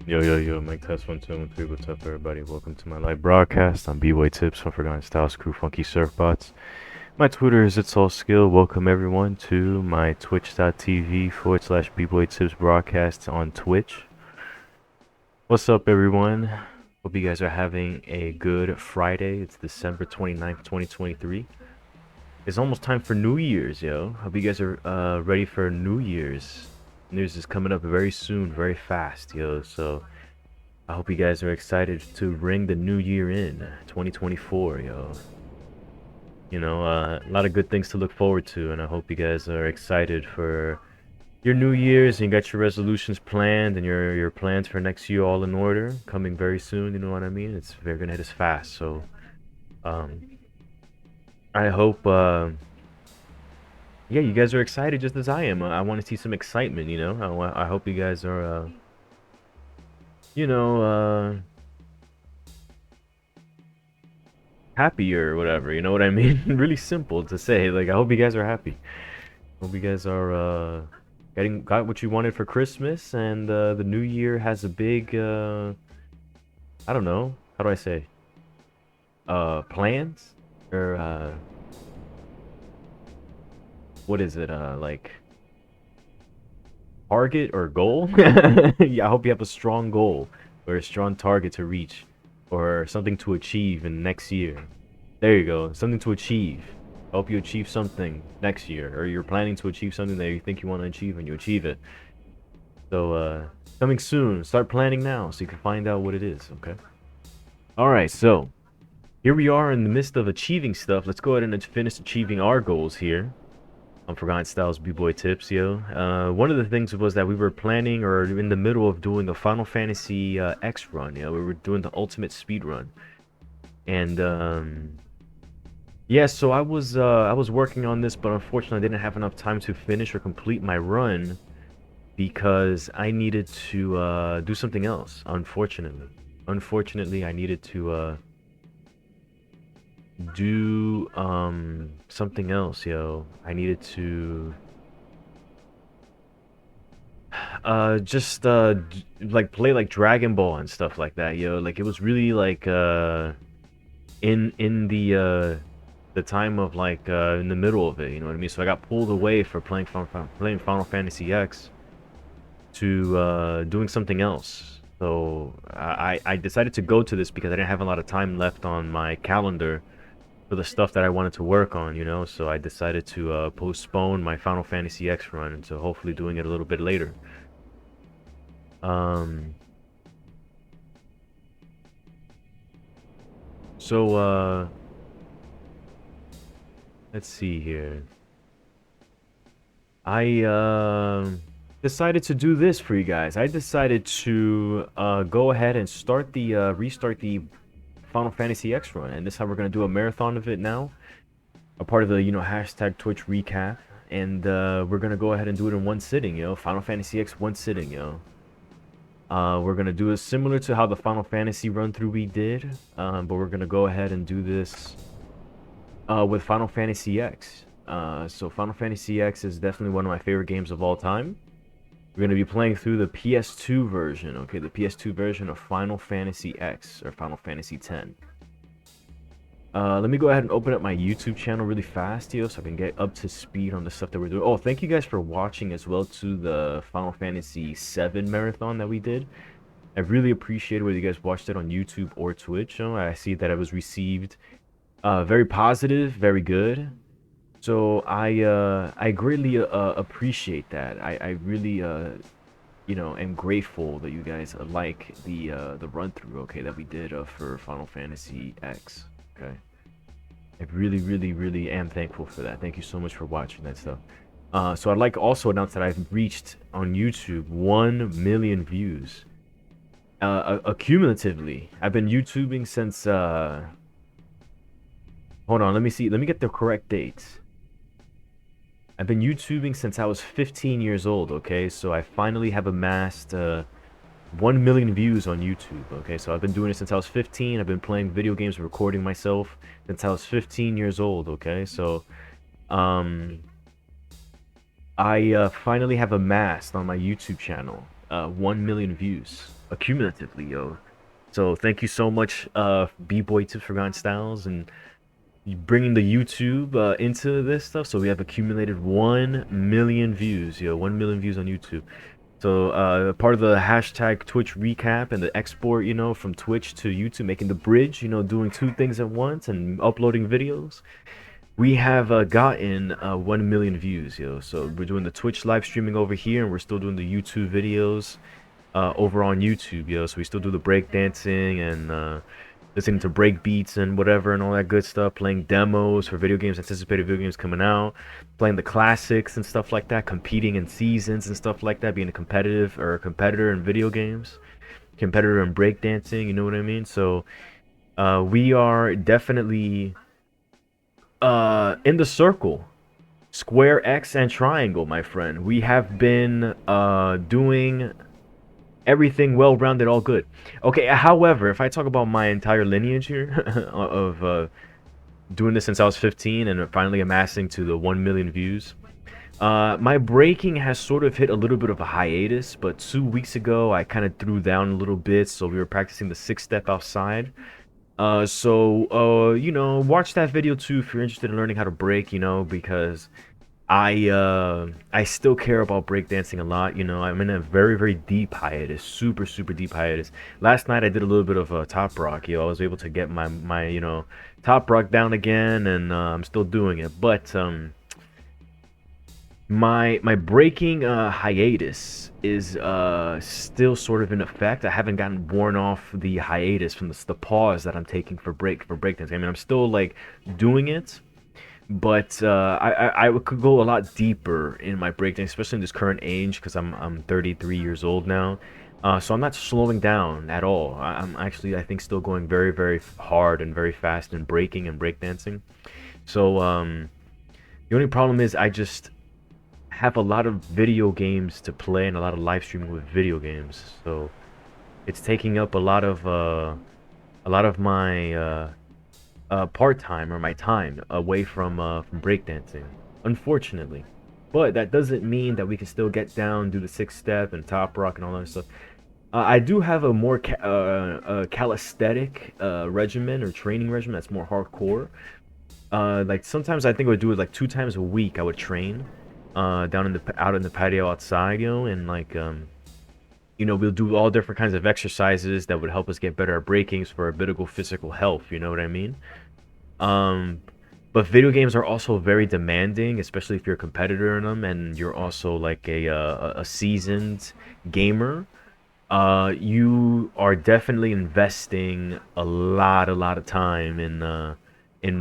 Yo, Mike Test 1 2 1 3. What's up, everybody? Welcome to my live broadcast on B-Boy Tips from Forgotten Styles Crew Funky Surf Bots. My Twitter is It's All Skill. Welcome everyone to my twitch.tv/ B-Boy Tips broadcast on Twitch. What's up, everyone? Hope you guys are having a good Friday. It's December 29th, 2023. It's almost time for New Year's, yo. Hope you guys are ready for New Year's. New Year's is coming up very soon, very fast, yo. So I hope you guys are excited to ring the new year in 2024, yo. A lot of good things to look forward to, and I hope you guys are excited for your New Year's and you got your resolutions planned and your plans for next year all in order, coming very soon. You know what I mean? It's very gonna hit us fast, so um, I hope yeah, you guys are excited just as I am. I want to see some excitement. I hope you guys are you know uh happy or whatever, you know what I mean? Really simple to say. Like, I hope you guys are happy. Hope you guys are got what you wanted for Christmas, and the new year has a big I don't know, how do I say? Plans or what is it? Like target or goal? Yeah, I hope you have a strong goal or a strong target to reach or something to achieve in next year. There you go. Something to achieve. I hope you achieve something next year, or you're planning to achieve something that you think you want to achieve and you achieve it. So, coming soon. Start planning now so you can find out what it is, okay? Alright, so here we are in the midst of achieving stuff. Let's go ahead and finish achieving our goals here on Forgotten Styles B-Boy Tips, yo. One of the things was that we were planning or in the middle of doing a Final Fantasy X run, we were doing the ultimate speed run. And yeah, so I was working on this, but unfortunately I didn't have enough time to finish or complete my run because I needed to do something else. Unfortunately, I needed to do something else, yo. I needed to just like play like Dragon Ball and stuff like that, yo. Like, it was really like in the time of like in the middle of it, you know what I mean? So I got pulled away for playing Final Fantasy X to doing something else. So I decided to go to this because I didn't have a lot of time left on my calendar for the stuff that I wanted to work on, you know? So I decided to postpone my Final Fantasy X run into hopefully doing it a little bit later. Um so let's see here. I decided to do this for you guys. I decided to go ahead and start the restart the Final Fantasy X run, and this is how we're gonna do a marathon of it now. A part of the hashtag Twitch recap, and we're gonna go ahead and do it in one sitting, yo. Final Fantasy X one sitting, yo. We're gonna do it similar to how the Final Fantasy run through we did, but we're gonna go ahead and do this with Final Fantasy X. So Final Fantasy X is definitely one of my favorite games of all time. We're going to be playing through the PS2 version, okay? The PS2 version of Final Fantasy X, or Final Fantasy X. Let me go ahead and open up my YouTube channel really fast, yo, so I can get up to speed on the stuff that we're doing. Oh, thank you guys for watching as well to the Final Fantasy VII marathon that we did. I really appreciate whether you guys watched it on YouTube or Twitch. You know? I see that it was received very positive, very good. So I greatly appreciate that. I really am grateful that you guys like the run through, okay, that we did for Final Fantasy X. Okay, I really am thankful for that. Thank you so much for watching that stuff. So I'd like to also announce that I've reached on YouTube 1 million views. Accumulatively, I've been YouTubing since hold on, let me see. Let me get the correct dates. I've been YouTubing since I was 15 years old, okay? So I finally have amassed 1 million views on YouTube, okay? So I've been doing it since I was 15. I've been playing video games, recording myself since I was 15 years old, okay? So I finally have amassed on my YouTube channel 1 million views. accumulatively, yo. So thank you so much, B-Boy Tips Forgotten Styles, and you bringing the YouTube into this stuff. So we have accumulated 1 million views, yo, 1 million views on YouTube. So part of the hashtag Twitch recap and the export, from Twitch to YouTube, making the bridge, doing two things at once and uploading videos. We have gotten 1 million views, yo. So we're doing the Twitch live streaming over here, and we're still doing the YouTube videos over on YouTube, yo. So we still do the breakdancing and listening to break beats and whatever and all that good stuff, playing demos for video games, anticipated video games coming out, playing the classics and stuff like that, competing in seasons and stuff like that, being a competitive or a competitor in video games, competitor in breakdancing, you know what I mean? So we are definitely in the circle, square, X, and triangle, my friend. We have been doing everything well-rounded, all good. Okay, however, if I talk about my entire lineage here of doing this since I was 15 and finally amassing to the 1 million views, my breaking has sort of hit a little bit of a hiatus, but 2 weeks ago I kind of threw down a little bit, so we were practicing the 6-step outside. Watch that video too if you're interested in learning how to break, because I still care about breakdancing a lot. I'm in a very, very deep hiatus, super, super deep hiatus. Last night I did a little bit of top rock. I was able to get my top rock down again, and I'm still doing it. But my breaking hiatus is still sort of in effect. I haven't gotten worn off the hiatus from the pause that I'm taking for breakdancing. I mean, I'm still like doing it, but I could go a lot deeper in my breakdance, especially in this current age, because I'm 33 years old now. So I'm not slowing down at all. I'm actually, I think, still going very, very hard and very fast in breaking and breakdancing. So the only problem is I just have a lot of video games to play and a lot of live streaming with video games. So it's taking up a lot of my part time or my time away from breakdancing, unfortunately. But that doesn't mean that we can still get down, do the 6-step and top rock and all that stuff. I do have a more calisthenic regimen or training regimen that's more hardcore. Like sometimes I think I would do it like 2 times a week. I would train down out in the patio outside, and like we'll do all different kinds of exercises that would help us get better at breakings for our physical health. You know what I mean? But video games are also very demanding, especially if you're a competitor in them and you're also like a seasoned gamer. You are definitely investing a lot of time in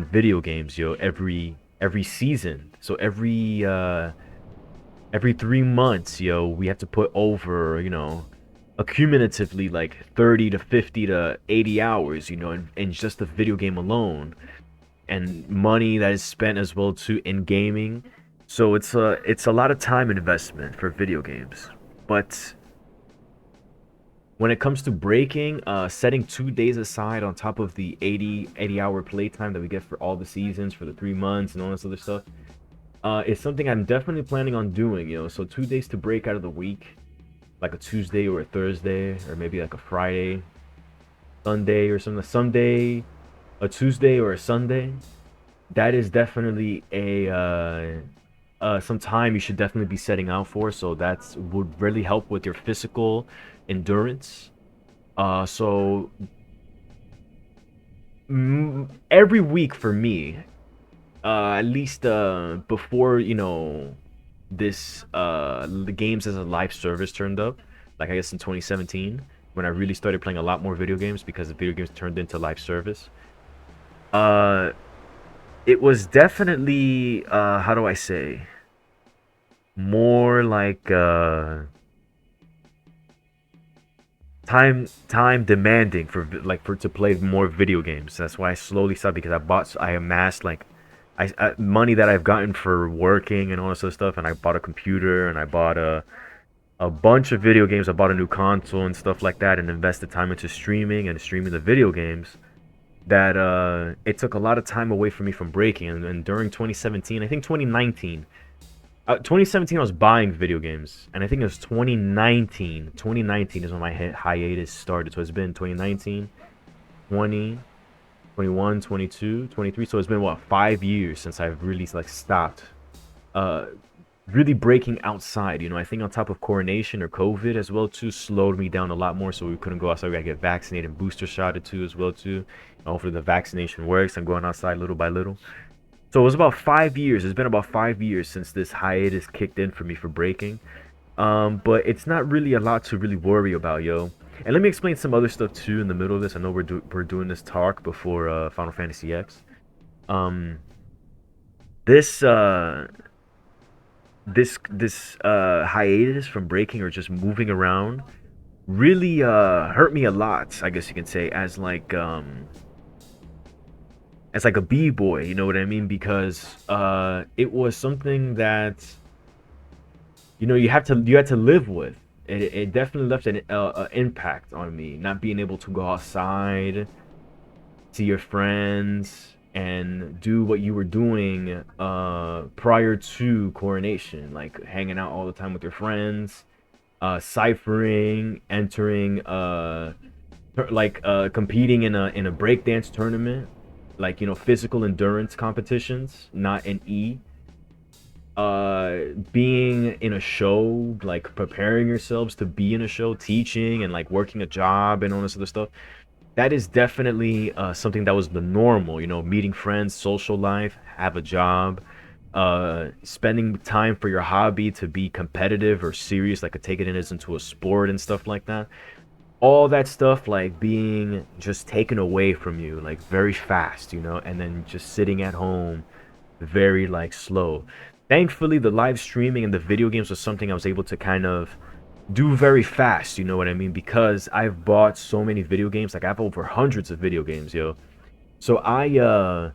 video games, every season. So every 3 months, we have to put over, accumulatively like 30 to 50 to 80 hours, in just the video game alone, and money that is spent as well too in gaming. So it's a lot of time investment for video games. But when it comes to breaking, setting 2 days aside on top of the 80 hour playtime that we get for all the seasons for the 3 months and all this other stuff, it's something I'm definitely planning on doing. So 2 days to break out of the week, like a Tuesday or a Thursday, or maybe like a Friday, Sunday or something. Sunday, a Tuesday or a Sunday. That is definitely some time you should definitely be setting out for. So that's would really help with your physical endurance. So every week for me, at least before this the games as a live service turned up, like I guess in 2017, when I really started playing a lot more video games because the video games turned into live service. uh it was definitely how do I say, more like time demanding for to play more video games. That's why I slowly stopped, because I amassed like money that I've gotten for working and all this other stuff, and I bought a computer and I bought a bunch of video games. I bought a new console and stuff like that, and invested time into streaming the video games. That it took a lot of time away from me from breaking, and during 2017, I think 2019, 2017 I was buying video games, and I think it was 2019. 2019 is when my hiatus started. So it's been 2019, 20, 21, 22, 23. So it's been what, 5 years since I've really like stopped uh really breaking outside. I think on top of coronation or COVID as well too slowed me down a lot more. So we couldn't go outside. We gotta get vaccinated and booster shotted too as well too. Hopefully the vaccination works. I'm going outside little by little. So it was about 5 years. It's been about 5 years since this hiatus kicked in for me for breaking. But it's not really a lot to really worry about, yo. And let me explain some other stuff too in the middle of this. I know we're doing this talk before Final Fantasy X. Um, this hiatus from breaking or just moving around really hurt me a lot. I guess you can say as like a b-boy, you know what I mean? Because it was something that you had to live with. It definitely left an impact on me, not being able to go outside, see your friends, and do what you were doing prior to coronation, like hanging out all the time with your friends, ciphering, entering, competing in a breakdance tournament, like physical endurance competitions, not an E. Being in a show, like preparing yourselves to be in a show, teaching and like working a job and all this other stuff. That is definitely something that was the normal, meeting friends, social life, have a job, spending time for your hobby to be competitive or serious, like taking it as into a sport and stuff like that. All that stuff like being just taken away from you like very fast, and then just sitting at home very like slow. Thankfully, the live streaming and the video games was something I was able to kind of do very fast, you know what I mean? Because I've bought so many video games, like I have over hundreds of video games, yo. So I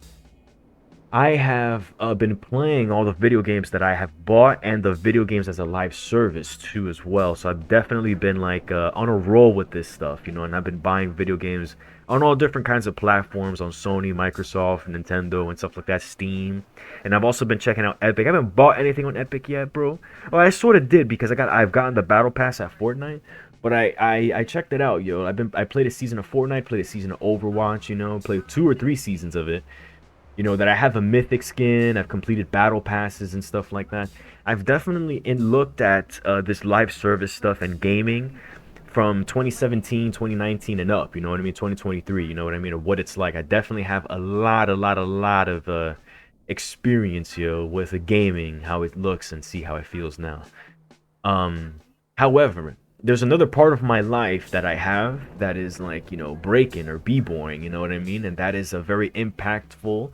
have been playing all the video games that I have bought and the video games as a live service too as well. So I've definitely been like on a roll with this stuff, and I've been buying video games on all different kinds of platforms on Sony, Microsoft, Nintendo, and stuff like that, Steam. And I've also been checking out Epic. I haven't bought anything on Epic yet, bro. Well, I sort of did because I've gotten the battle pass at Fortnite. But I checked it out, yo. I played a season of Fortnite, played a season of Overwatch, played 2 or 3 seasons of it. That I have a mythic skin, I've completed battle passes and stuff like that. I've definitely looked at this live service stuff and gaming from 2017, 2019 and up, you know what I mean? 2023, you know what I mean? Or what it's like. I definitely have a lot of experience, with the gaming, how it looks and see how it feels now. Um, However, there's another part of my life that I have that is like, breaking or b-boying, you know what I mean? And that is a very impactful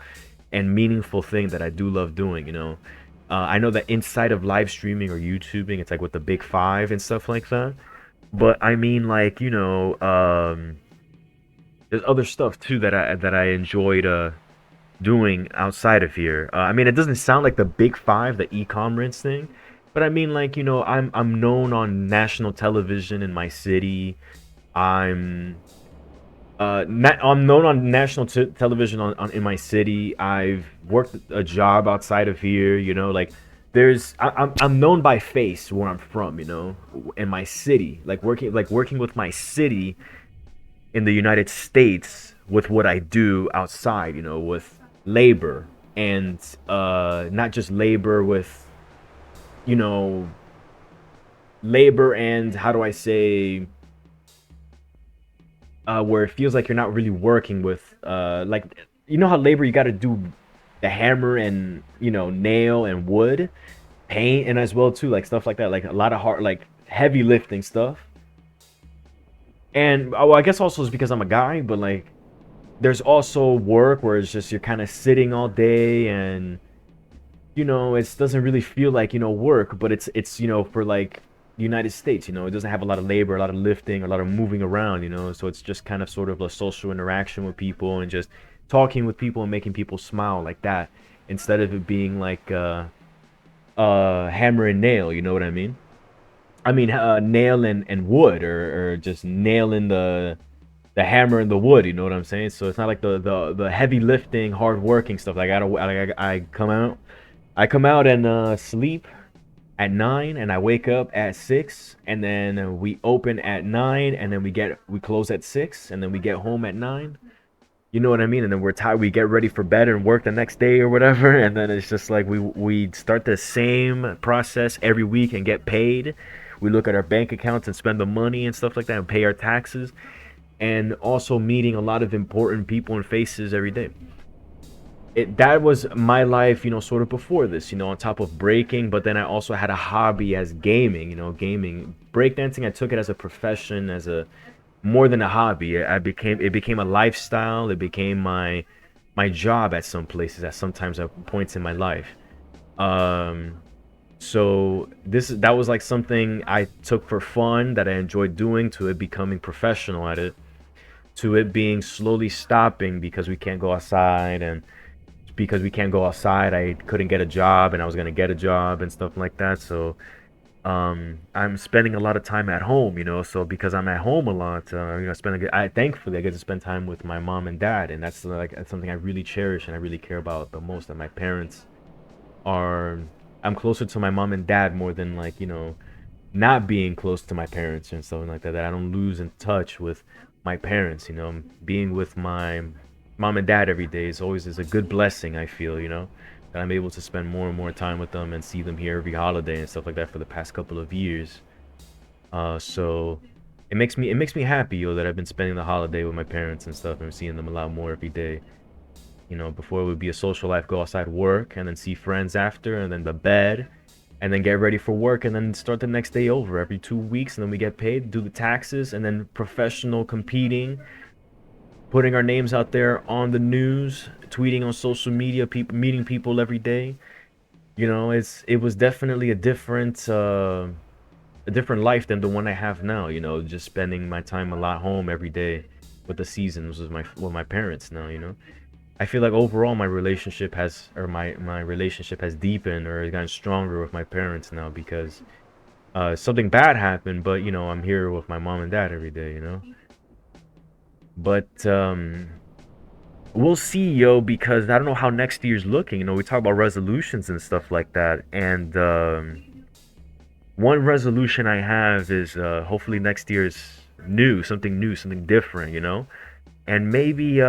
and meaningful thing that I do love doing. I know that inside of live streaming or YouTubing, it's like with the big five and stuff like that. But I mean, like, there's other stuff too that I enjoyed doing outside of here. I mean, it doesn't sound like the big five, the e-commerce thing, but I mean, like, I'm known on national television in my city. I'm I'm known on national television in my city. I've worked a job outside of here. Like I'm known by face where I'm from. In my city, like working with my city in the United States with what I do outside. With labor and not just labor with you know labor and how do I say where it feels like you're not really working with like how labor you got to do the hammer and nail and wood paint and as well too like stuff like that like a lot of hard like heavy lifting stuff and I guess also it's because I'm a guy but like there's also work where it's just you're kind of sitting all day and it doesn't really feel like work but it's for like United States it doesn't have a lot of labor a lot of lifting a lot of moving around so it's just kind of sort of a social interaction with people and just talking with people and making people smile like that instead of it being like hammer and nail you know what I mean nail and wood or just nailing the hammer and the wood you know what I'm saying so it's not like the heavy lifting hard working stuff like I come out and sleep at 9, and I wake up at 6, and then we open at 9, and then we close at 6, and then we get home at 9. You know what I mean? And then we're tired. We get ready for bed and work the next day or whatever. And then it's just like we start the same process every week and get paid. We look at our bank accounts and spend the money and stuff like that and pay our taxes. And also meeting a lot of important people and faces every day. That was my life, sort of before this, on top of breaking. But then I also had a hobby as gaming, gaming. Breakdancing, I took it as a profession, as a more than a hobby. It became a lifestyle. It became my job at some places, at sometimes at points in my life. So that was like something I took for fun that I enjoyed doing, to it becoming professional at it, to it being slowly stopping because we can't go outside, and because we can't go outside, I couldn't get a job, and I was gonna get a job and stuff like that. So I'm spending a lot of time at home, so because I'm at home a lot, thankfully I get to spend time with my mom and dad, and that's something I really cherish and I really care about the most. That my parents are I'm closer to my mom and dad more than, like, not being close to my parents and something like that, that I don't lose in touch with my parents. Being with my mom and dad every day is a good blessing, I feel, that I'm able to spend more and more time with them and see them here every holiday and stuff like that for the past couple of years. So it makes me happy, that I've been spending the holiday with my parents and stuff, and seeing them a lot more every day. Before it would be a social life, go outside, work, and then see friends after, and then the bed, and then get ready for work, and then start the next day over every 2 weeks, and then we get paid, do the taxes, and then professional competing, putting our names out there on the news, tweeting on social media, people meeting people every day. It was definitely a different life than the one I have now. Just spending my time a lot home every day with the seasons with my parents now. I feel like overall my relationship has deepened or gotten stronger with my parents now, because something bad happened, but I'm here with my mom and dad every day. But we'll see, because I don't know how next year's looking. We talk about resolutions and stuff like that, and one resolution I have is, hopefully next year's new, something different, and maybe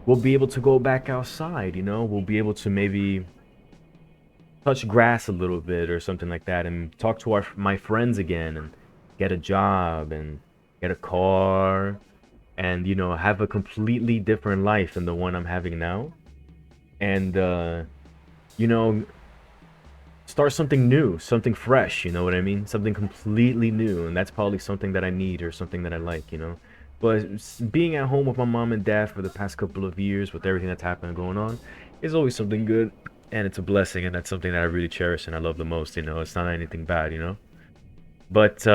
we'll be able to go back outside. We'll be able to maybe touch grass a little bit or something like that, and talk to my friends again, and get a job and get a car, and have a completely different life than the one I'm having now, and you know start something new, something fresh, you know what I mean? Something completely new, and that's probably something that I need, or something that I like. But being at home with my mom and dad for the past couple of years, with everything that's happened and going on, is always something good, and it's a blessing, and that's something that I really cherish and I love the most. It's not anything bad. But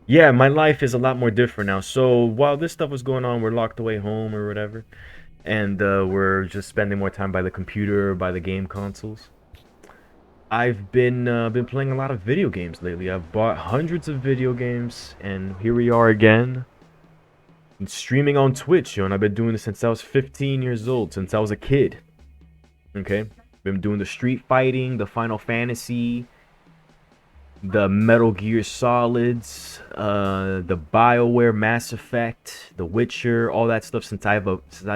yeah, my life is a lot more different now. So while this stuff was going on, we're locked away home or whatever, and we're just spending more time by the computer, by the game consoles. I've been playing a lot of video games lately. I've bought hundreds of video games, and here we are again, streaming on Twitch, and I've been doing this since I was 15 years old, since I was a kid. Okay, been doing the Street Fighting, the Final Fantasy, the Metal Gear Solids, the BioWare, Mass Effect, The Witcher, all that stuff since I've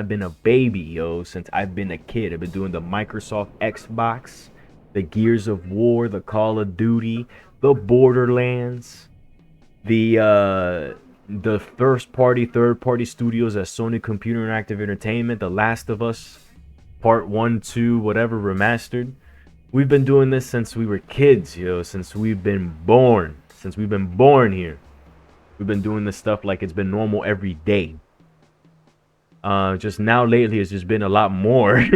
been a baby, since I've been a kid. I've been doing the Microsoft Xbox, the Gears of War, the Call of Duty, the Borderlands, the first party, third party studios at Sony Computer Interactive Entertainment, The Last of Us, Part 1, 2, whatever, remastered. We've been doing this since we were kids, since we've been born. Since we've been born here. We've been doing this stuff like it's been normal every day. Just now lately it's just been a lot more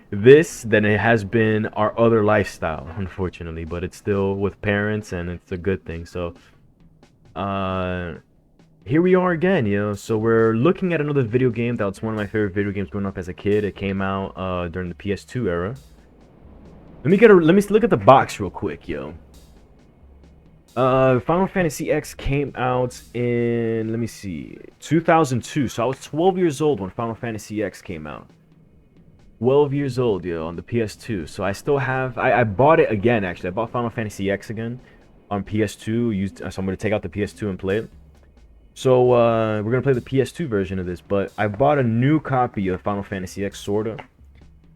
this than it has been our other lifestyle, unfortunately. But it's still with parents, and it's a good thing. So here we are again, so we're looking at another video game that's one of my favorite video games growing up as a kid. It came out during the PS2 era. Let me look at the box real quick, Final Fantasy X came out in, let me see, 2002. So I was 12 years old when Final Fantasy X came out. 12 years old, yo, on the PS2. So I still have. I bought it again. Actually, I bought Final Fantasy X again on PS2. So I'm gonna take out the PS2 and play it. So we're gonna play the PS2 version of this, but I bought a new copy of Final Fantasy X, sorta,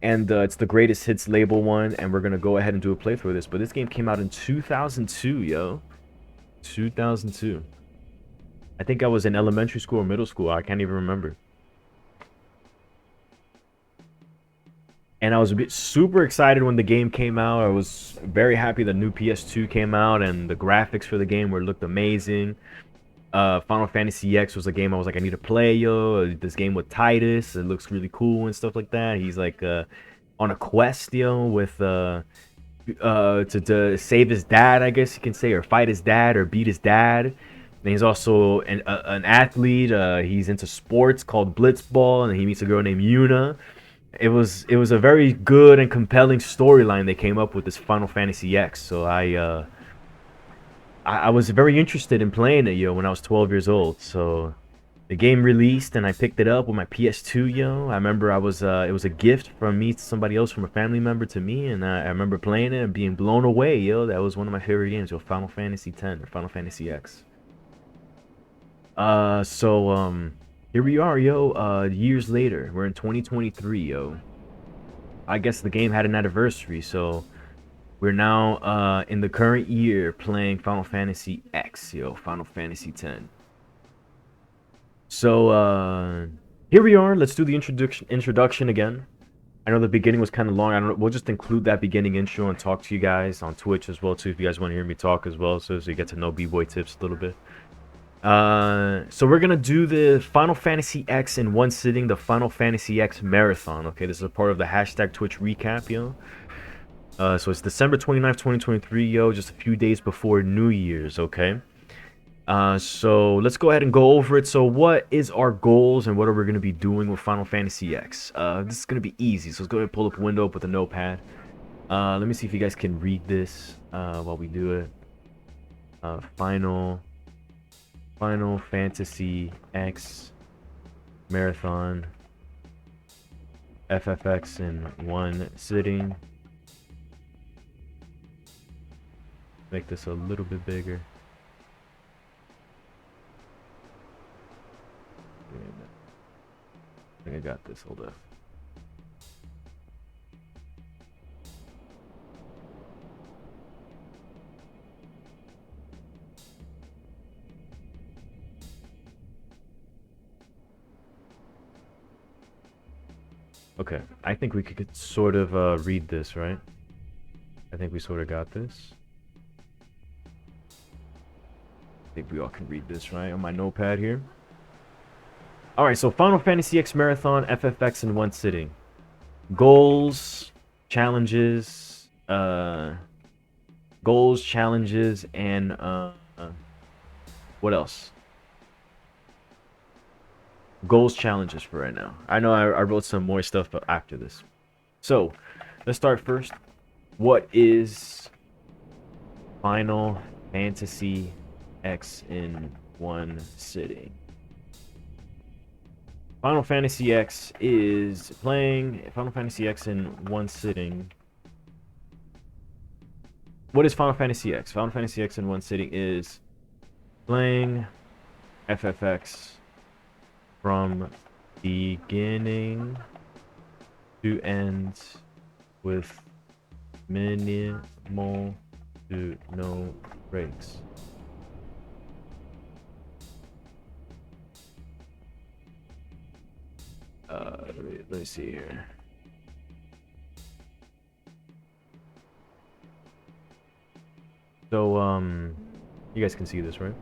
and it's the greatest hits label one, and we're gonna go ahead and do a playthrough of this. But this game came out in 2002, yo, 2002. I think I was in elementary school or middle school. I can't even remember. And I was super excited when the game came out. I was very happy the new PS2 came out, and the graphics for the game looked amazing. Final Fantasy X was a game I was like, I need to play, yo. This game with Titus, it looks really cool and stuff like that. He's like on a quest, yo, with to save his dad, I guess you can say, or fight his dad or beat his dad. And he's also an athlete. He's into sports called Blitzball, and he meets a girl named Yuna. It was a very good and compelling storyline they came up with this Final Fantasy X. So I was very interested in playing it, yo, when I was 12 years old. So the game released and I picked it up with my PS2, yo. I remember it was a gift from me to somebody else, from a family member to me, and I remember playing it and being blown away, yo. That was one of my favorite games, yo, Final Fantasy X or Final Fantasy X. Here we are, yo. Years later, we're in 2023, yo. I guess the game had an anniversary, so we're now in the current year playing Final Fantasy X, yo, Final Fantasy X. So here we are. Let's do the introduction again. I know the beginning was kind of long. I don't know. We'll just include that beginning intro and talk to you guys on Twitch as well too, if you guys want to hear me talk as well, so you get to know B-Boy Tips a little bit. So we're gonna do the Final Fantasy X in one sitting, the Final Fantasy X marathon. Okay, this is a part of the hashtag Twitch recap, yo. So it's December 29th, 2023, yo, just a few days before New Year's, okay? So let's go ahead and go over it. So what is our goals and what are we going to be doing with Final Fantasy X? This is going to be easy, so let's go ahead and pull up a window up with a notepad. Let me see if you guys can read this while we do it. Final Fantasy X Marathon FFX in one sitting. Make this a little bit bigger. I think I got this. Hold up. Okay, I think we could sort of read this, right? I think we sort of got this. I think we all can read this, right? On my notepad here. Alright, so Final Fantasy X Marathon FFX in one sitting. Goals, challenges, and what else? Goals, challenges for right now. I know I wrote some more stuff after this. So, let's start first. What is Final Fantasy X in one sitting? Final Fantasy X is playing Final Fantasy X in one sitting. What is Final Fantasy X? Final Fantasy X in one sitting is playing FFX from beginning to end with minimal to no breaks. Let me see here. So, you guys can see this, right?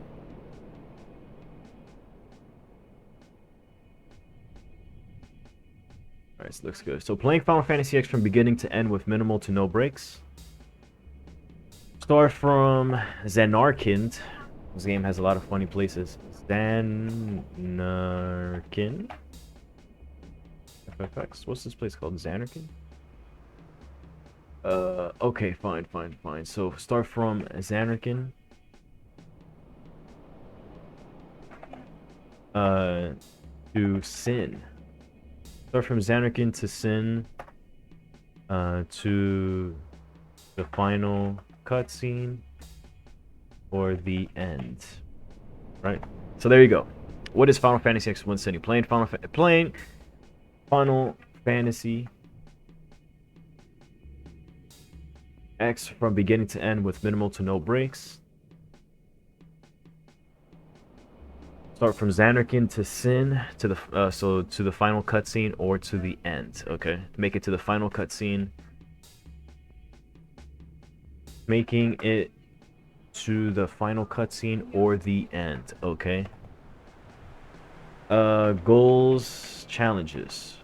Alright, so looks good. So, playing Final Fantasy X from beginning to end with minimal to no breaks. Start from Zanarkand. This game has a lot of funny places. Zanarkand? FFX? What's this place called? Zanarkand? Okay, fine. So start from Zanarkand. To Sin. Start from Zanarkand to Sin to the final cutscene or the end. Right. So there you go. What is Final Fantasy X 170? Playing Final Fantasy X from beginning to end with minimal to no breaks. Start from Xanarkin to Sin to the to the final cutscene or to the end. Okay, make it to the final cutscene. Making it to the final cutscene or the end. Okay. Goals, challenges.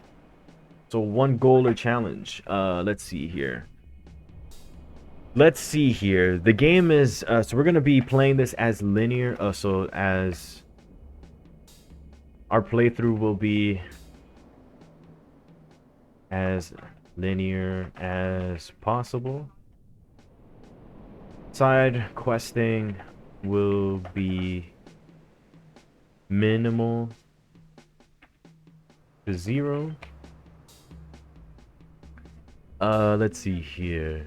So one goal or challenge. Let's see here. Let's see here. The game is so we're gonna be playing this as linear. So as our playthrough will be as linear as possible. Side questing will be minimal to 0. Let's see here.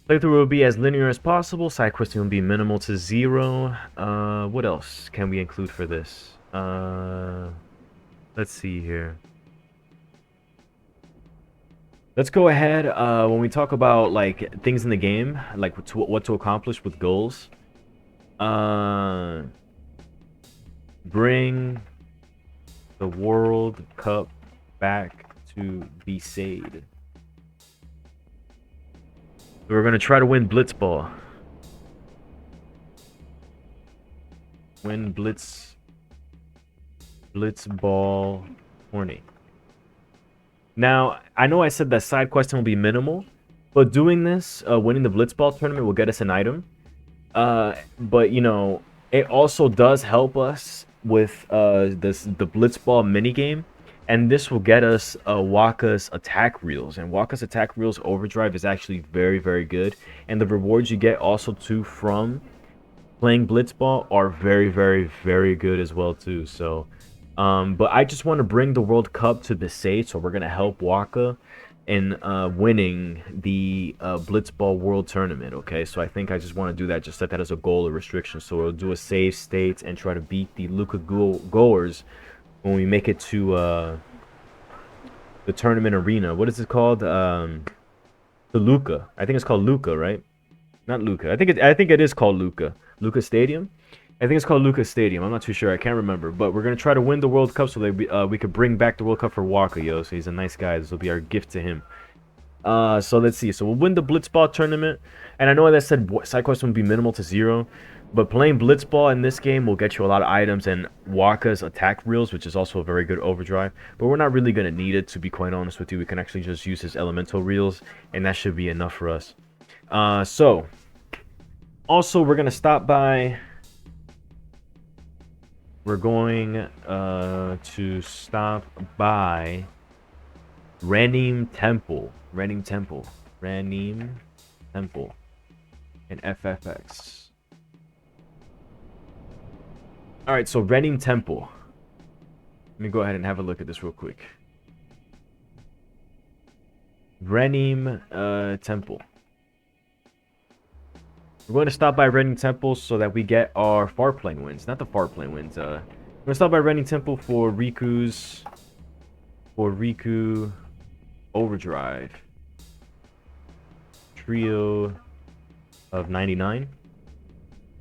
Playthrough will be as linear as possible. Side questing will be minimal to 0. What else can we include for this? Let's see here. Let's go ahead. When we talk about like things in the game, like what to accomplish with goals. Bring the World Cup back to Besaid. We're gonna try to win Blitzball. Win Blitzball tourney. Now, I know I said that side questing will be minimal, but doing this, winning the Blitzball tournament will get us an item. But you know, it also does help us with the Blitzball minigame. And this will get us Waka's attack reels. And Waka's attack reels overdrive is actually very, very good. And the rewards you get also too from playing Blitzball are very, very, very good as well too. So, but I just want to bring the World Cup to Besaid. So we're going to help Waka in winning the Blitzball World Tournament. Okay, so I think I just want to do that. Just set that as a goal or restriction. So we'll do a save state and try to beat the Luca goers when we make it to the tournament arena. What is it called? The Luca. I think it's called Luca, right? Not Luca. I think it is called Luca. Luca Stadium. I think it's called Luca Stadium. I'm not too sure. I can't remember. But we're gonna try to win the World Cup so that we could bring back the World Cup for Waka, yo. So he's a nice guy. This will be our gift to him. So let's see. So we'll win the Blitzball tournament, and I know that said side quest will be minimal to 0. But playing Blitzball in this game will get you a lot of items and Waka's attack reels, which is also a very good overdrive. But we're not really going to need it, to be quite honest with you. We can actually just use his elemental reels, and that should be enough for us. So, also, we're going to stop by... We're going to stop by Ranim Temple. Ranim Temple in FFX. Alright, so Ranim Temple. Let me go ahead and have a look at this real quick. Ranim Temple. We're going to stop by Ranim Temple so that we get our Farplane wins. Not the Farplane wins. We're going to stop by Ranim Temple for Riku Overdrive. Trio of 99.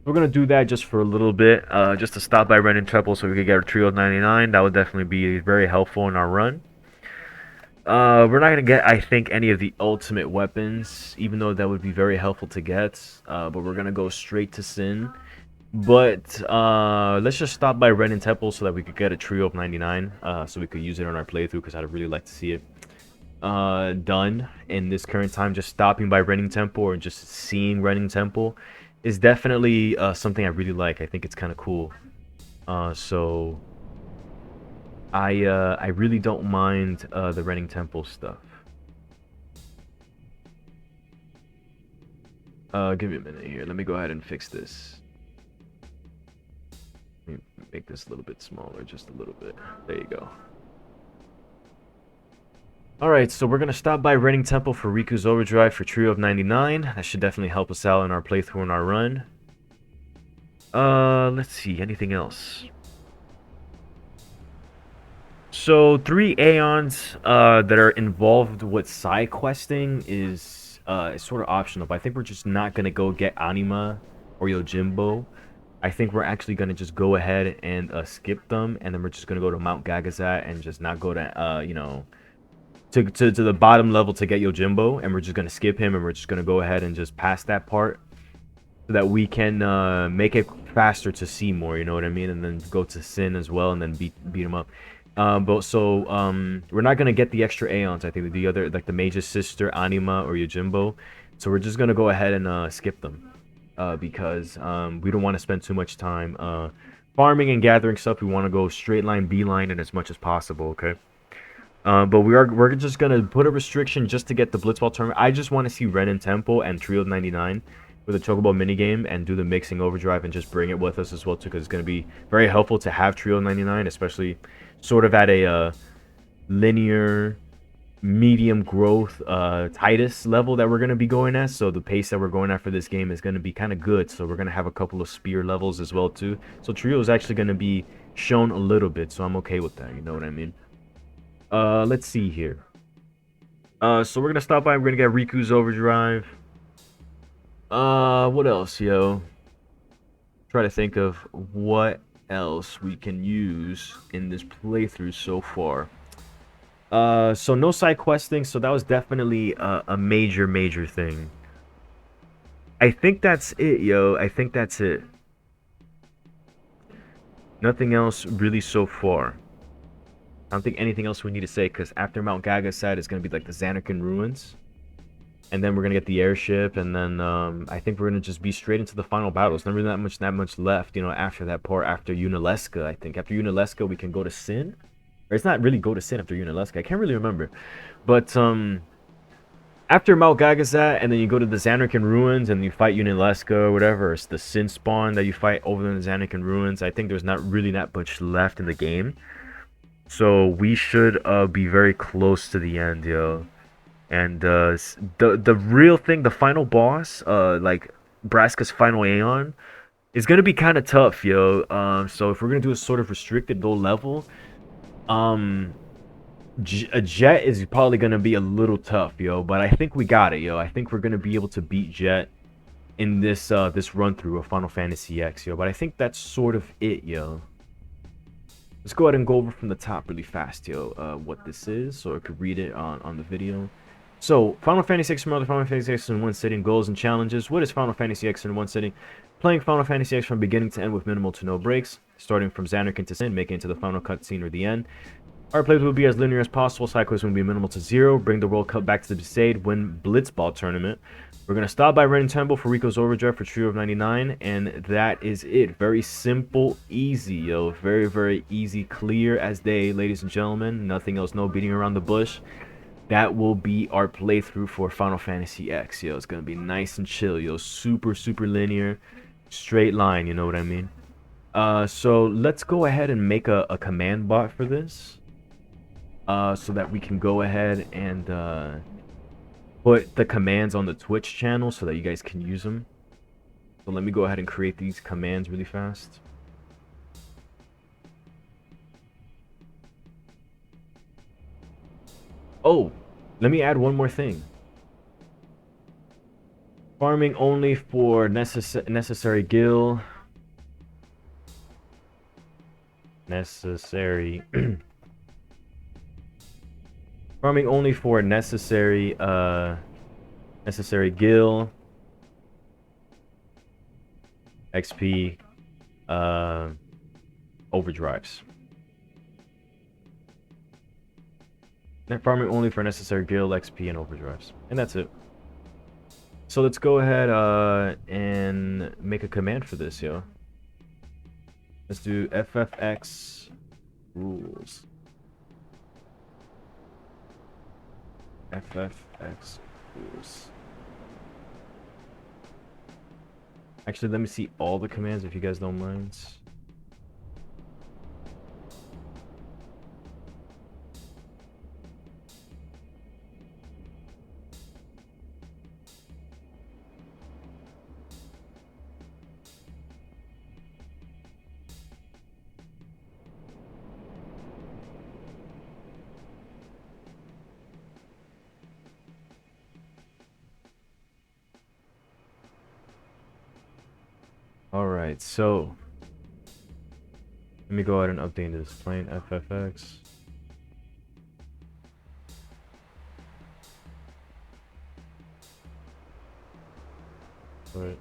We're going to do that just for a little bit, just to stop by Ranim Temple so we could get a trio of 99. That would definitely be very helpful in our run. We're not going to get, I think, any of the ultimate weapons, even though that would be very helpful to get. But we're going to go straight to Sin. But let's just stop by Ranim Temple so that we could get a trio of 99, so we could use it on our playthrough, because I'd really like to see it done in this current time. Just stopping by Ranim Temple or just seeing Ranim Temple is definitely something I really like. I think it's kind of cool. So I really don't mind the Ranim Temple stuff. Give me a minute here. Let me go ahead and fix this. Let me make this a little bit smaller, just a little bit. There you go. Alright, so we're gonna stop by renting Temple for Riku's Overdrive for Trio of 99. That should definitely help us out in our playthrough and our run. Let's see, anything else? So 3 Aeons that are involved with side questing is sort of optional, but I think we're just not gonna go get Anima or Yojimbo. I think we're actually gonna just go ahead and skip them, and then we're just gonna go to Mount Gagazat and just not go to to the bottom level to get Yojimbo, and we're just gonna skip him, and we're just gonna go ahead and just pass that part so that we can make it faster to see more, you know what I mean? And then go to Sin as well, and then beat him up. We're not gonna get the extra Aeons. I think the other, like the Mage's Sister, Anima, or Yojimbo. So we're just gonna go ahead and skip them because we don't want to spend too much time farming and gathering stuff. We want to go straight line, beeline, and as much as possible. Okay. But we're just gonna put a restriction just to get the Blitzball tournament. I just want to see Ren and Temple and Trio of 99 with a Chocobo minigame and do the mixing overdrive and just bring it with us as well too, because it's gonna be very helpful to have Trio of 99, especially sort of at a linear medium growth Titus level that we're going to be going at. So the pace that we're going at for this game is going to be kind of good. So we're going to have a couple of spear levels as well too. So Trio is actually going to be shown a little bit, so I'm okay with that, you know what I mean? Let's see here. So we're going to stop by, we're going to get Riku's Overdrive. What else, yo? Try to think of what else we can use in this playthrough so far. So no side questing, so that was definitely a major thing. I think that's it, yo. I think that's it. Nothing else really so far. I don't think anything else we need to say, because after Mount Gagazat, it's going to be like the Xanarkand Ruins. And then we're going to get the airship, and then I think we're going to just be straight into the final battles. Not really that much left, you know, after that part, after Unalesca, I think. After Unalesca, we can go to Sin. Or it's not really go to Sin after Unalesca. I can't really remember. But after Mount Gagazat, and then you go to the Xanarkand Ruins, and you fight Unalesca or whatever. It's the Sin spawn that you fight over in the Xanarkand Ruins. I think there's not really that much left in the game. So we should be very close to the end, yo. And the real thing, the final boss, like Braska's final Aeon, is gonna be kind of tough, yo. So if we're gonna do a sort of restricted low level, a Jet is probably gonna be a little tough, yo. But I think we got it, yo. I think we're gonna be able to beat Jet in this this run through of Final Fantasy X, yo. But I think that's sort of it, yo. Let's go ahead and go over from the top really fast, yo, what this is, so I could read it on the video. So, Final Fantasy X Final Fantasy X in one sitting, goals and challenges. What is Final Fantasy X in one sitting? Playing Final Fantasy X from beginning to end with minimal to no breaks, starting from Xanarkand to Sin, making it to the final cutscene or the end. Our plays will be as linear as possible, side quests will be minimal to 0, bring the World Cup back to the Besaid, win Blitzball tournament. We're going to stop by Ren and Temple for Riku's Overdrive for Trio of 99, and that is it. Very simple, easy, yo. Very easy, clear as day, ladies and gentlemen. Nothing else, no beating around the bush. That will be our playthrough for Final Fantasy X, yo. It's going to be nice and chill, yo. Super linear, straight line, you know what I mean? So let's go ahead and make a command bot for this. So that we can go ahead and put the commands on the Twitch channel so that you guys can use them. So let me go ahead and create these commands really fast. Oh, let me add one more thing. Farming only for necessary gil. Necessary. Farming only for necessary gil, XP, overdrives. Farming only for necessary gil, XP, and overdrives. And that's it. So let's go ahead and make a command for this, yo. Let's do FFX rules. FFX rules. Actually, let me see all the commands if you guys don't mind. All right, so let me go ahead and update this plain FFX. But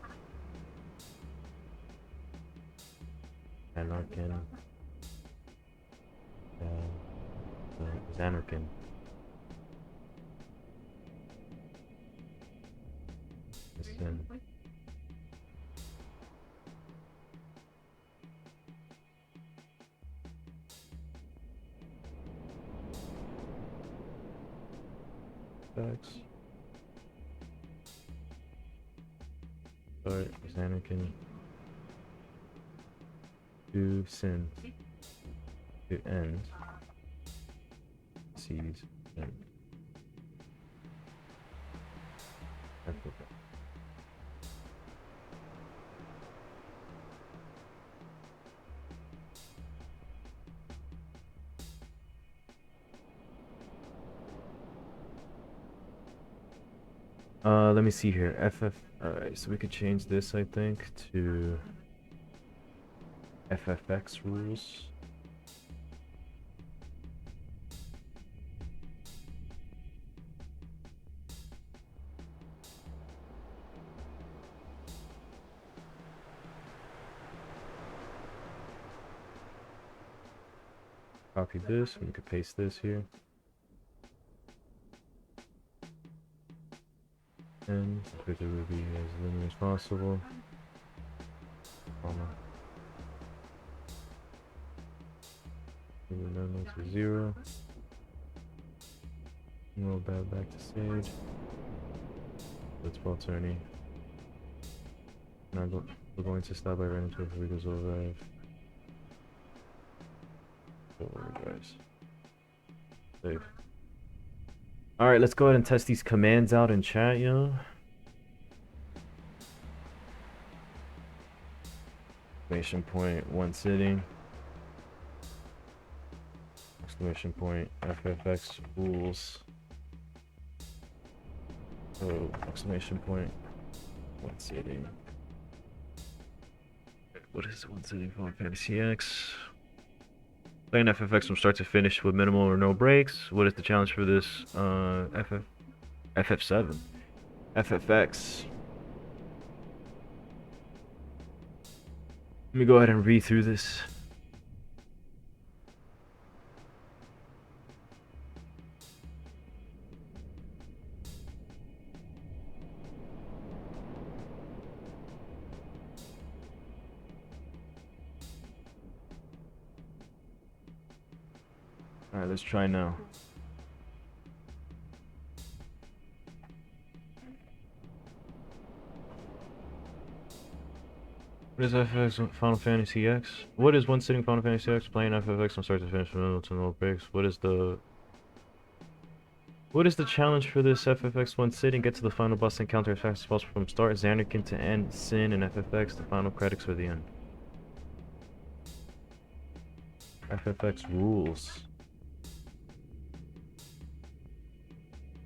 Anarchin, Anarchin. Listen. Facts. Start is Anakin to sin to end sees sin. Let me see here. Alright, so we could change this, I think, to FFX rules. Copy this, and we could paste this here. And it will be as linear as possible. Normal to 0. Roll back to stage. Let's ball turning. Now we're going to stop by random to Rico's override. Overdrives. Save. Alright, let's go ahead and test these commands out in chat, yo. Exclamation point, one sitting. Exclamation point, FFX rules. So, exclamation point, one sitting. What is one sitting Final Fantasy X? Playing FFX from start to finish with minimal or no breaks. What is the challenge for this? FF7. FFX. Let me go ahead and read through this. Alright, let's try now. What is FFX Final Fantasy X? What is one sitting Final Fantasy X? Playing FFX from start to finish from middle to no breaks. What is the challenge for this FFX one sitting? Get to the final boss encounter as fast as possible from start. Xanarkin to end. Sin and FFX. The final credits for the end. FFX rules.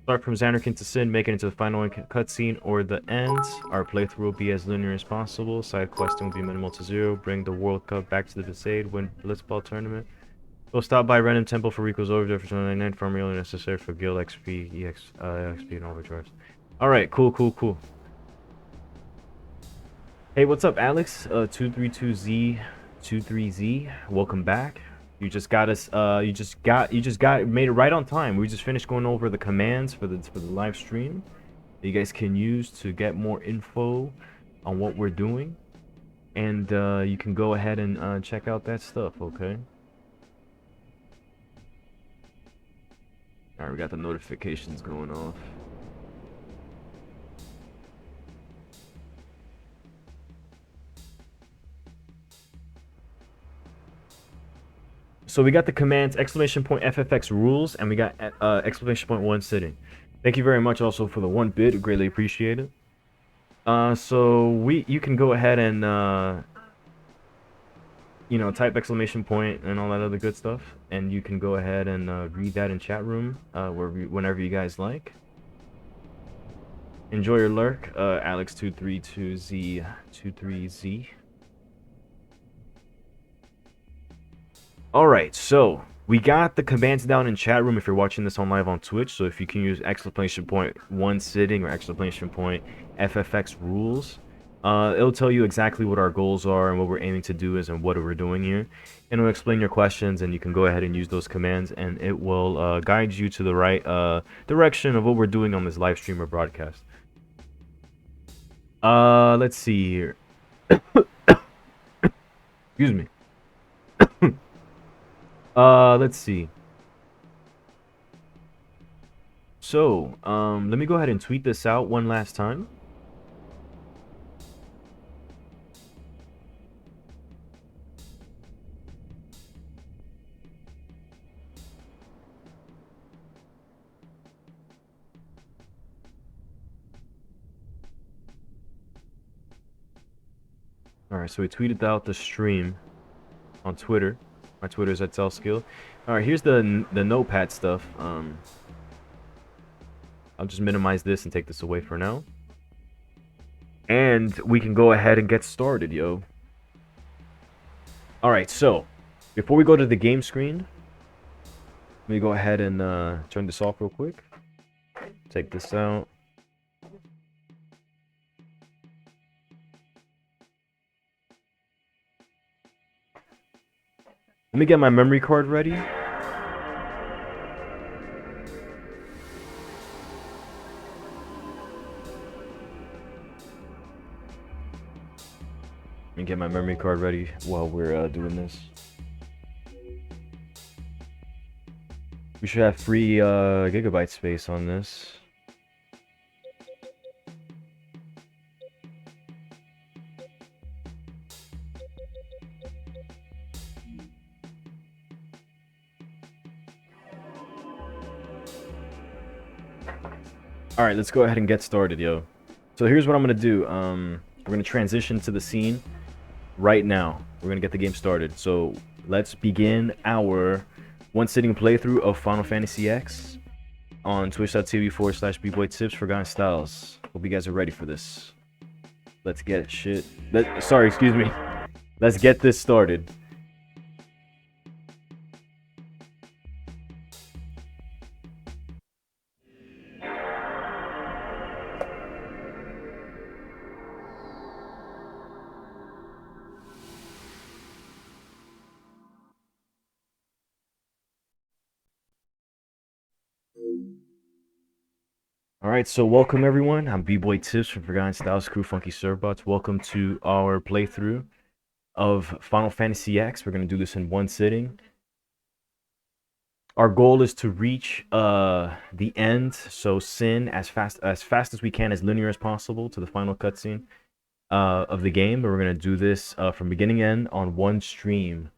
Start from Xanarkin to Sin, make it into the final cutscene or the end. Our playthrough will be as linear as possible. Side questing will be minimal to 0. Bring the World Cup back to the Besaid. Win Blitzball tournament. Go stop by Random Temple for Rico's Overdrive for 299. Farm really necessary for Guild XP, XP, and Overdrives. Alright, cool. Hey, what's up, Alex? 232Z23Z. Welcome back. You just got us. You just made it right on time. We just finished going over the commands for the live stream that you guys can use to get more info on what we're doing, and you can go ahead and check out that stuff. Okay. All right, we got the notifications going off. So we got the commands exclamation point FFX rules, and we got exclamation point one sitting. Thank you very much also for the 1 bit, greatly appreciate it. So you can go ahead and you know, type exclamation point and all that other good stuff, and you can go ahead and read that in chat room whenever you guys like. Enjoy your lurk, Alex232Z23Z. All right, so we got the commands down in chat room if you're watching this on live on Twitch. So if you can use exclamation point one sitting or exclamation point FFX rules, it'll tell you exactly what our goals are and what we're aiming to do is and what we're doing here. And it'll explain your questions, and you can go ahead and use those commands, and it will guide you to the right direction of what we're doing on this live stream or broadcast. Let's see here. Excuse me. Let's see. So, let me go ahead and tweet this out one last time. Alright, so we tweeted out the stream on Twitter. My Twitter is @TellSkill. Alright, here's the notepad stuff. I'll just minimize this and take this away for now. And we can go ahead and get started, yo. Alright, so before we go to the game screen, let me go ahead and turn this off real quick. Take this out. Let me get my memory card ready. Let me get my memory card ready while we're doing this. We should have 3 gigabyte space on this. Alright, let's go ahead and get started, yo. So here's what I'm gonna do. We're gonna transition to the scene right now. We're gonna get the game started. So let's begin our one sitting playthrough of Final Fantasy X on twitch.tv/bboytips Forgotten Styles. Hope you guys are ready for this. Let's get it, shit. Sorry, excuse me. Let's get this started. Alright, so welcome everyone. I'm B-Boy Tips from Forgotten Styles Crew Funky Servbots. Welcome to our playthrough of Final Fantasy X. We're going to do this in one sitting. Our goal is to reach the end, so Sin as fast as we can, as linear as possible, to the final cutscene of the game. But we're going to do this from beginning to end on one stream.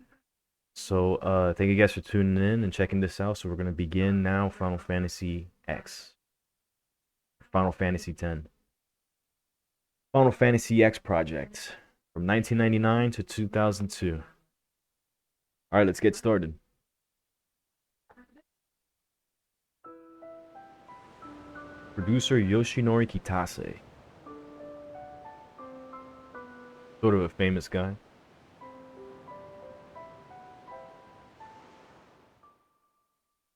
So thank you guys for tuning in and checking this out. So we're going to begin now Final Fantasy X. Final Fantasy X. Final Fantasy X project from 1999 to 2002. All right, let's get started. Producer Yoshinori Kitase. Sort of a famous guy.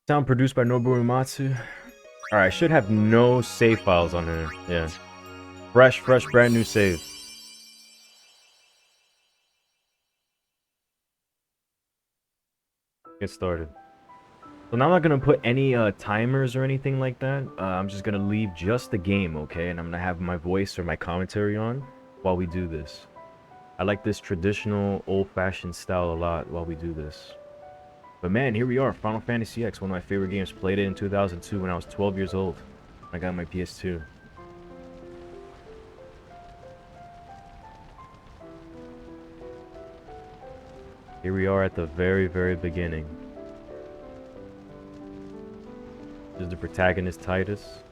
Sound produced by Nobuo Uematsu. Alright, I should have no save files on here. Yeah. Fresh, brand new save. Get started. So now I'm not going to put any timers or anything like that. I'm just going to leave just the game, okay? And I'm going to have my voice or my commentary on while we do this. I like this traditional, old-fashioned style a lot while we do this. But man, here we are, Final Fantasy X, one of my favorite games. Played it in 2002 when I was 12 years old. I got my PS2. Here we are at the very, very beginning. This is the protagonist, Titus.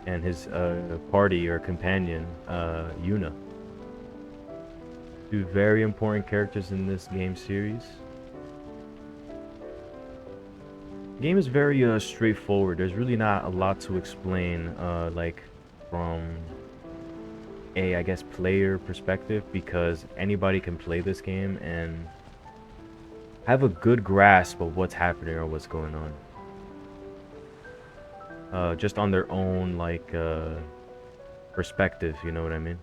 And his party or companion, Yuna. Two very important characters in this game series. The game is very straightforward. There's really not a lot to explain, like from a, I guess, player perspective, because anybody can play this game, and have a good grasp of what's happening or what's going on. Just on their own, like, perspective, you know what I mean?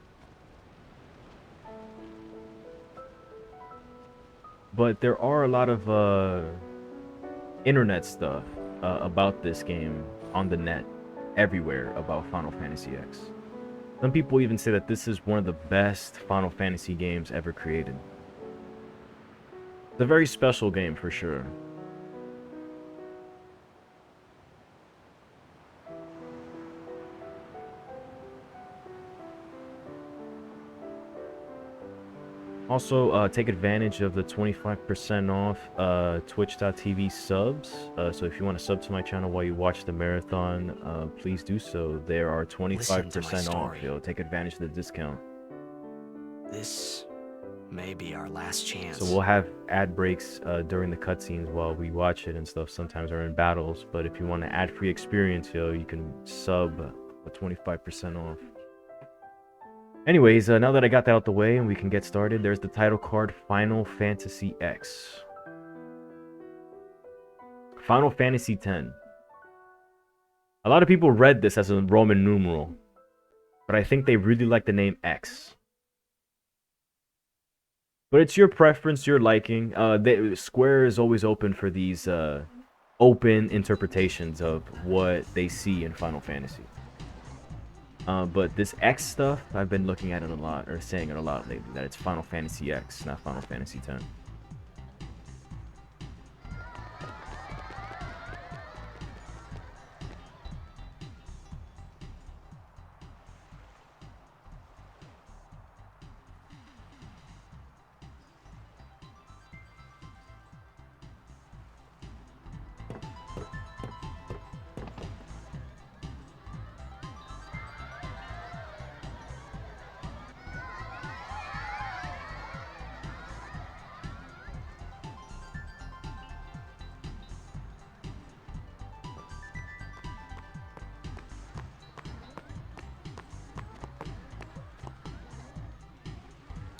But there are a lot of internet stuff about this game on the net, everywhere, about Final Fantasy X. Some people even say that this is one of the best Final Fantasy games ever created. It's a very special game for sure. Also, take advantage of the 25% off Twitch.tv subs. So if you want to sub to my channel while you watch the marathon, please do so. There are 25% off. Yo, take advantage of the discount. This may be our last chance. So we'll have ad breaks during the cutscenes while we watch it and stuff. Sometimes we're in battles, but if you want an ad-free experience, yo, you can sub with 25% off. Anyways, now that I got that out the way and we can get started, there's the title card, Final Fantasy X. Final Fantasy X. A lot of people read this as a Roman numeral, but I think they really like the name X. But it's your preference, your liking. Square is always open for these open interpretations of what they see in Final Fantasy. But this X stuff, I've been looking at it a lot, or saying it a lot lately, that it's Final Fantasy X, not Final Fantasy X.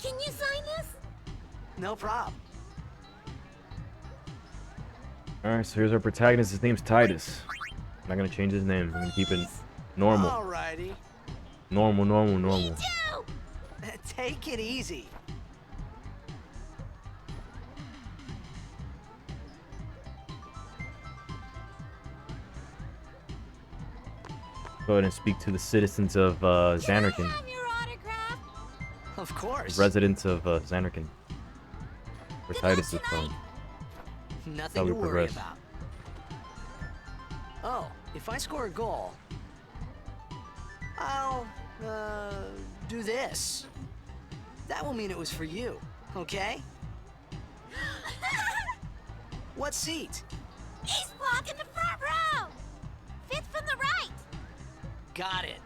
Can you sign this? No problem. Alright, so here's our protagonist. His name's Titus. I'm not gonna change his name. I'm gonna keep it normal. Alrighty. Normal. Me too! Take it easy. Go ahead and speak to the citizens of Zanarkand. Can I have your autograph? Of course. Residents of Zanarkand. Where Good Titus is luck from. tonight. Nothing How we to worry progress. about. Oh, if I score a goal, I'll do this. That will mean it was for you, okay? What seat? He's blocking the front row! Fifth from the right! Got it.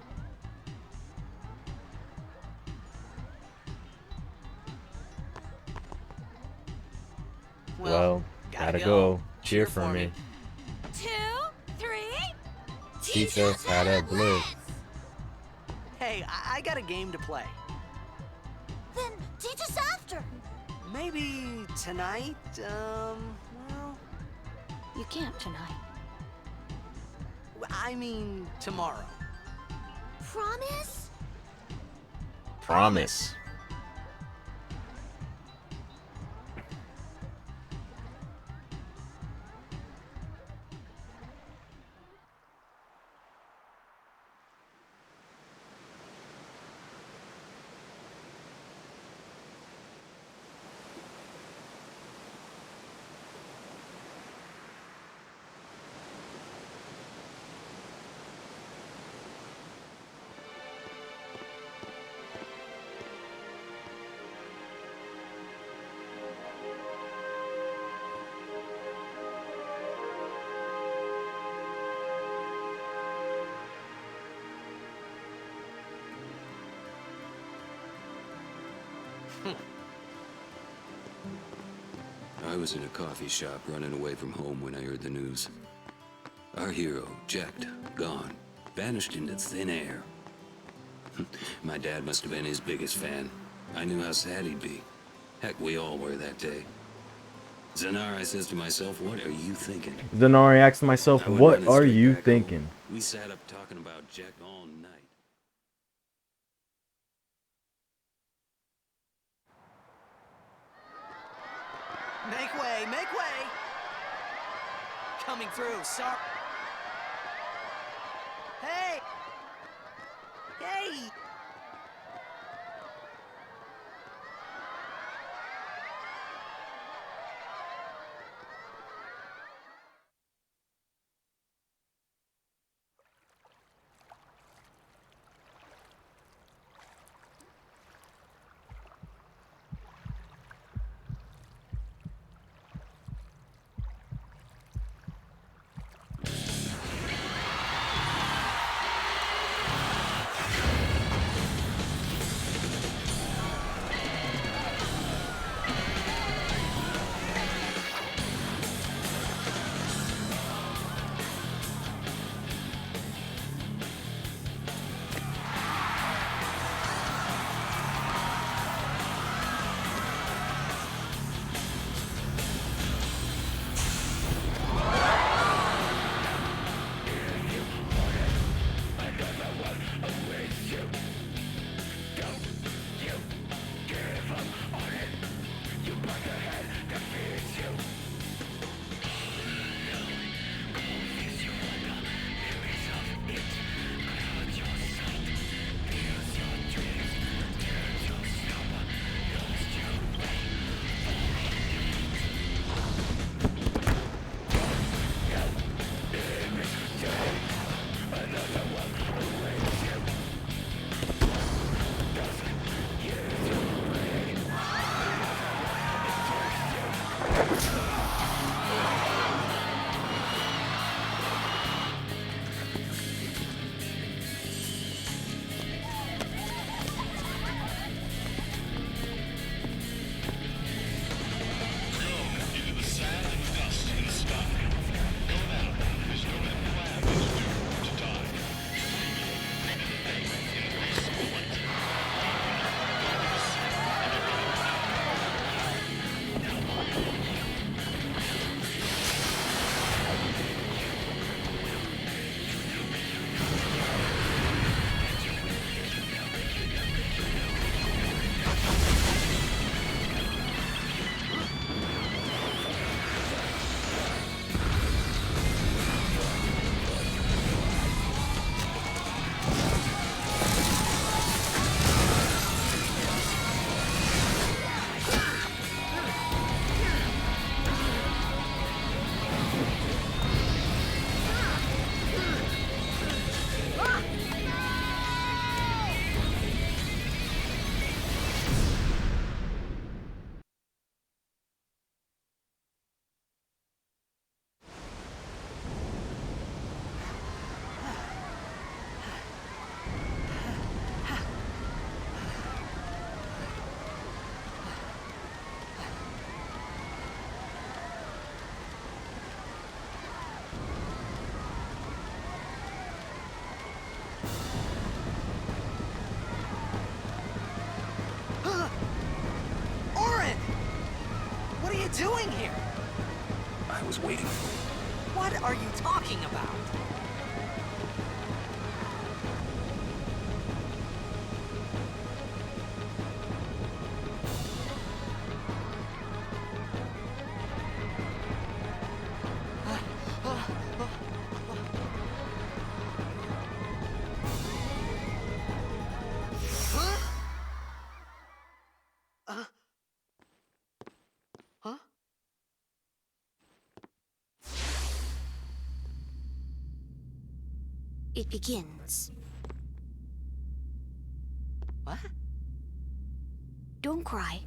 Well, gotta go. Cheer for me. 2, 3. Teach us how to blitz. Hey, I got a game to play. Then teach us after. Maybe tonight, well, You can't tonight. I mean tomorrow. Promise? Promise. I was in a coffee shop running away from home when I heard the news. Our hero, Jacked, gone, vanished into thin air. My dad must have been his biggest fan. I knew how sad he'd be. Heck, we all were that day. Zanar, I says to myself, what are you thinking? Zanari asked myself, I went what running are straight you back thinking? home. We sat up talking about Jack all night. Make way, make way! Coming through, sorry. Hey! Hey! Doing here? I was waiting for you. What are you talking about? Huh? It begins. What? Don't cry.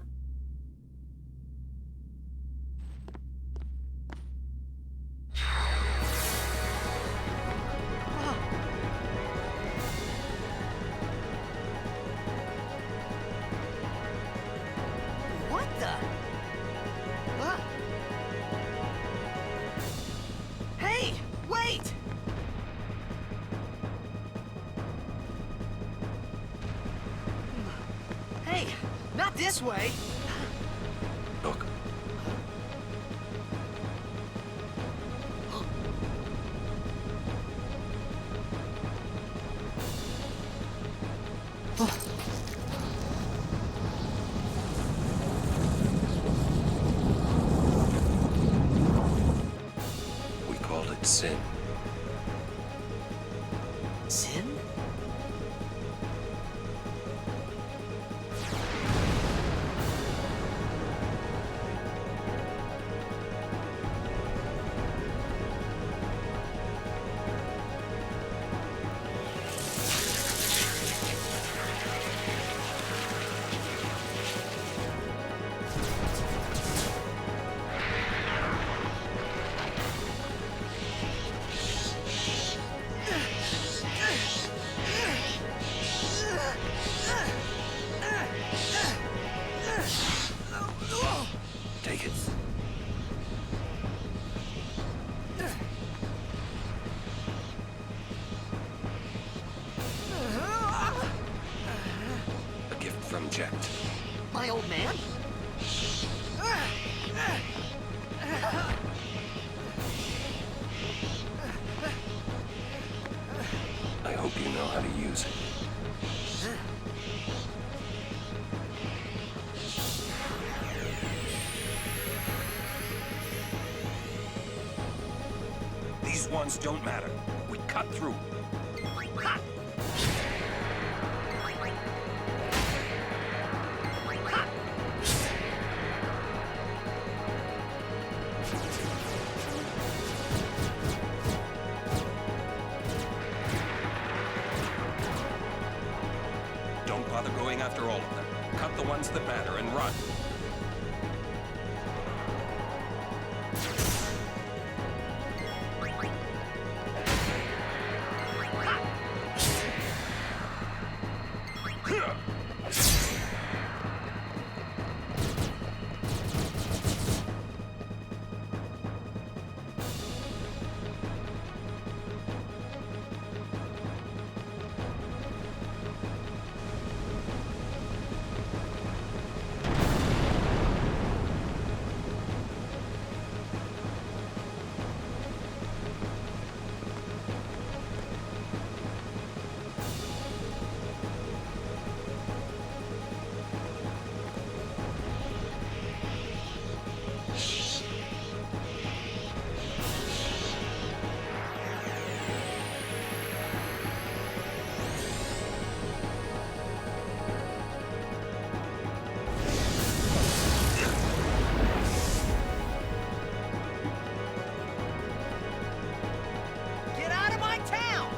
What the? Huh? Hey, wait! Hey, not this way. Look. Sin. Sin? Take it. A gift from Jack. My old man? I hope you know how to use it. These ones don't matter. We cut through. Don't bother going after all of them. Cut the ones that matter and run. Get out of my town!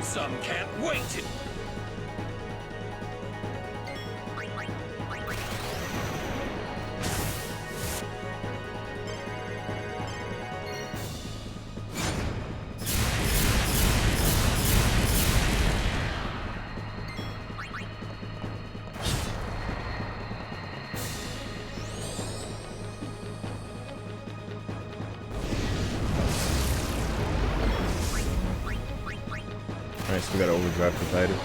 Some can't wait. Alright, so we gotta overdraft the title.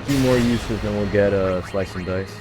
A few more uses, then we'll get slice and dice.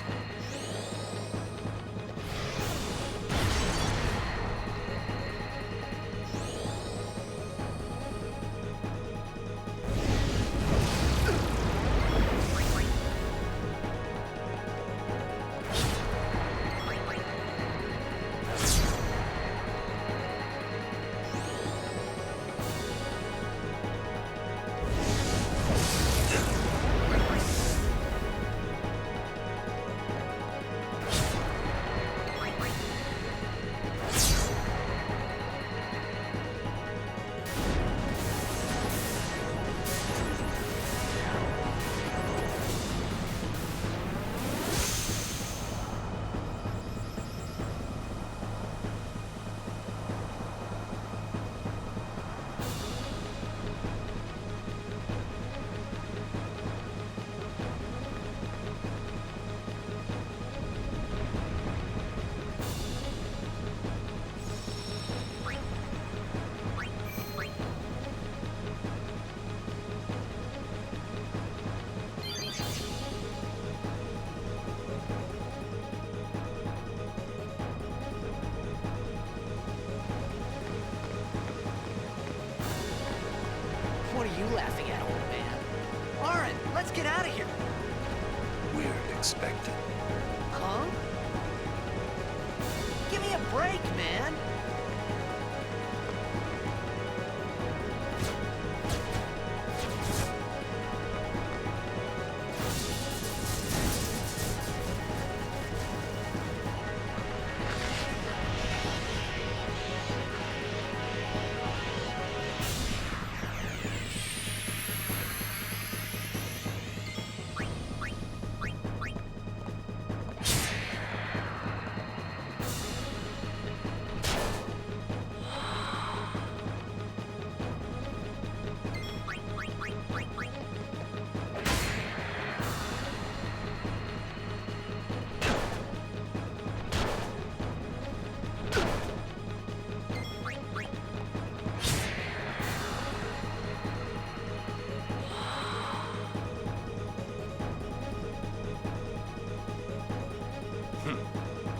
break, man.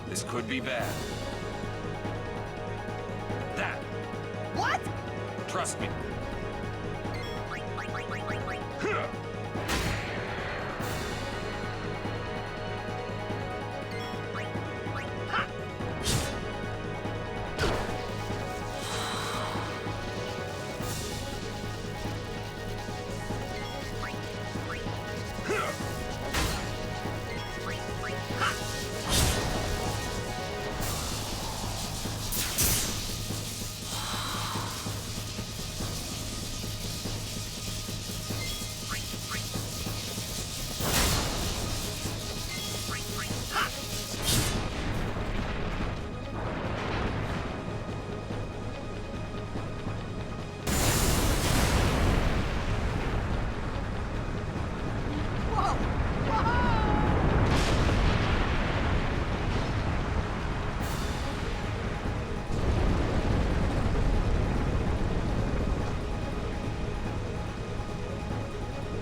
This could be bad. That. What? Trust me.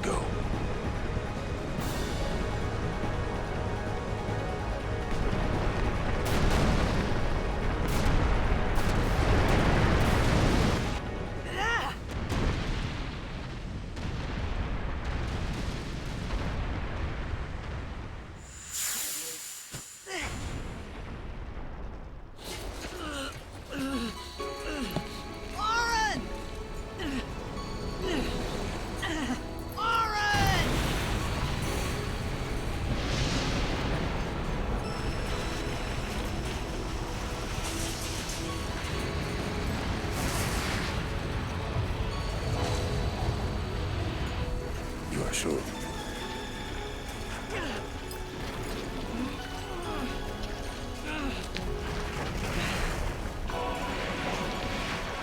Go. Oren! Oren! You are sure?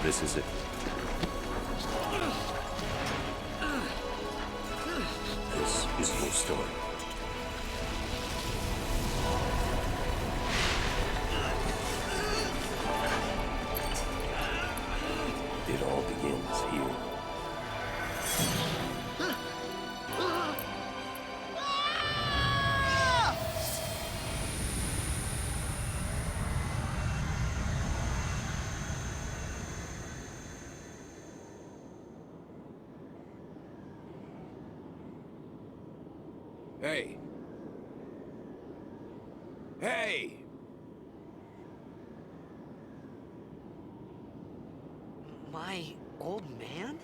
This is it. This is your story. It all begins here. Hey. Hey! My old man?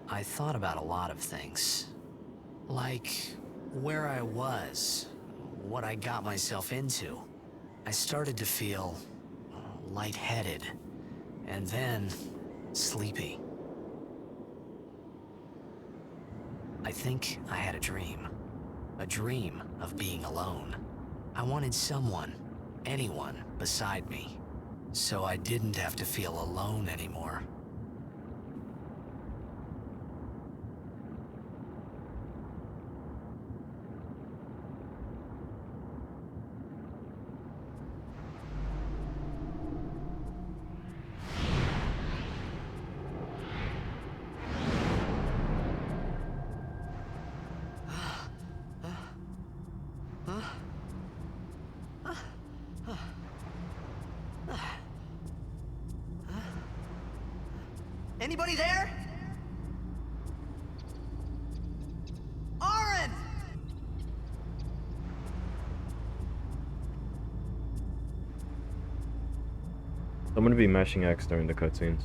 I thought about a lot of things. Like where I was, what I got myself into. I started to feel lightheaded, and then sleepy. I think I had a dream of being alone. I wanted someone, anyone beside me, so I didn't have to feel alone anymore. Anybody there? Aaron! I'm gonna be mashing X during the cutscenes.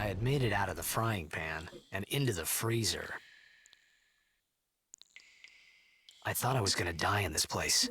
I had made it out of the frying pan and into the freezer. I thought I was gonna die in this place.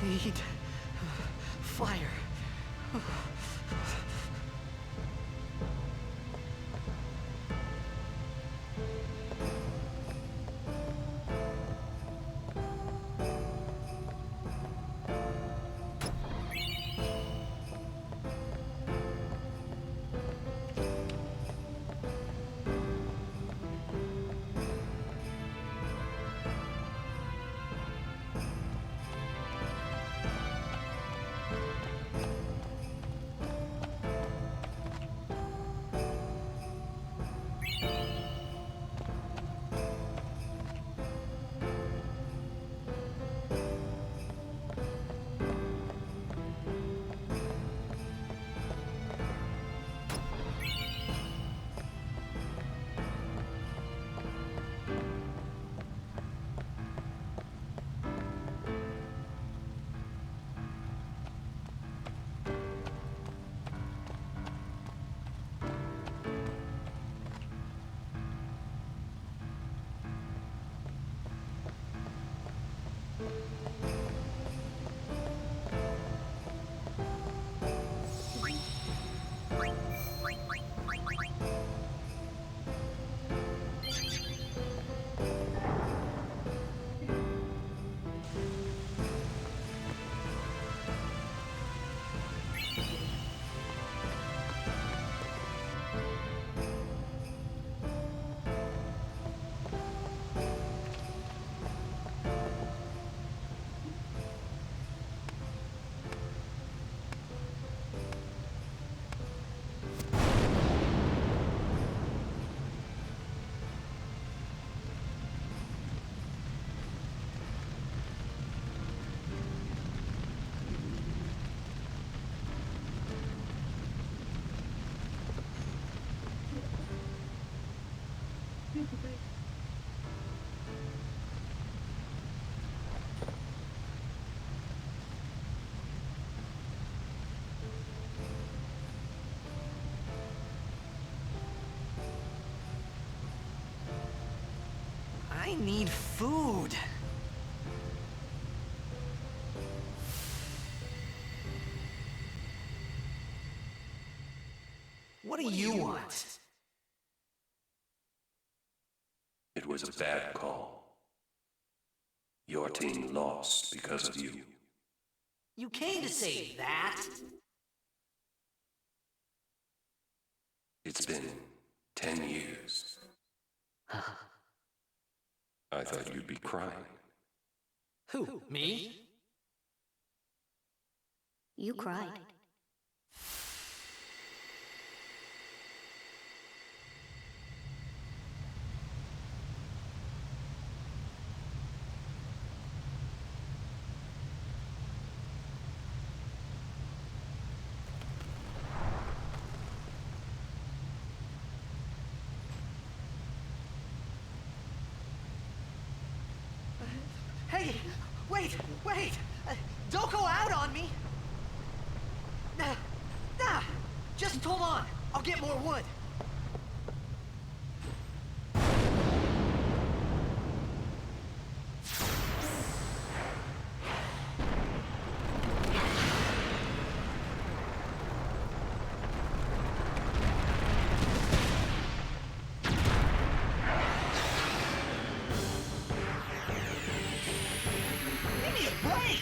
Need fire. I need food. What do you want? It was a bad call. Your team lost because of you. You came to say that? It's been 10 years. I thought you'd be crying. Who, me? You cried. Hey, wait! Don't go out on me! Nah, just hold on. I'll get more wood. Give me a break!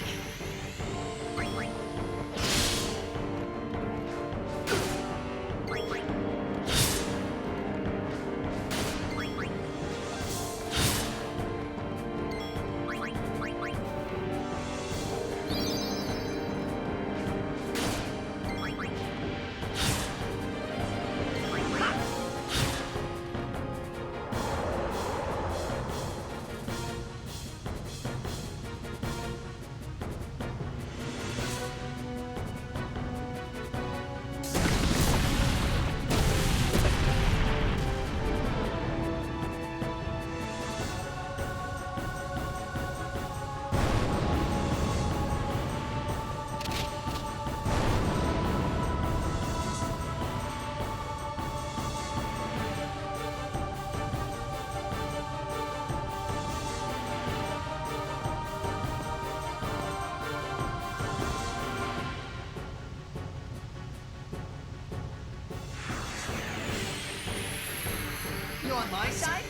You on my side?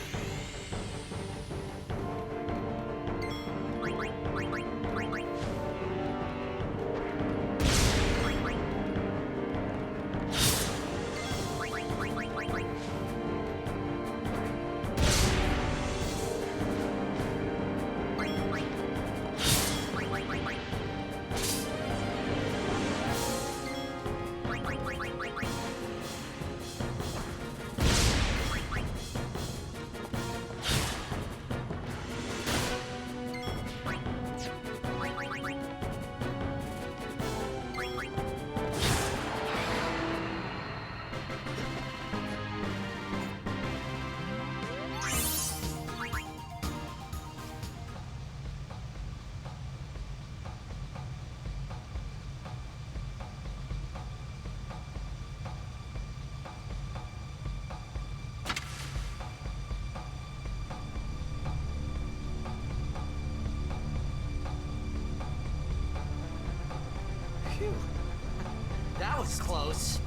Phew. That was close.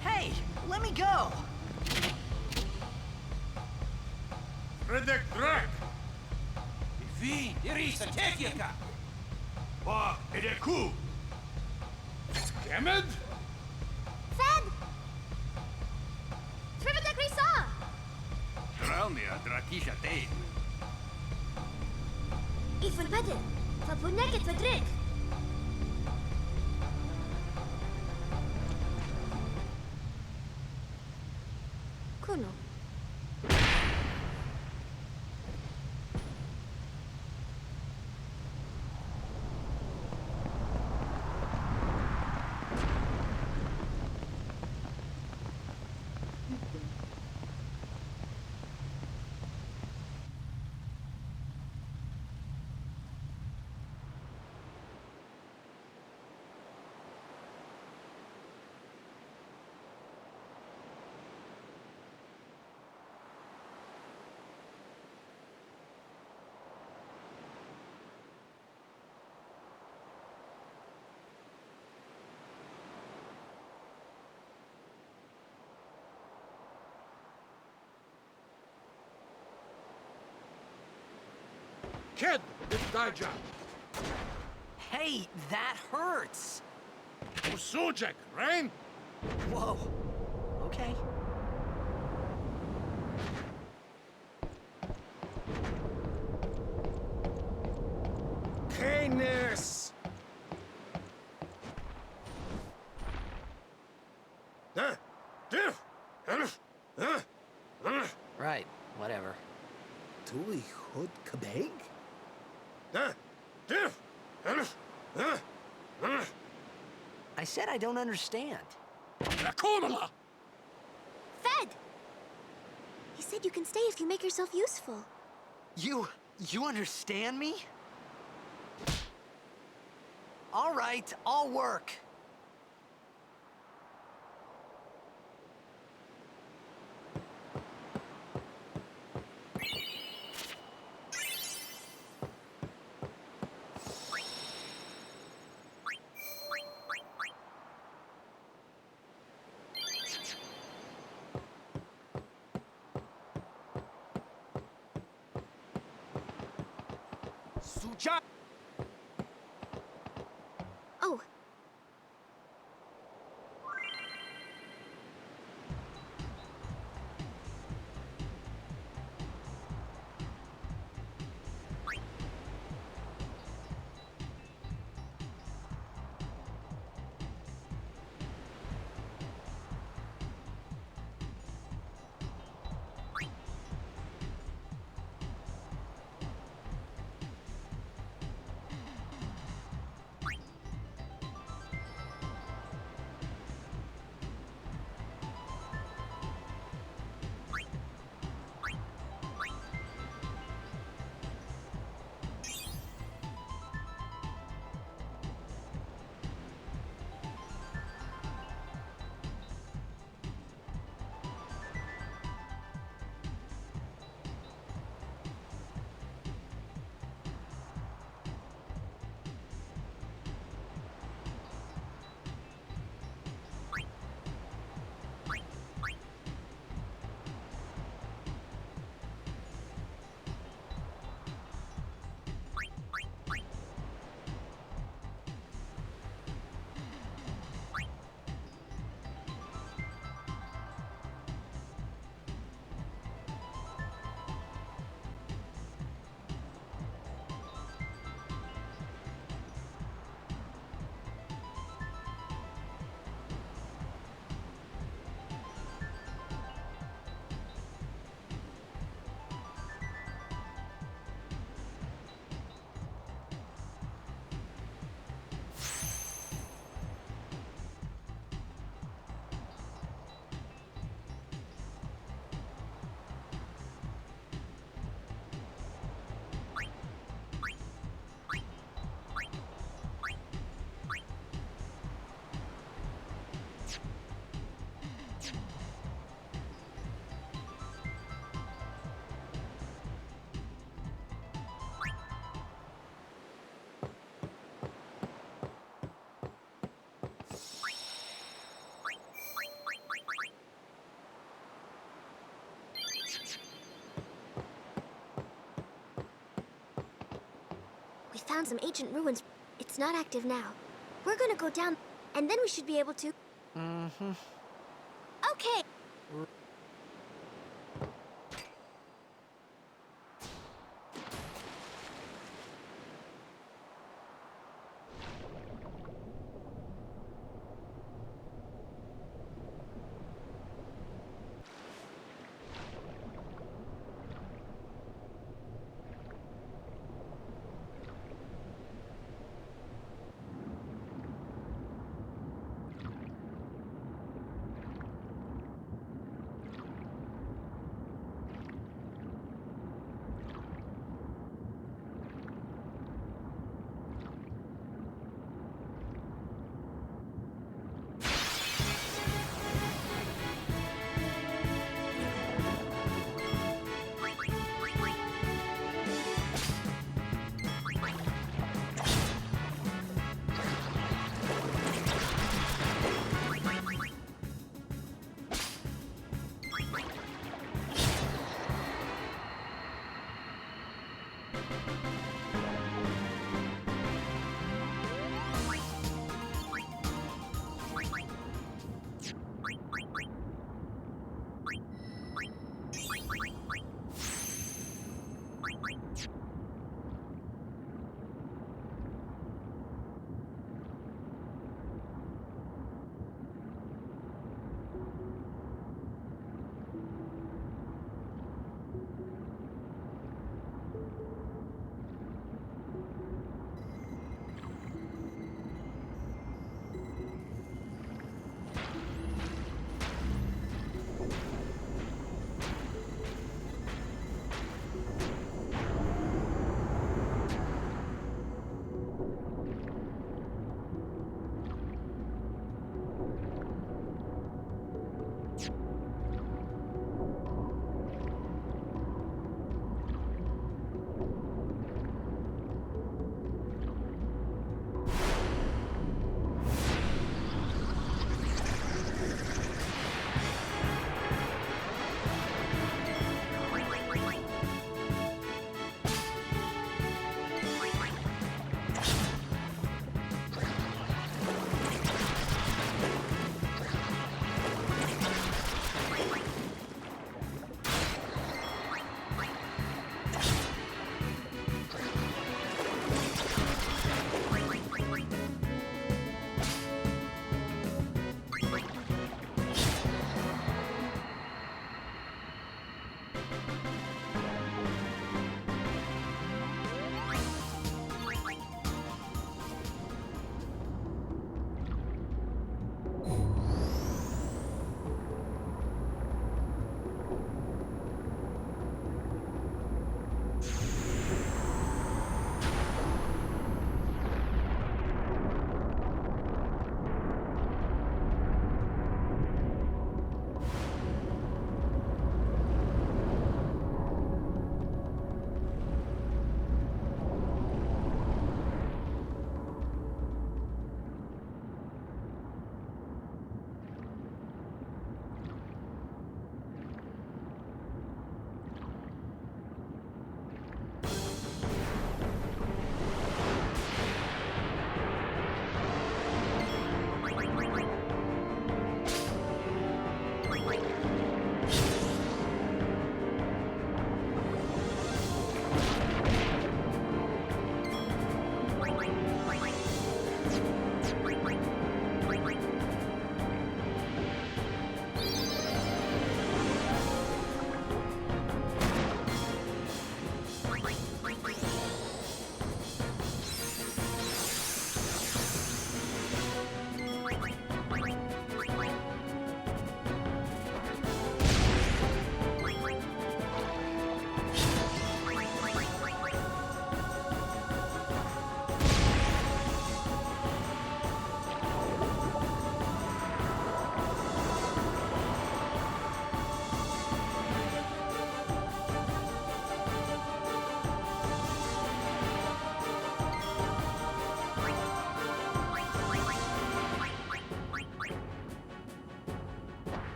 Hey, let me go! Redek Drek! Wie, Irisa Tekika! Ba, Edeku! Kemed? Fed! Trivida Grisa! Tralmia Drakisha Te. Ifan Pedin! Fapuneket Fedrik! Kuno. Kid, it's Daija. Hey, that hurts! Usujek, right? Whoa. Okay. Penis! Right, whatever. Tuli Hood Kabeg? I said I don't understand. Rakumala! Fed! He said you can stay if you make yourself useful. You understand me? All right, I'll work. Suja! Oh, we found some ancient ruins. It's not active now. We're gonna go down, and then we should be able to... Mm-hmm. Okay.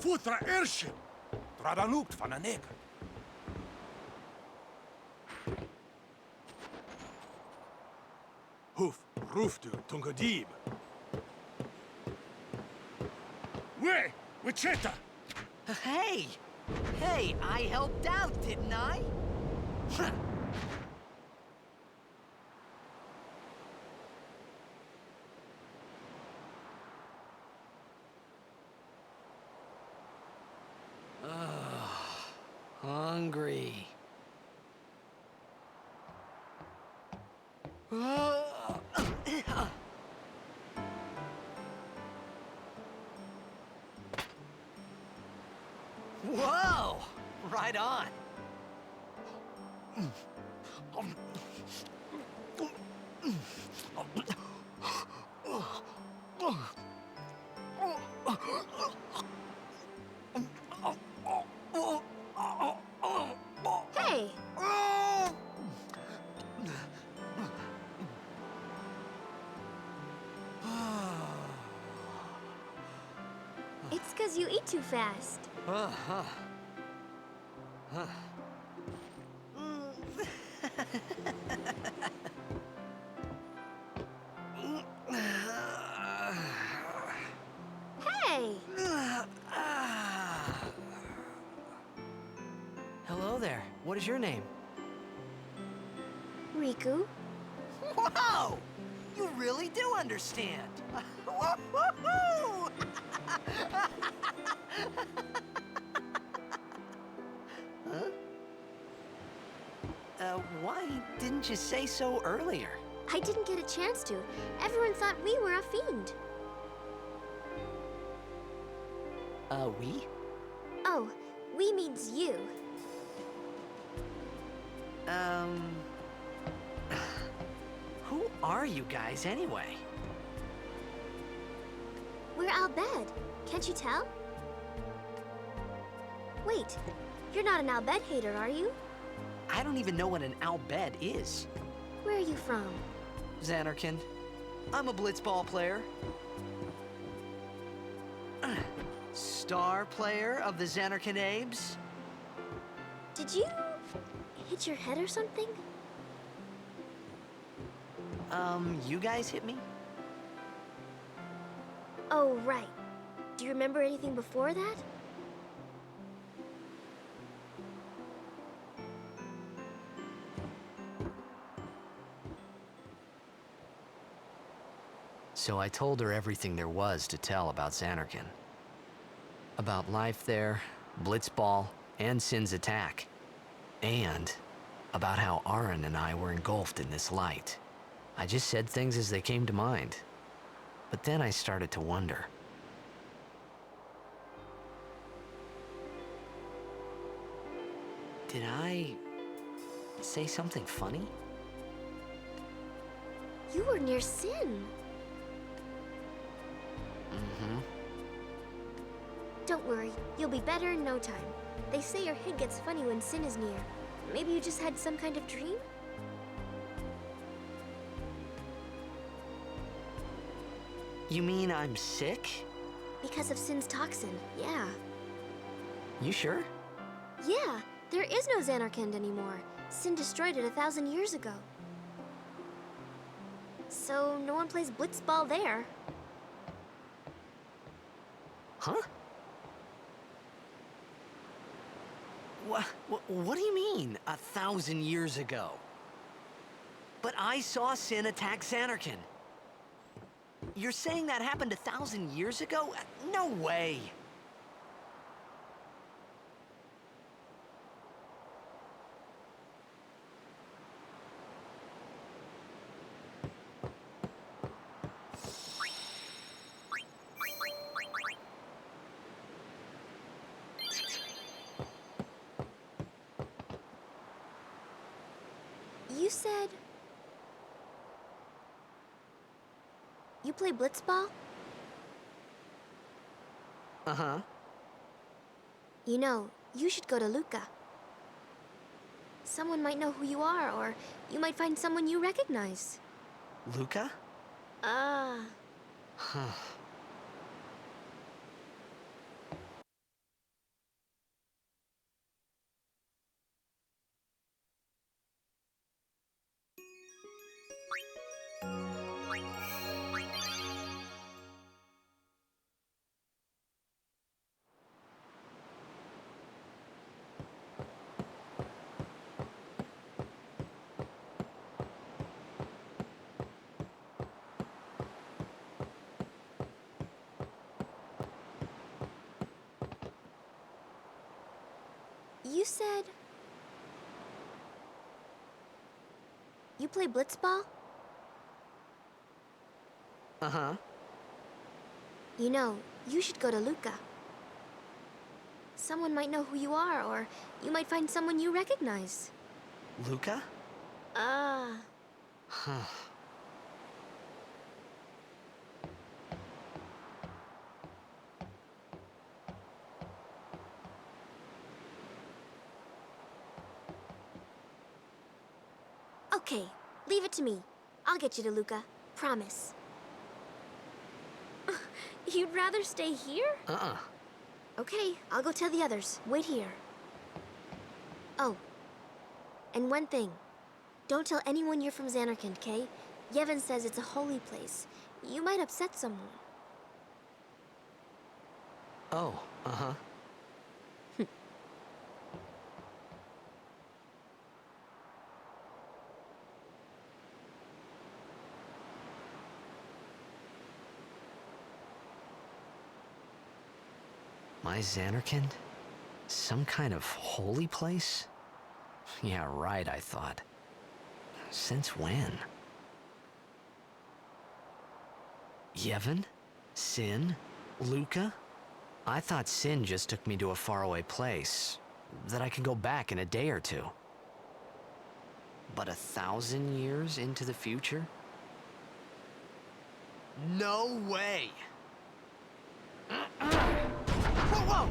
Futra Ershim! Tradanukt van een nek. Hoof, roofdu, tungadib. We, Wichita! Hey! Hey, I helped out, didn't I? Hungry. Whoa! Right on. Hey! It's because you eat too fast. Hey! Hello there. What is your name? Riku? Whoa! You really do understand. Woo-hoo-hoo! Huh? Why didn't you say so earlier? I didn't get a chance to. Everyone thought we were a fiend. We? Oh, we means you. Who are you guys anyway? We're Al Bhed. Can't you tell? Wait, you're not an Al Bhed hater, are you? I don't even know what an Al Bhed is. Where are you from? Xanarkin. I'm a blitzball player. Star player of the Xanarkin Abes. Did you hit your head or something? You guys hit me? Oh, right. Do you remember anything before that? So I told her everything there was to tell about Xanarkin. About life there, Blitzball, and Sin's attack. And about how Aaron and I were engulfed in this light. I just said things as they came to mind. But then I started to wonder. Did I say something funny? You were near Sin. Mm-hmm. Don't worry, you'll be better in no time. They say your head gets funny when Sin is near. Maybe you just had some kind of dream? You mean I'm sick? Because of Sin's toxin, yeah. You sure? Yeah, there is no Xanarkand anymore. Sin destroyed it 1,000 years ago. So no one plays blitzball there. Huh? What do you mean, 1,000 years ago? But I saw Sin attack Xanarkin. You're saying that happened 1,000 years ago? No way! You said... You play blitzball? Uh-huh. You know, you should go to Luca. Someone might know who you are, or you might find someone you recognize. Luca? Ah. Huh. You said... You play blitzball? Uh-huh. You know, you should go to Luca. Someone might know who you are, or you might find someone you recognize. Luca? Huh. Okay, leave it to me. I'll get you to Luca. Promise. You'd rather stay here? Uh-uh. Okay, I'll go tell the others. Wait here. Oh, and one thing. Don't tell anyone you're from Xanarkand, okay? Yevon says it's a holy place. You might upset someone. Oh, uh-huh. My Xanarkand? Some kind of holy place? Yeah, right, I thought. Since when? Yevon? Sin? Luca? I thought Sin just took me to a faraway place, that I could go back in a day or two. But 1,000 years into the future? No way! Whoa, whoa!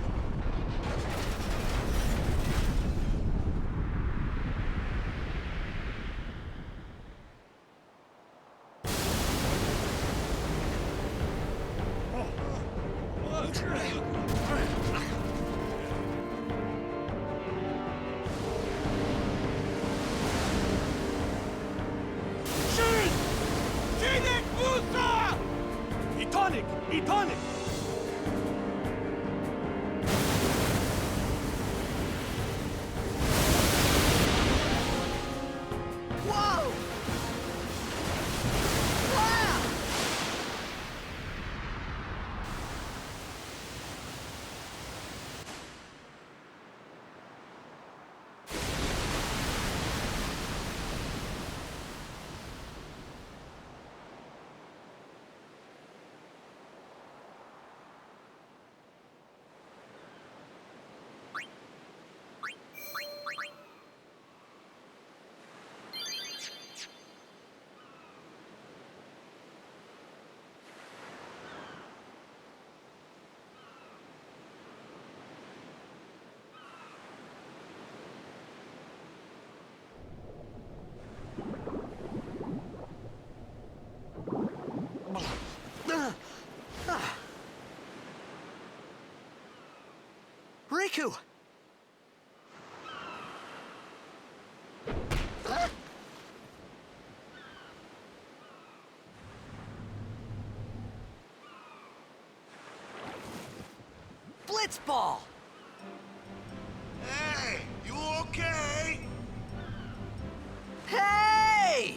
Etonic! Etonic! Whoa! Wow! Riku! Blitzball! Hey, you okay? Hey!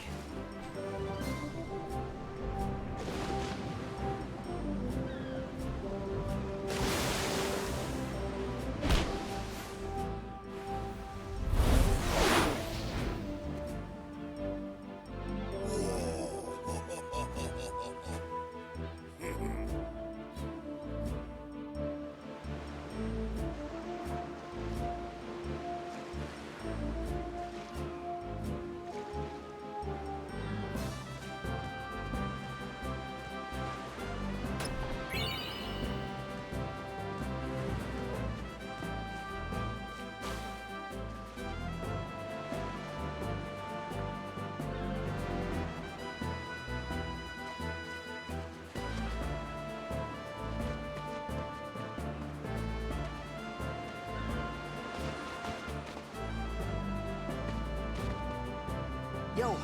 Yo.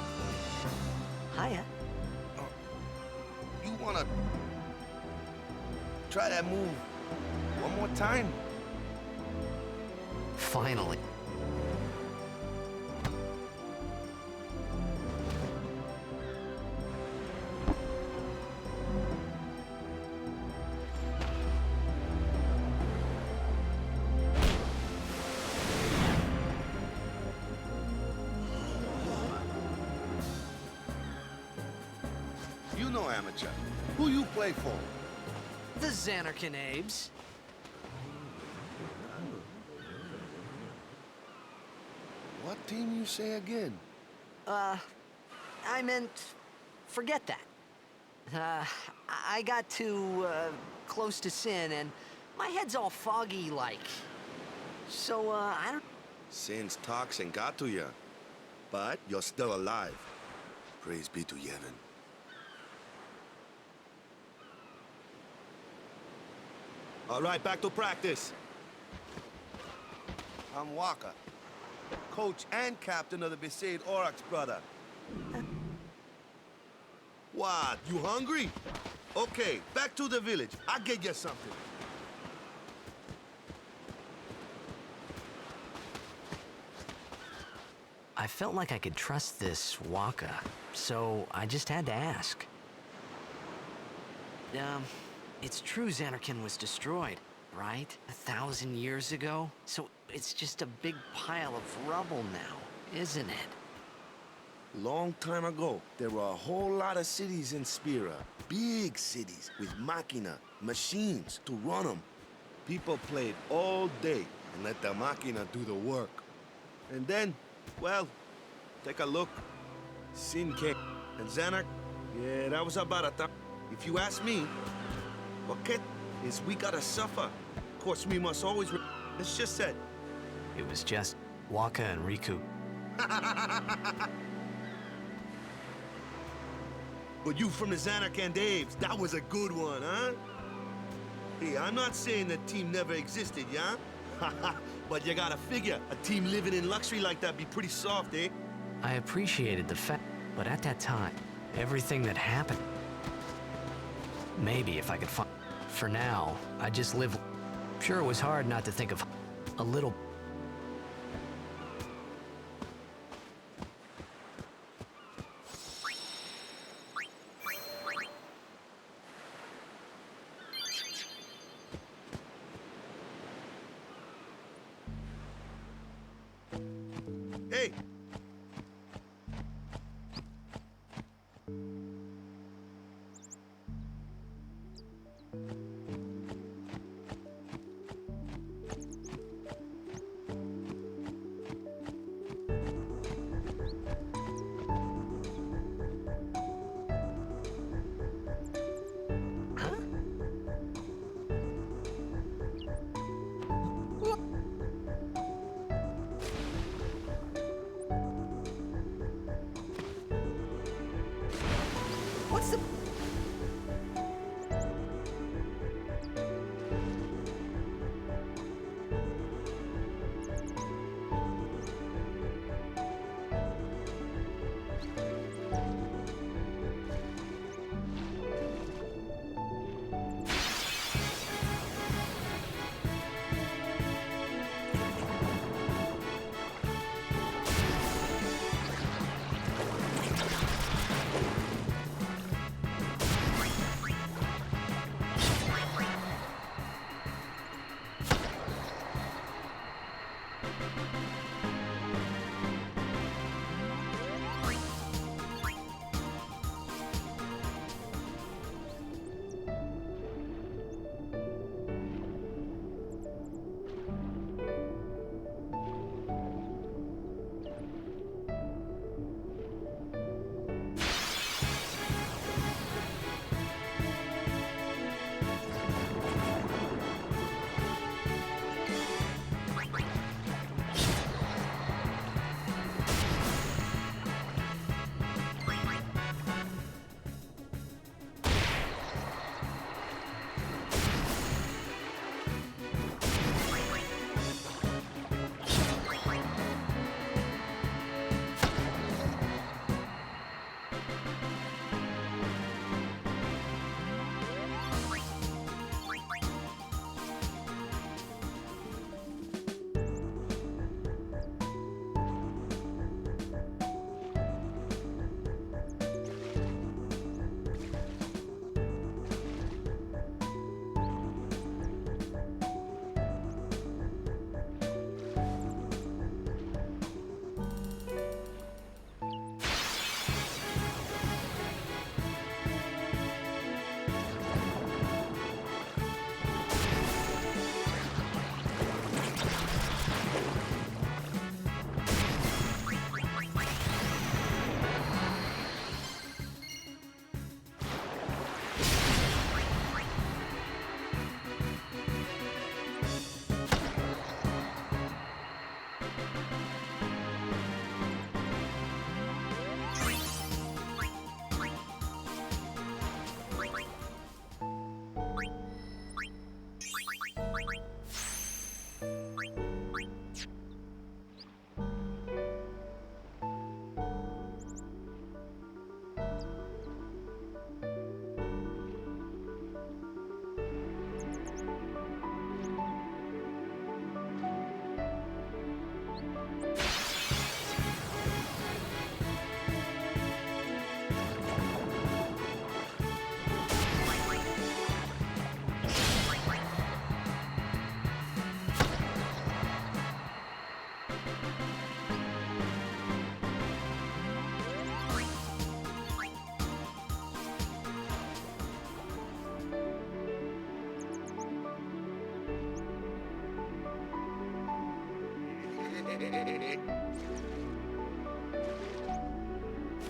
Hiya. You wanna try that move one more time? Finally. Who you play for? The Xanarkin Abes. What team you say again? I meant, forget that. I got too, close to sin, and my head's all foggy like. So, I don't... Sin's toxin got to you, but you're still alive. Praise be to Yevon. All right, back to practice. I'm Waka, coach and captain of the Besaid Aurochs, brother. What, you hungry? Okay, back to the village. I'll get you something. I felt like I could trust this Waka, so I just had to ask. It's true Xanarkin was destroyed, right? 1,000 years ago? So it's just a big pile of rubble now, isn't it? Long time ago, there were a whole lot of cities in Spira. Big cities with machina, machines to run them. People played all day and let the machina do the work. And then, well, take a look. Sin came. And Xanak, yeah, that was about a time. If you ask me, what is we gotta suffer. Of course, we must always... It's just said. It was just Waka and Riku. But you from the Xanac and Daves, that was a good one, huh? Hey, I'm not saying the team never existed, yeah? But you gotta figure, a team living in luxury like that be pretty soft, eh? I appreciated the fact, but at that time, everything that happened... Maybe if I could find... For now, I just live... Sure, it was hard not to think of a little... Hey! What's the...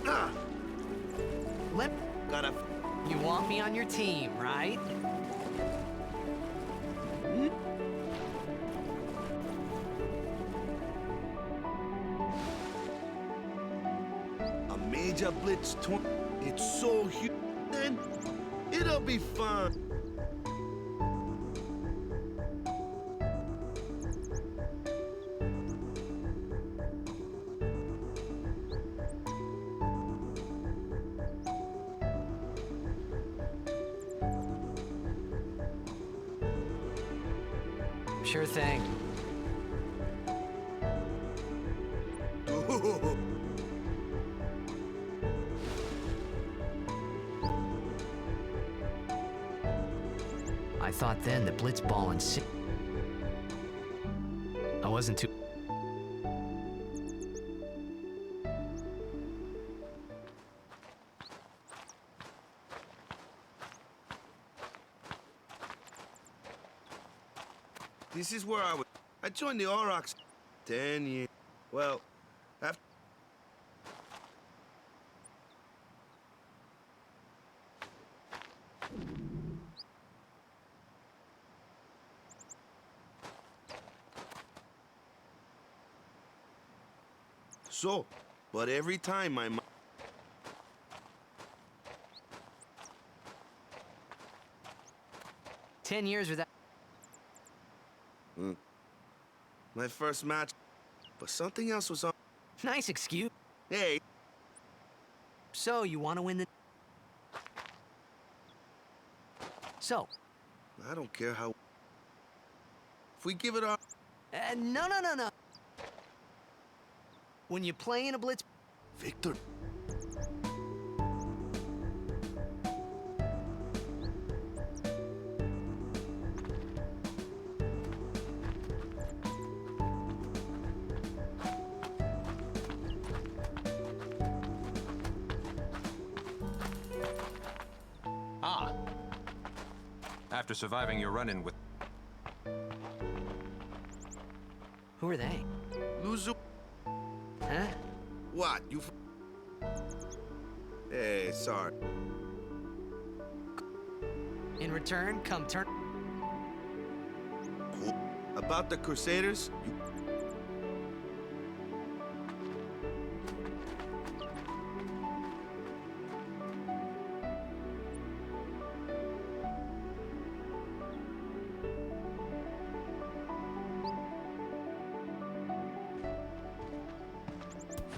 Ah, Let gotta. you want me on your team, right? A major blitz it's so huge. Then it'll be fun. Sure thing. I thought then that blitzball and I wasn't too. This is where I joined the Aurochs 10 years. Well, after. So, but every time my 10 years without. my first match, but something else was on. Nice excuse. Hey, So, you want to win the. So, I don't care how. If we give it our. no, no, no, no. When you play in a blitz. Victor. Ah. After surviving your run-in with... Who are they? Luzu. Huh? What? You. Hey, sorry. In return, come turn. About the Crusaders, you.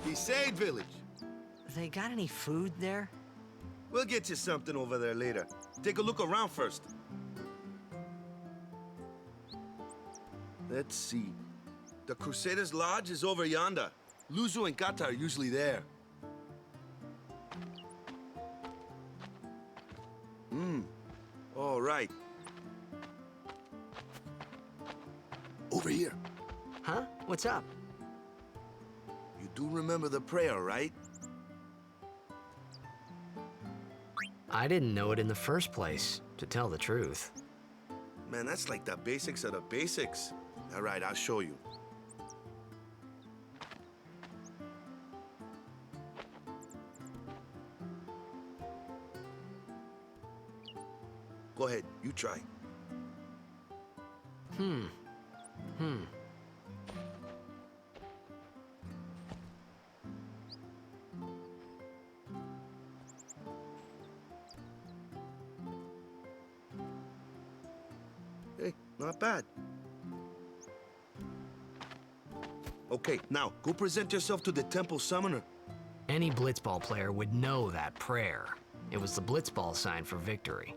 Besaid Village. They got any food there? We'll get you something over there later. Take a look around first. Let's see. The Crusaders' Lodge is over yonder. Luzu and Kata are usually there. All right. Over here. Huh? What's up? You do remember the prayer, right? I didn't know it in the first place, to tell the truth. Man, that's like the basics of the basics. All right, I'll show you. Go ahead, you try. Hey, not bad. Okay, now, go present yourself to the temple summoner. Any blitzball player would know that prayer. It was the blitzball sign for victory.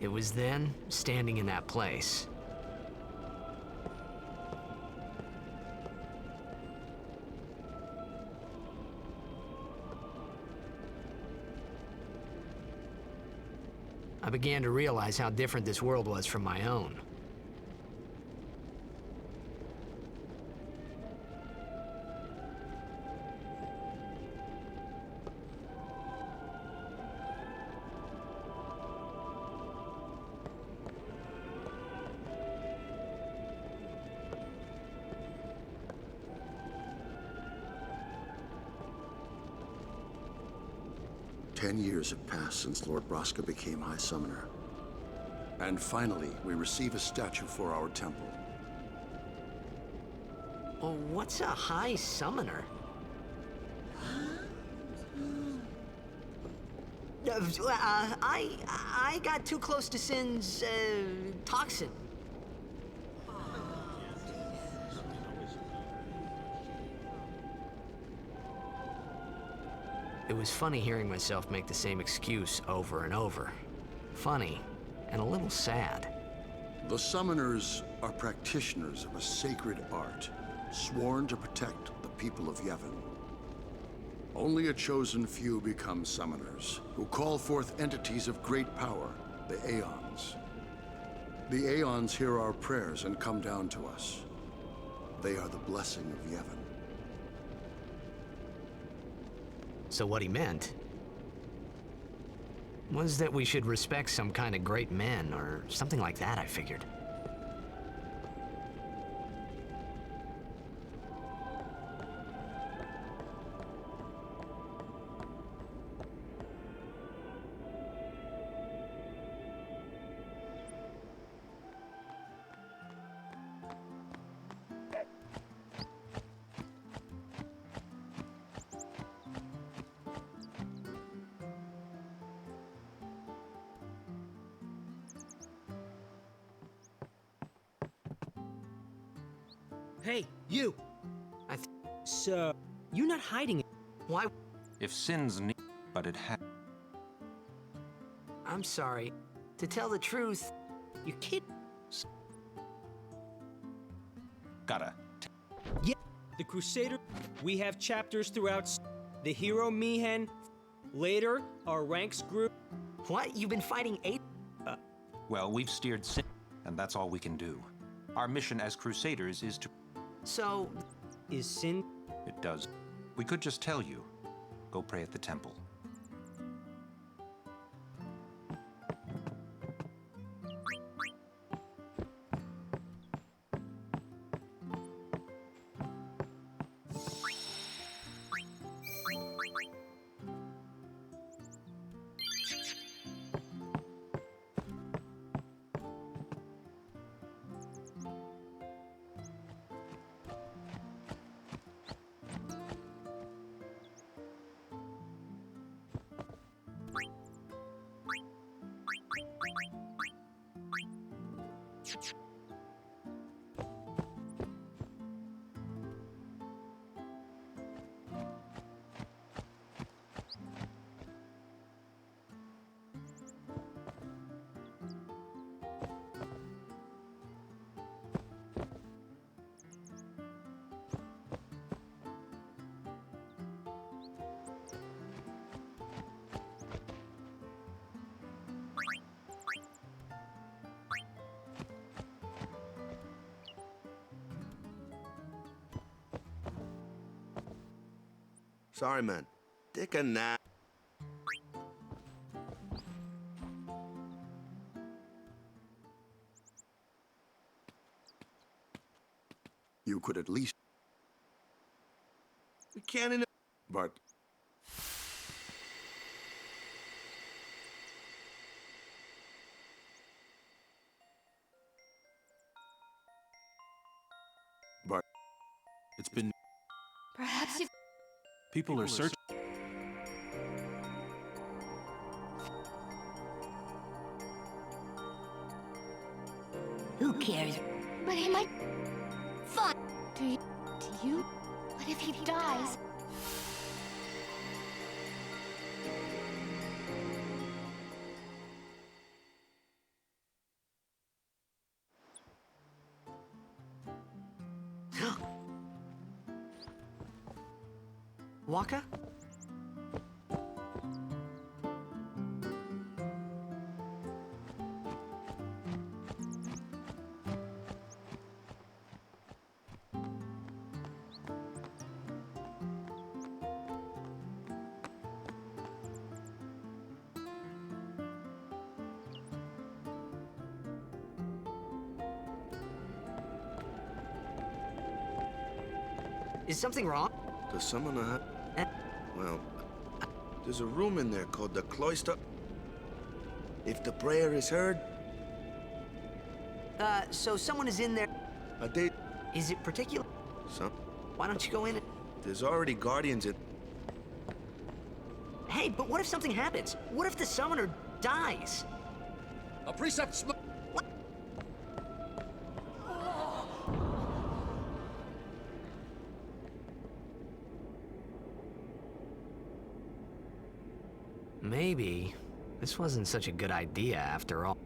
It was then, standing in that place, I began to realize how different this world was from my own. Ten years have passed since Lord Braska became High Summoner. And finally, we receive a statue for our temple. Oh, what's a High Summoner? I got too close to Sin's, toxin. It was funny hearing myself make the same excuse over and over. Funny, and a little sad. The Summoners are practitioners of a sacred art, sworn to protect the people of Yevon. Only a chosen few become Summoners, who call forth entities of great power, the Aeons. The Aeons hear our prayers and come down to us. They are the blessing of Yevon. So what he meant was that we should respect some kind of great men, or something like that, I figured. Hey, you! So, you're not hiding it. Why? If Sin's neat, but it had. I'm sorry. To tell the truth, you kid. Gotta. Yeah, the Crusader. We have chapters throughout. The hero Mihan. Later, our ranks grew. What? You've been fighting 8? Well, we've steered Sin, and that's all we can do. Our mission as Crusaders is to. So, Is Sin? It does. We could just tell you. Go pray at the temple. Sorry, man. Take a nap. You could at least... We can't in. But... But... It's been. Perhaps you. People are searching. Who cares? But he might. Fine. Do you? What if he dies? Waka? Is something wrong? The summoner hut? Well, there's a room in there called the cloister. If the prayer is heard, So someone is in there. a day. Is it particular? Some. Why don't you go in? There's already guardians in. Hey, but what if something happens? What if the summoner dies? A precept sm- Maybe this wasn't such a good idea after all.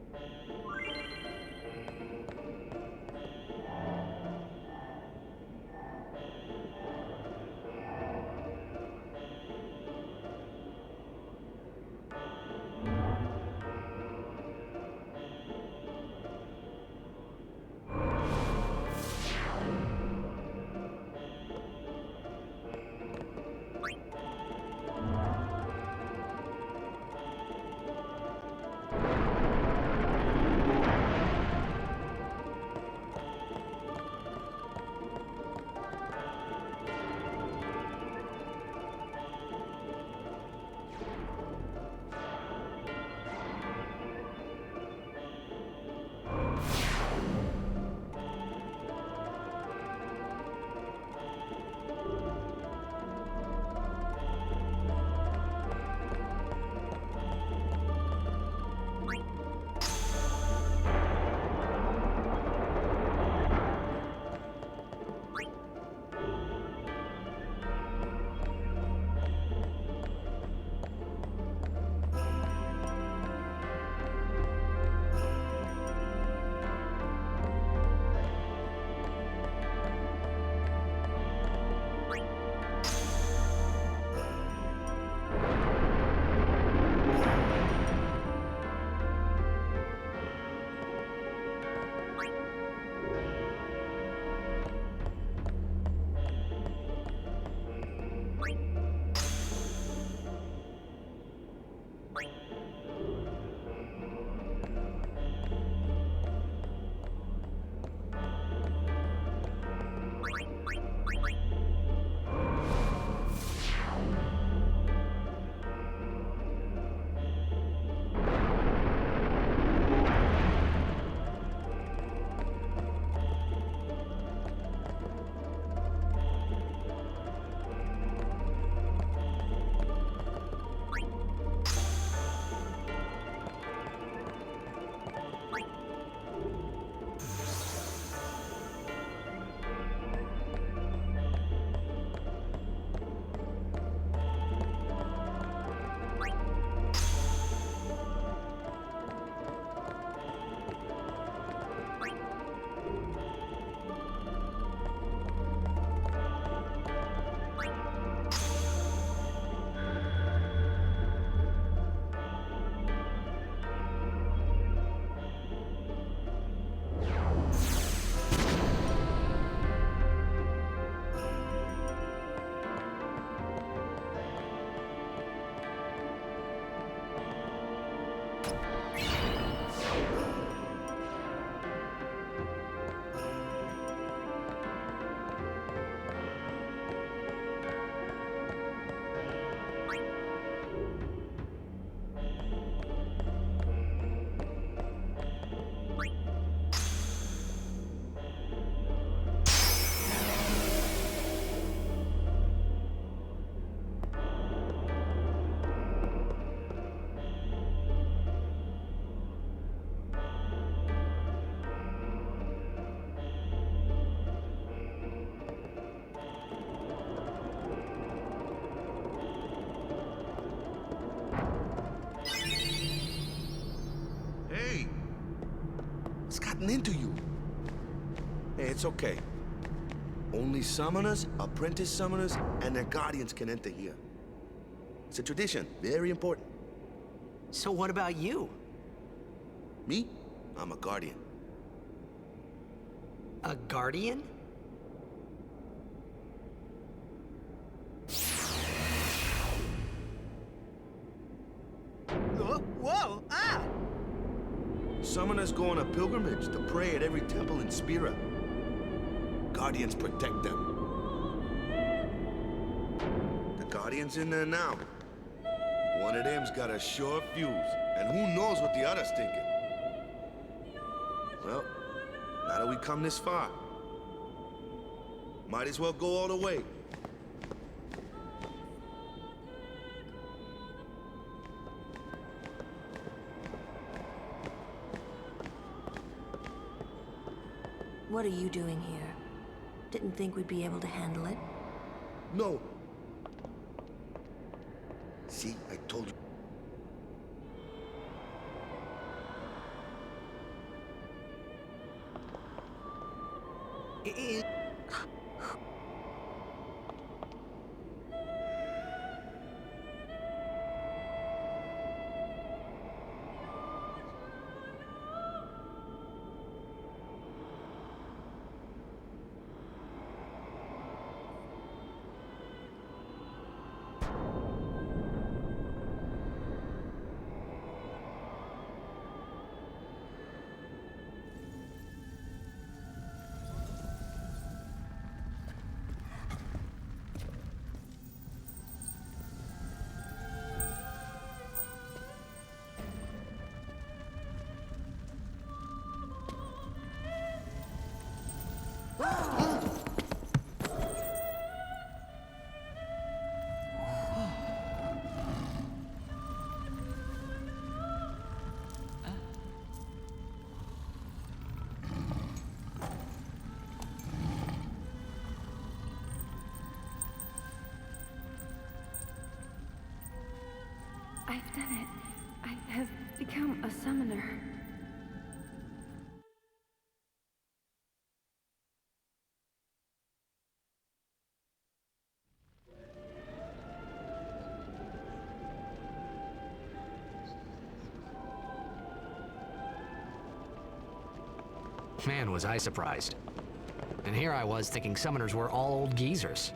Into you. Hey, it's okay. Only summoners, apprentice summoners, and their guardians can enter here. It's a tradition, very important. So what about you? Me? I'm a guardian. A guardian? Whoa! Ah! Summoners go on a pilgrimage to pray at every temple in Spira. Guardians protect them. The Guardian's in there now. One of them's got a sure fuse, and who knows what the other's thinking. Well, now that we come this far, might as well go all the way. What are you doing here? Didn't think we'd be able to handle it. No. See, I told you. I've done it. I have become a summoner. Man, was I surprised. And here I was thinking summoners were all old geezers.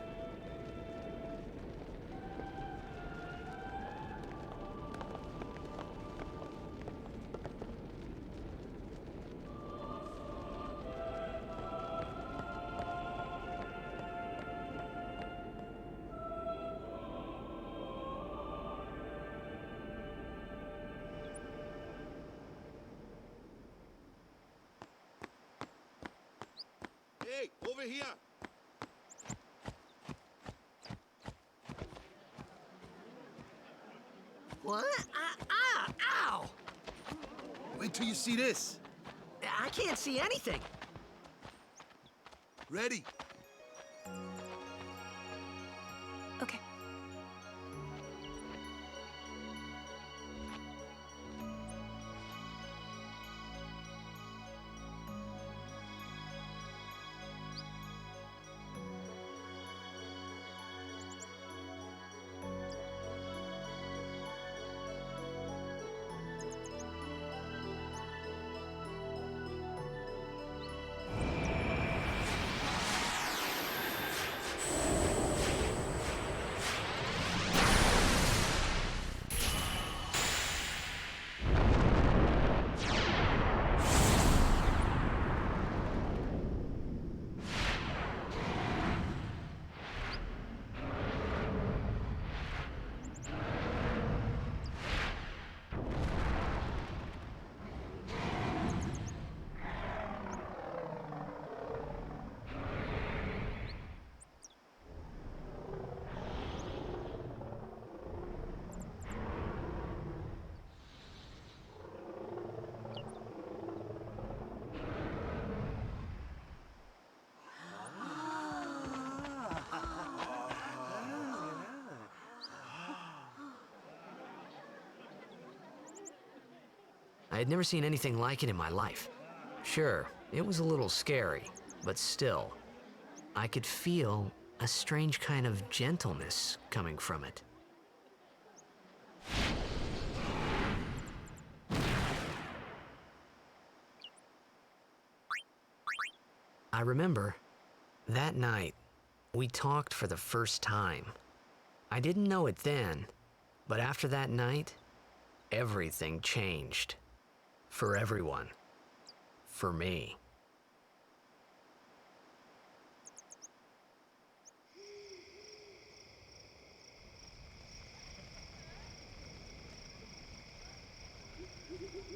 Hey, over here! What? Ow! Wait till you see this. I can't see anything. Ready? Okay. I had never seen anything like it in my life. Sure, it was a little scary, but still. I could feel a strange kind of gentleness coming from it. I remember that night we talked for the first time. I didn't know it then, but after that night, everything changed. For everyone. For me.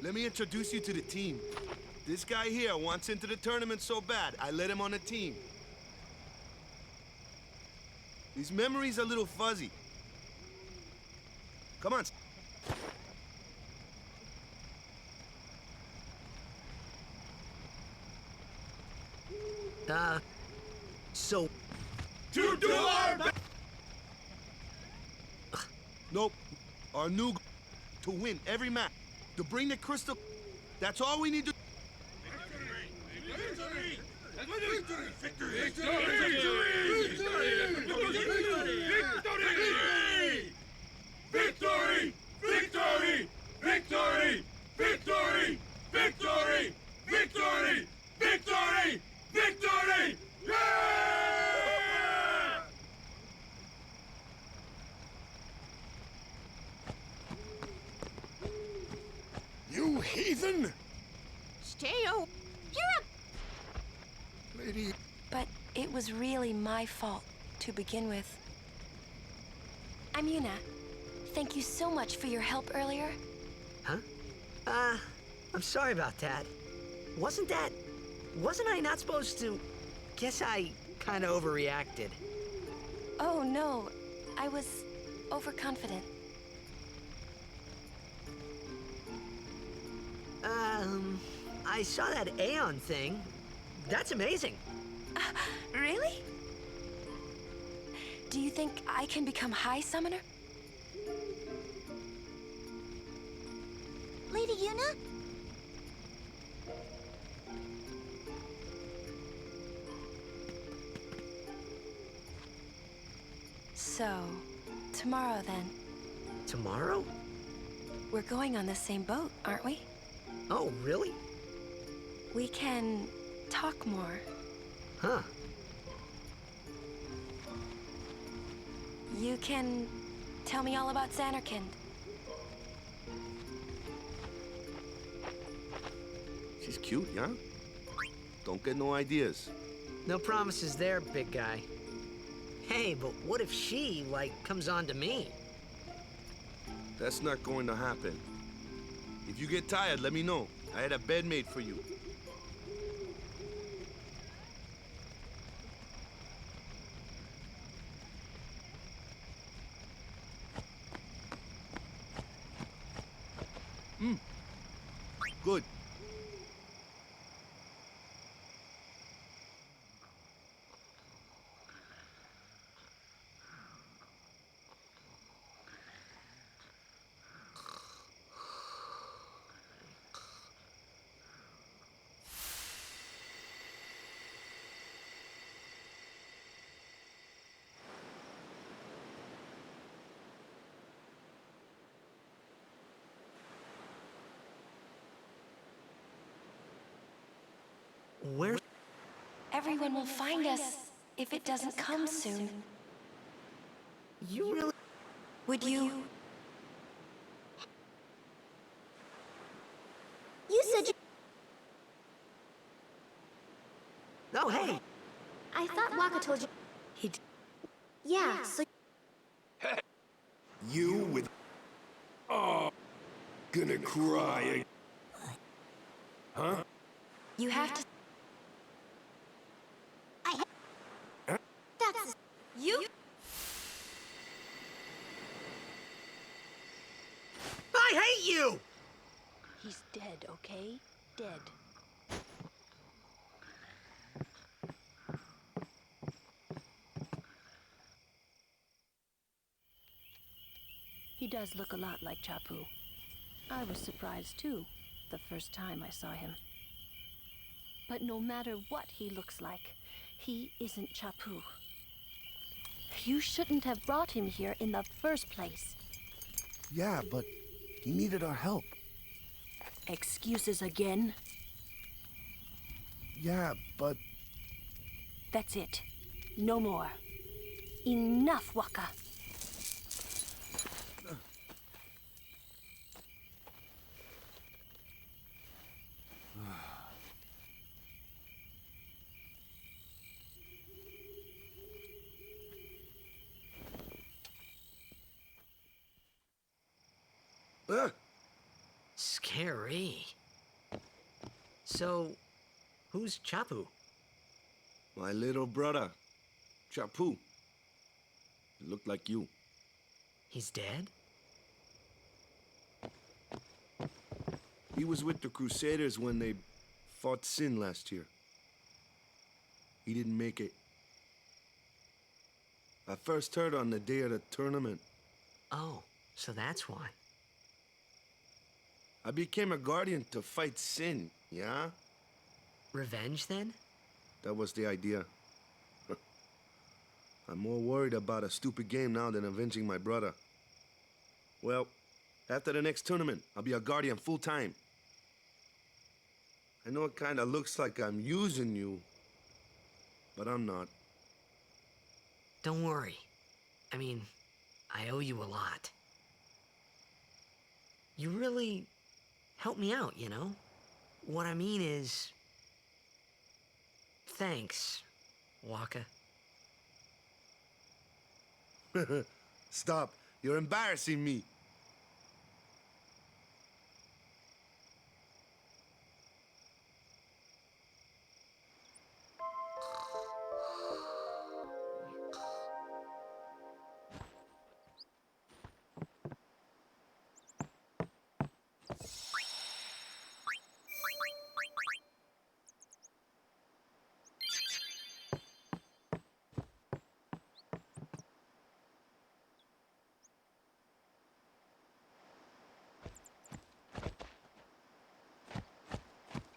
Let me introduce you to the team. This guy here wants into the tournament so bad, I let him on the team. His memory's a little fuzzy. Come on. So... To do our best! Nope. Our new to win every match. To bring the crystal. That's all we need to... Victory! Victory! Victory! Victory! Victory! Victory! Victory! Victory! Victory! Victory! Victory! Yeah! You heathen! Stay-o! You're a... Lady... But it was really my fault to begin with. I'm Yuna. Thank you so much for your help earlier. Huh? I'm sorry about that. Wasn't I not supposed to... Guess I kinda overreacted. Oh, no. I was overconfident. I saw that Aeon thing. That's amazing. Really? Do you think I can become High Summoner? Lady Yuna? So, tomorrow then. Tomorrow? We're going on the same boat, aren't we? Oh, really? We can talk more. Huh. You can tell me all about Xanarkand. She's cute, yeah? Don't get no ideas. No promises there, big guy. Hey, but what if she, comes on to me? That's not going to happen. If you get tired, let me know. I had a bed made for you. Good. Where? Everyone will find us if it doesn't come soon. You really... Would you... You said you... Oh, hey! I thought Waka told you... He d Yeah, so... You with... Oh, gonna cry. Huh? You have to... That's... You... I hate you! He's dead, okay? Dead. He does look a lot like Chapu. I was surprised too, the first time I saw him. But no matter what he looks like, he isn't Chapu. You shouldn't have brought him here in the first place. Yeah, but he needed our help. Excuses again? Yeah, but... That's it. No more. Enough, Waka. Scary. So, who's Chapu? My little brother, Chapu. He looked like you. He's dead? He was with the Crusaders when they fought Sin last year. He didn't make it. I first heard on the day of the tournament. Oh, so that's why. I became a guardian to fight Sin, yeah? Revenge, then? That was the idea. I'm more worried about a stupid game now than avenging my brother. Well, after the next tournament, I'll be a guardian full-time. I know it kinda looks like I'm using you, but I'm not. Don't worry. I mean, I owe you a lot. You really helped me out, you know? What I mean is... Thanks, Waka. Stop. You're embarrassing me.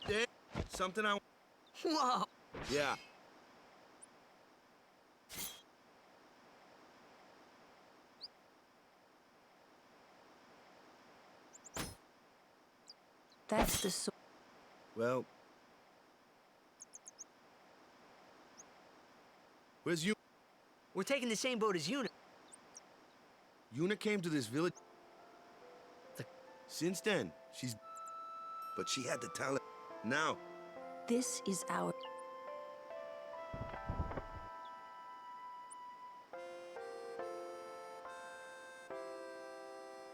Hey, something I... Whoa! Yeah. That's the sword. Well... Where's you? We're taking the same boat as Yuna. Yuna came to this village. Since then, she's... But she had the talent. Now... This is our...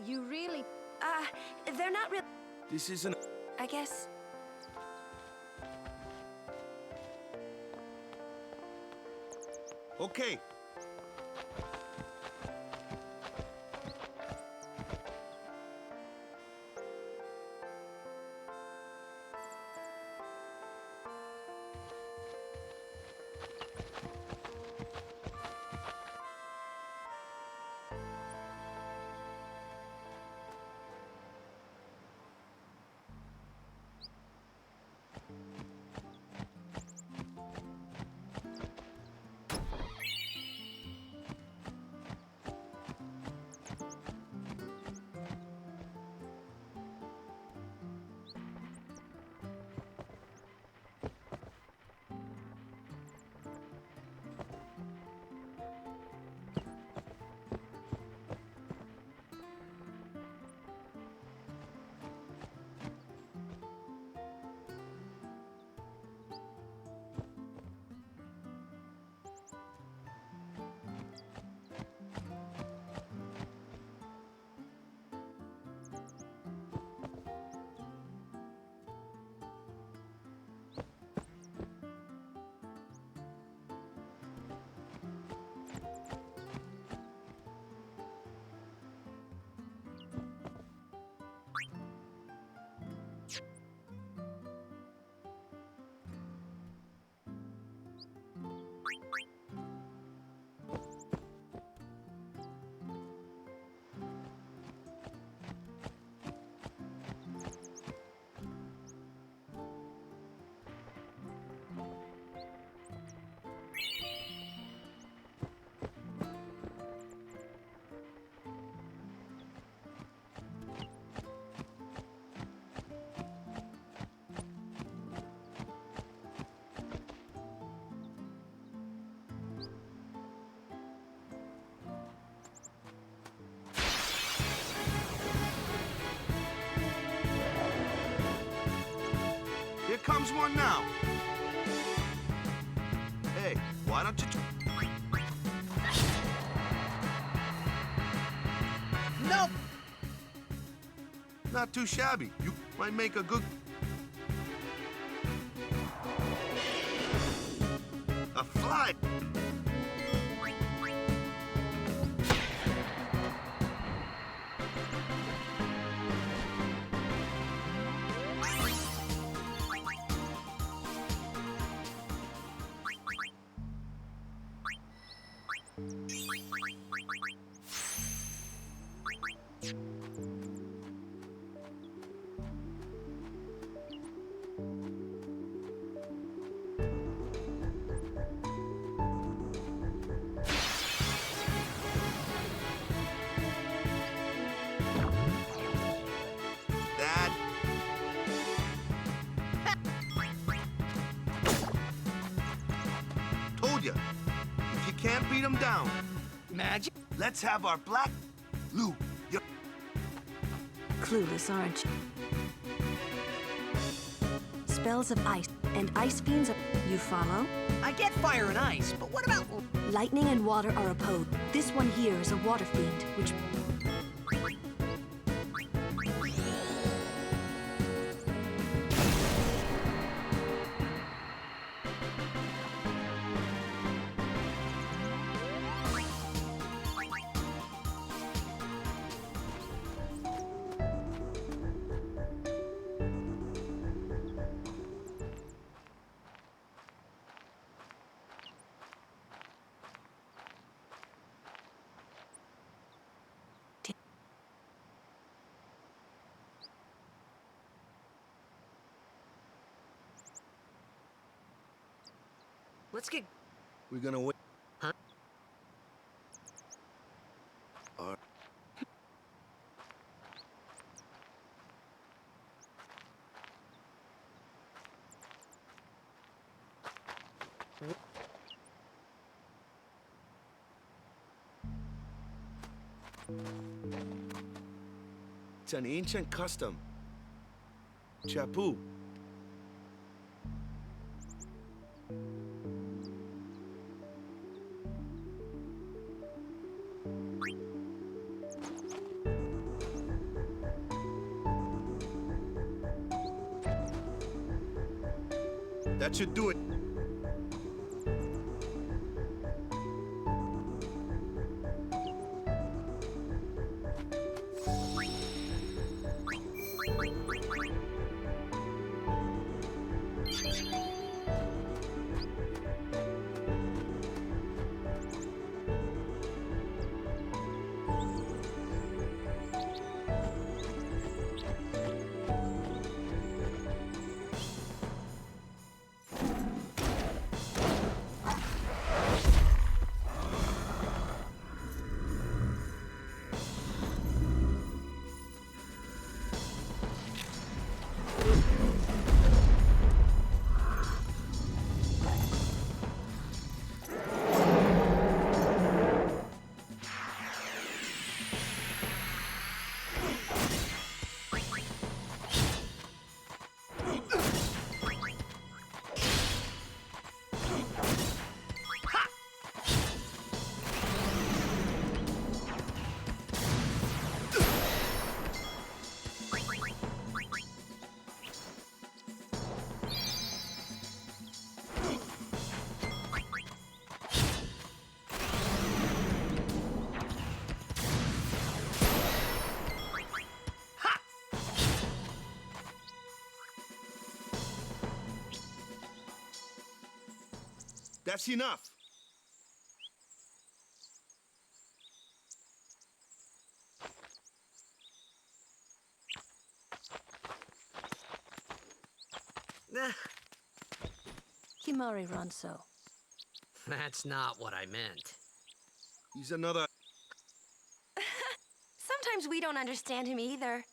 You really... they're not real... This isn't... I guess... Okay. comes one now. Hey, why don't you... Nope. Not too shabby. You might make a good... A fly! Dad? Told ya. If you can't beat him down, Magic? let's have our black... Lou, you're... Clueless, aren't you? Spells of ice and ice fiends are... You follow? I get fire and ice, but what about... Lightning and water are opposed. This one here is a water fiend, which... Let's get... We're gonna wait. Huh? It's an ancient custom. Chapu. That should do it. That's enough. Himari Ronso. That's not what I meant. He's another... Sometimes we don't understand him either.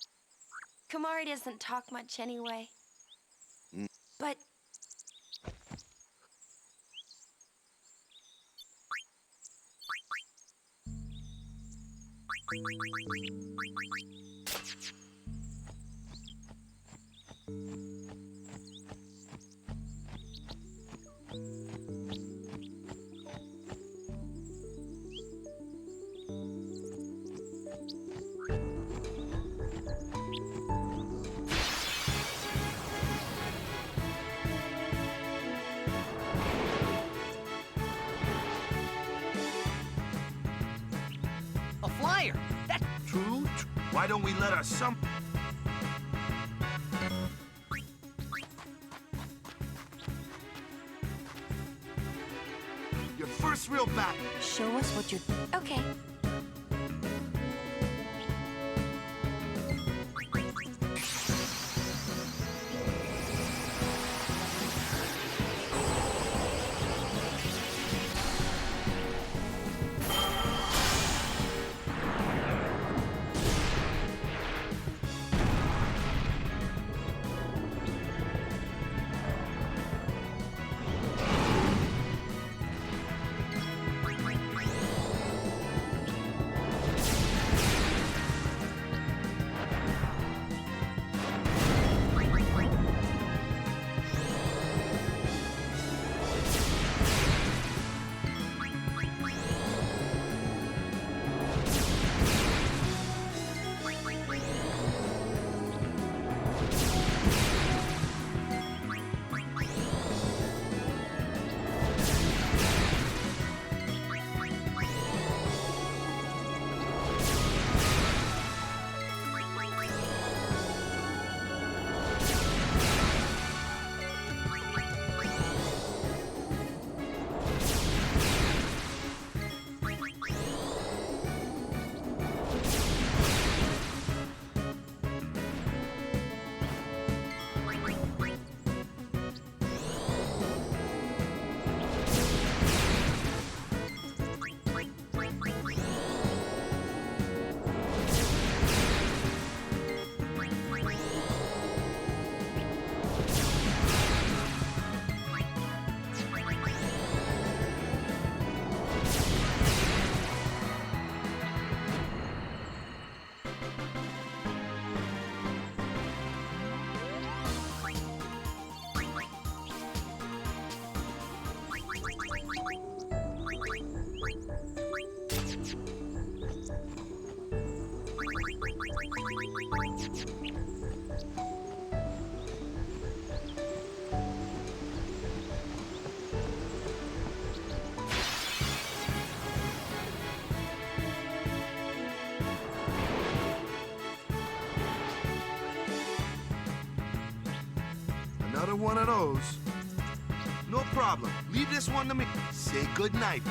Kamari doesn't talk much anyway. But... Why don't we let our Your first real battle. Show us what you're... Okay. Another one of those. No problem. Leave this one to me. Say good night.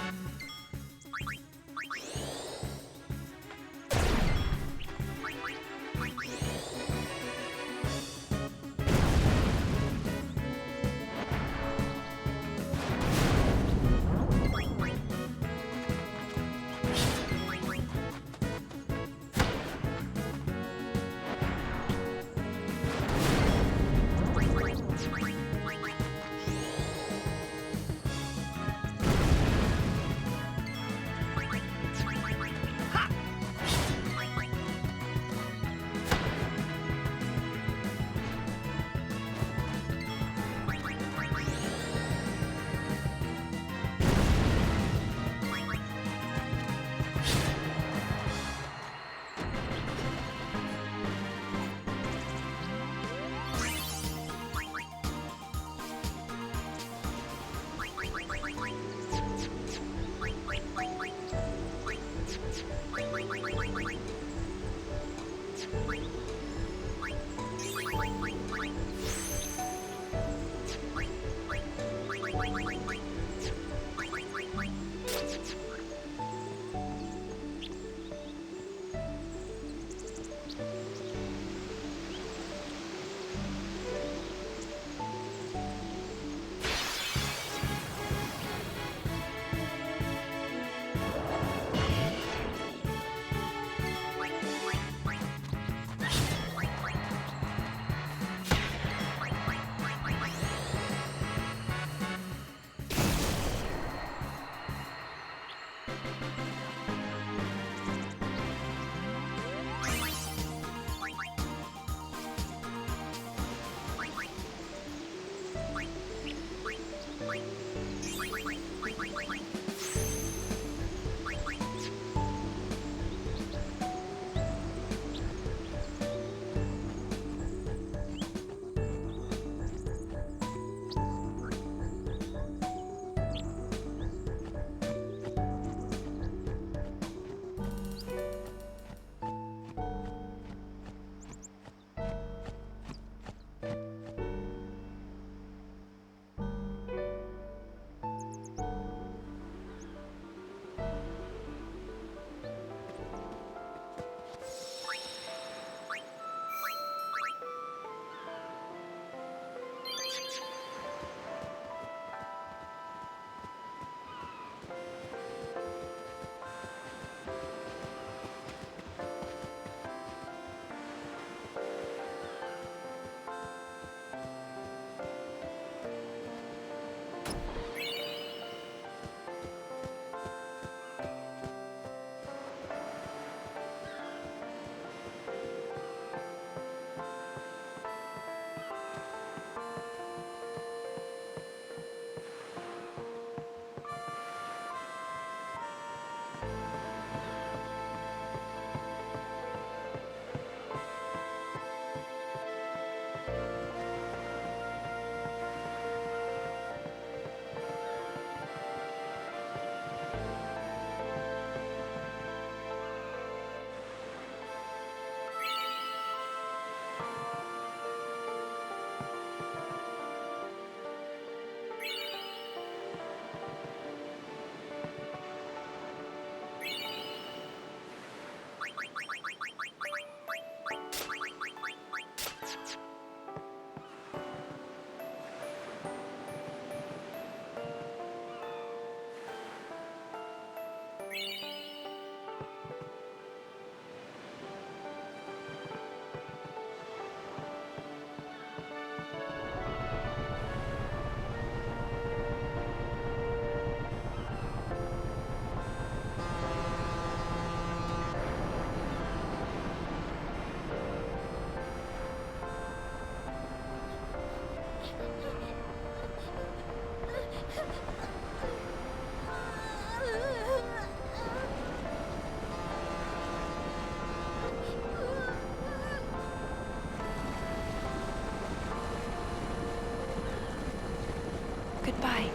Goodbye.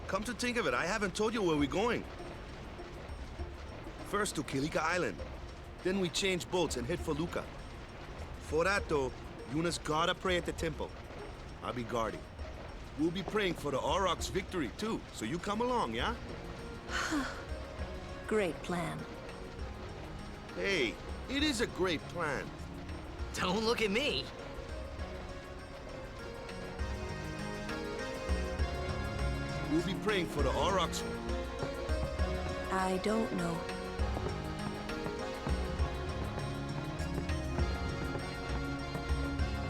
Come to think of it, I haven't told you where we're going. First to Kilika Island. Then we change boats and head for Luca. For that, though, Yuna's gotta pray at the temple. I'll be guarding. We'll be praying for the Aurochs' victory, too, so you come along, yeah? Great plan. Hey, it is a great plan. Don't look at me. We'll be praying for the Aurochs. I don't know.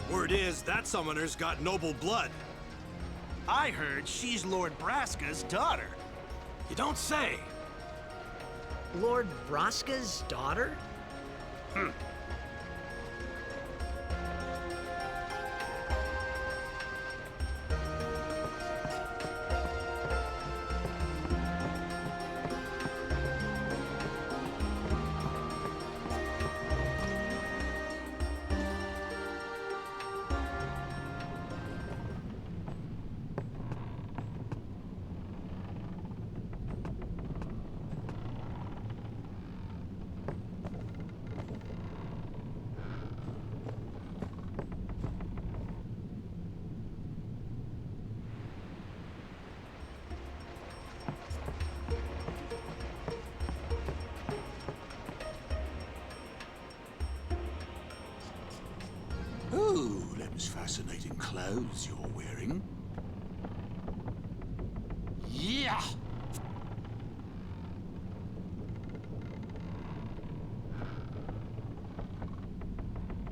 Word is, that summoner's got noble blood. I heard she's Lord Braska's daughter. You don't say. Lord Braska's daughter? Oh, them's fascinating clothes you're wearing. Yeah!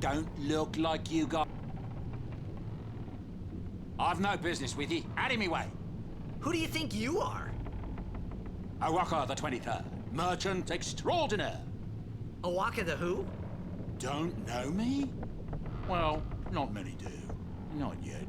Don't look like you got... I've no business with you. Out of me way. Who do you think you are? Awaka the 23rd. Merchant extraordinaire. Awaka the who? Don't know me? Well, not many do. Not yet.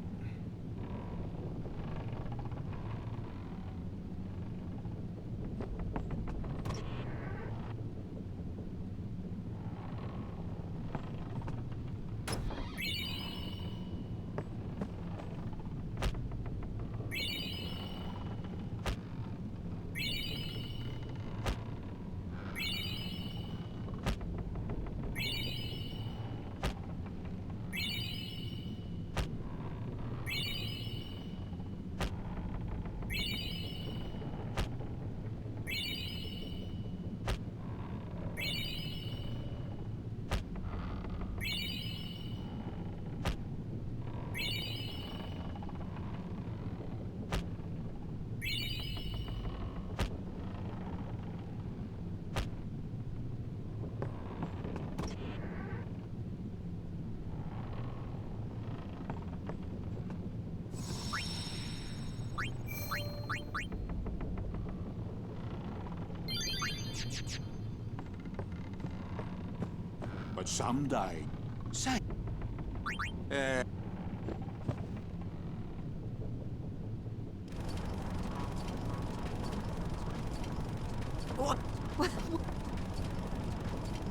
But someday, say,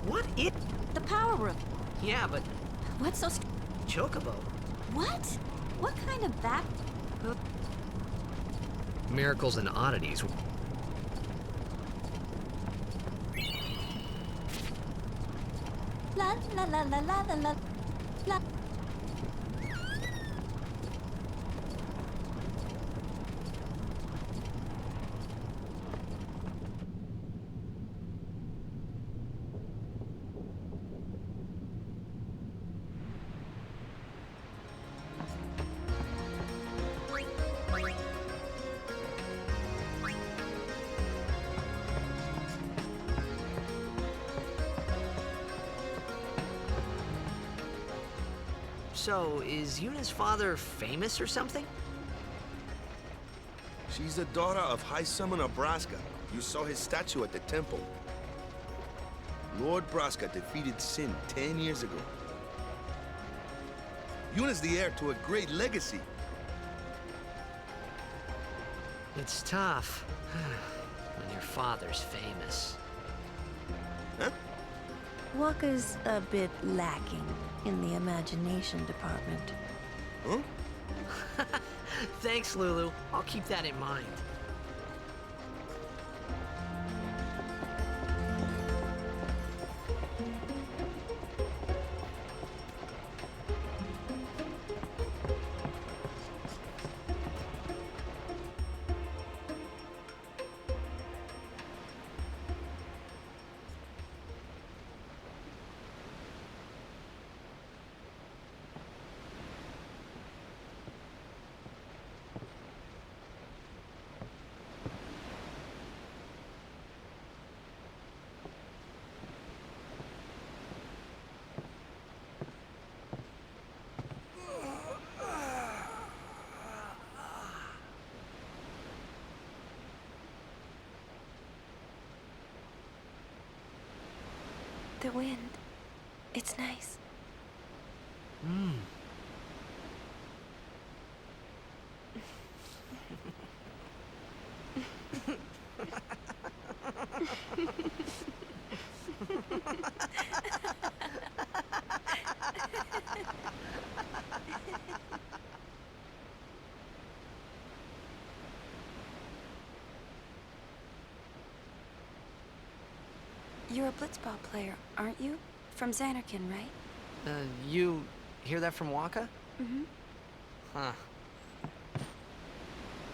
What is... The power room. Yeah, but... What's so... Chocobo. What? What kind of back... Miracles and oddities. La la la la la la la la. So, is Yuna's father famous or something? She's the daughter of High Summoner Braska. You saw his statue at the temple. Lord Braska defeated Sin 10 years ago. Yuna's the heir to a great legacy. It's tough when your father's famous. Huh? Waka's a bit lacking in the imagination department. Huh? Thanks, Lulu. I'll keep that in mind. the wind. It's nice. You're a blitzball player, aren't you? From Xanarkin, right? You hear that from Waka? Mm-hmm. Huh.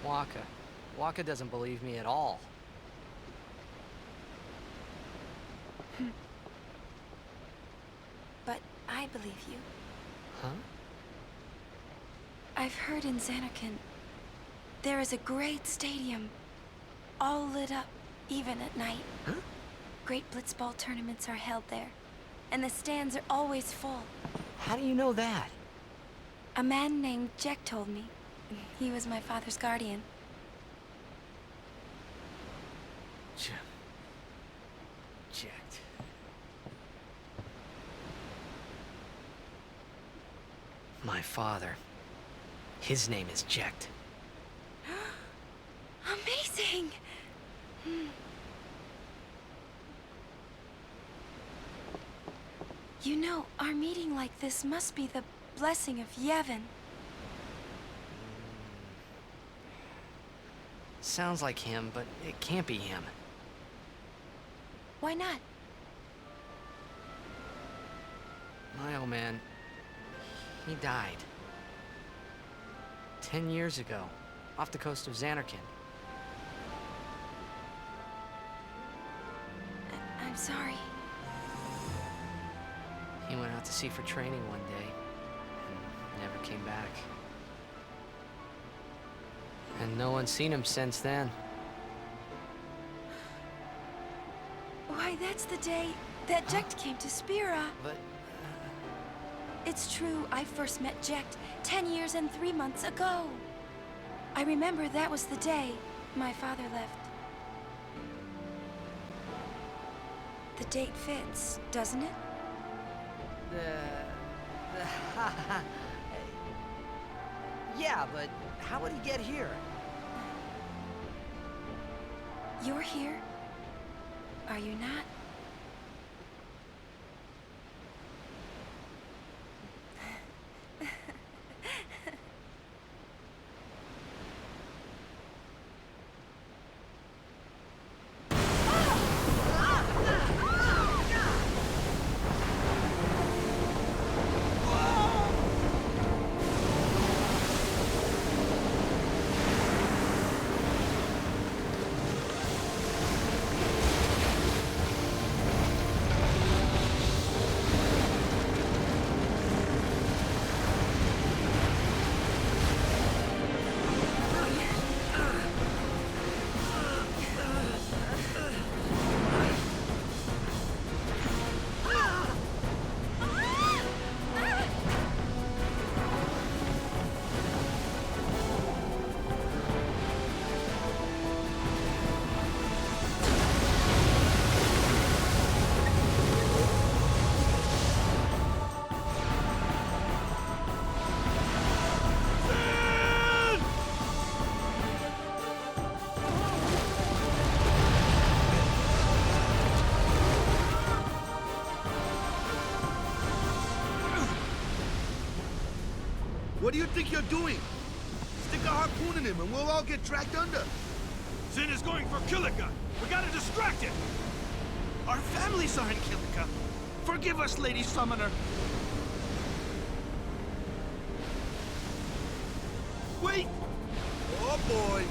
Waka. Waka doesn't believe me at all. But I believe you. Huh? I've heard in Xanarkin, there is a great stadium, all lit up, even at night. Huh? Great blitzball tournaments are held there, and the stands are always full. How do you know that? A man named Jack told me. He was my father's guardian. Jacked. My father. His name is Jecht. Amazing! You know, our meeting like this must be the blessing of Yevon. Sounds like him, but it can't be him. Why not? My old man, he died. 10 years ago, off the coast of Xanarkin. I'm sorry. He went out to sea for training one day, and never came back. And no one's seen him since then. Why, that's the day that Jecht came to Spira. But... It's true, I first met Jecht 10 years and 3 months ago. I remember that was the day my father left. The date fits, doesn't it? Yeah, but how would he get here? You're here, are you not? What do you think you're doing? Stick a harpoon in him and we'll all get dragged under. Sin is going for Kilika. We gotta distract him. Our families are in Kilika. Forgive us, Lady Summoner. Wait! Oh boy!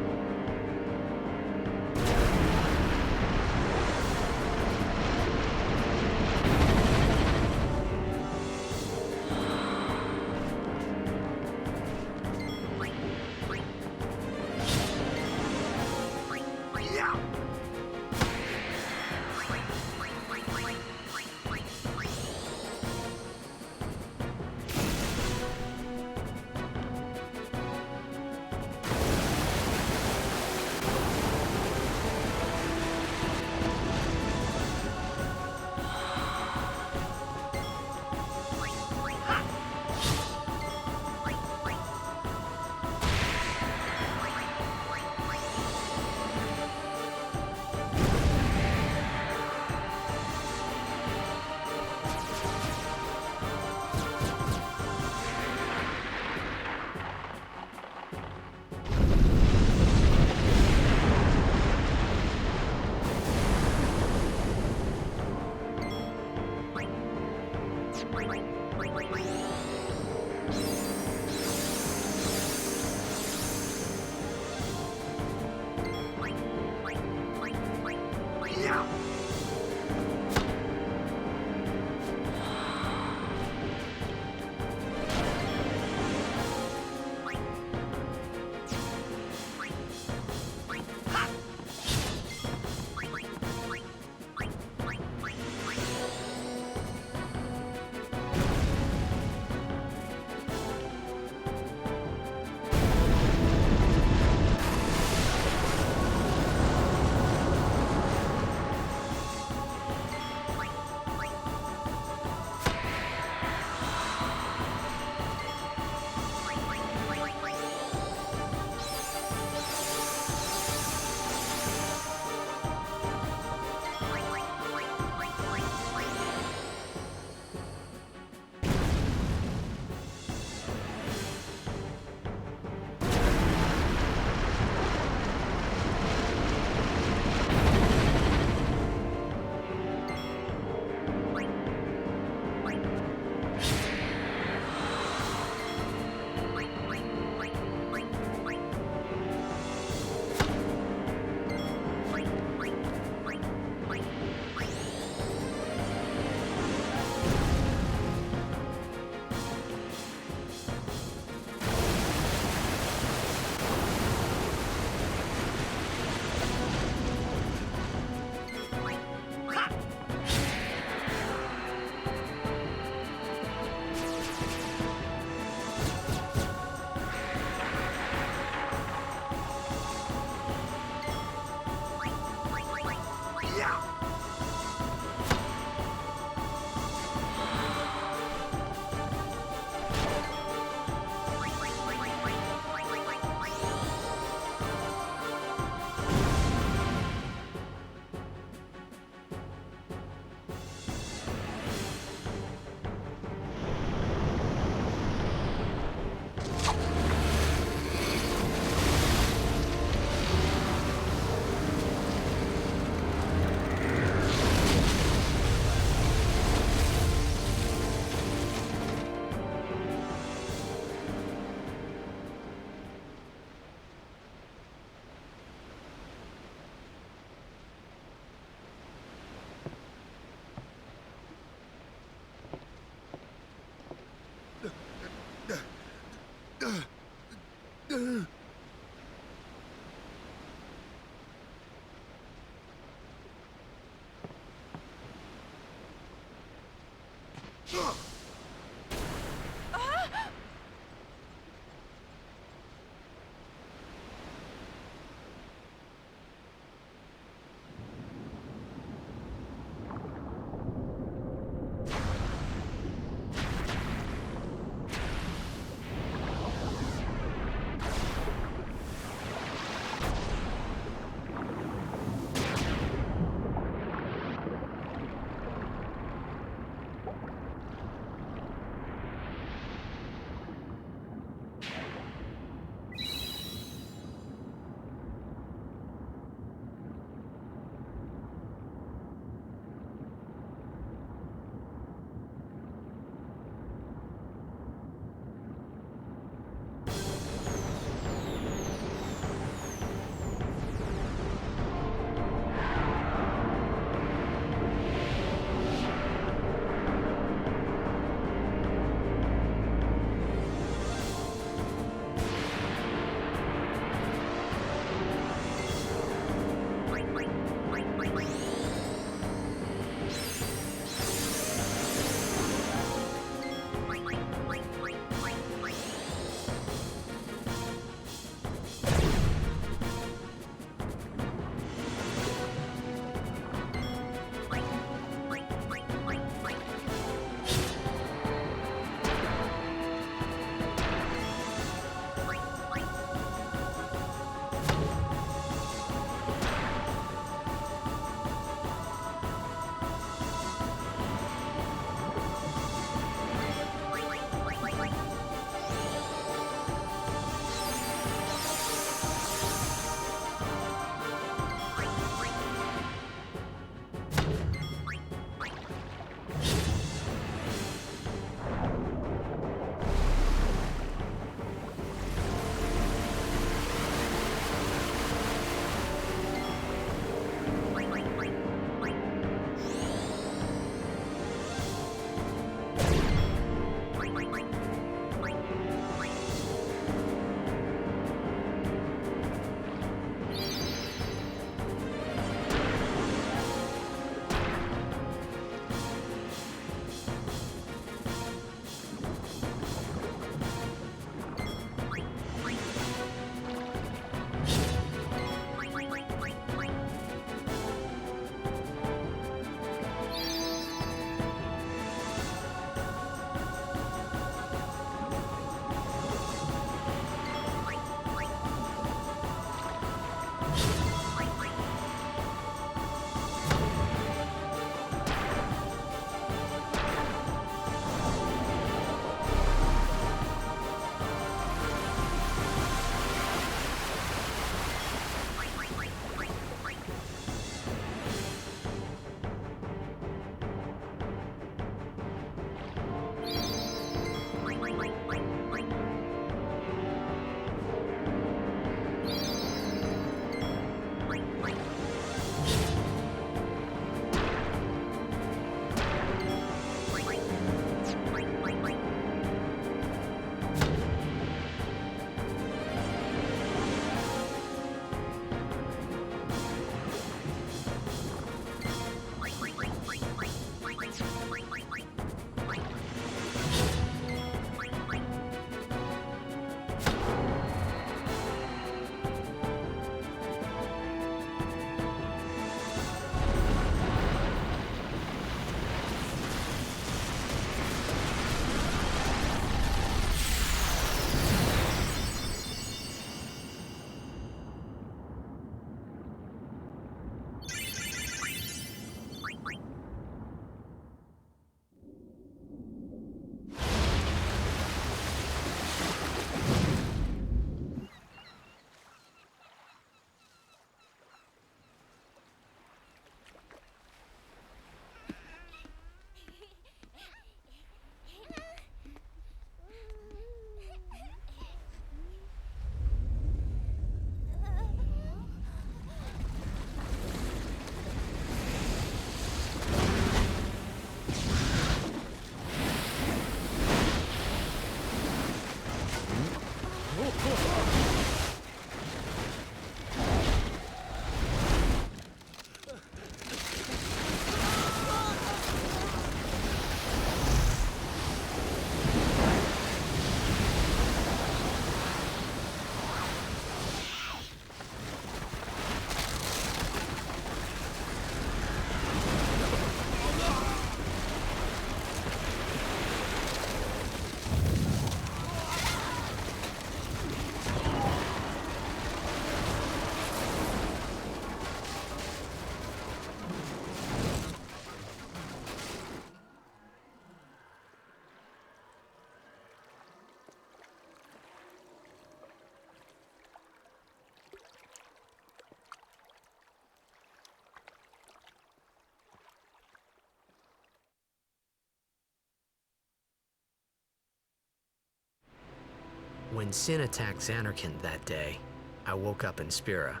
When Sin attacked Xanarkand that day, I woke up in Spira.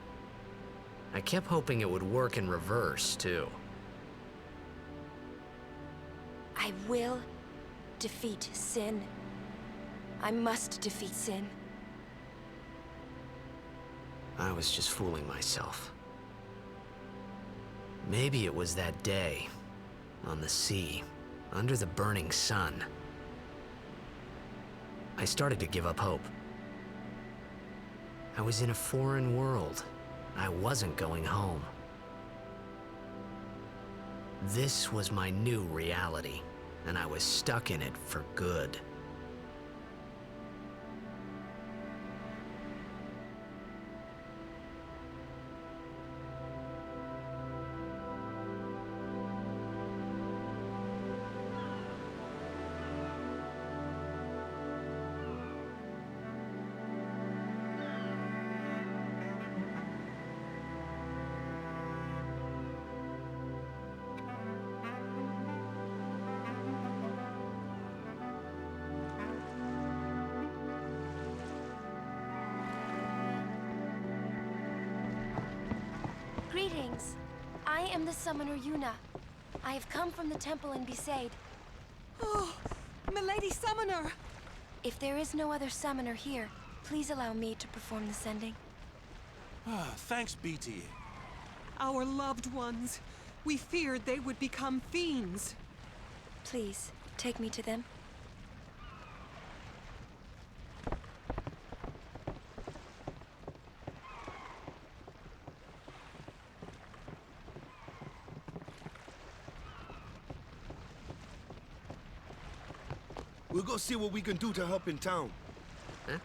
I kept hoping it would work in reverse, too. I will defeat Sin. I must defeat Sin. I was just fooling myself. Maybe it was that day, on the sea, under the burning sun. I started to give up hope. I was in a foreign world. I wasn't going home. This was my new reality, and I was stuck in it for good. Greetings. I am the summoner Yuna. I have come from the temple in Besaid. Oh, Milady Summoner! If there is no other summoner here, please allow me to perform the sending. Thanks, BT. Our loved ones. We feared they would become fiends. Please, take me to them. We'll go see what we can do to help in town. Huh?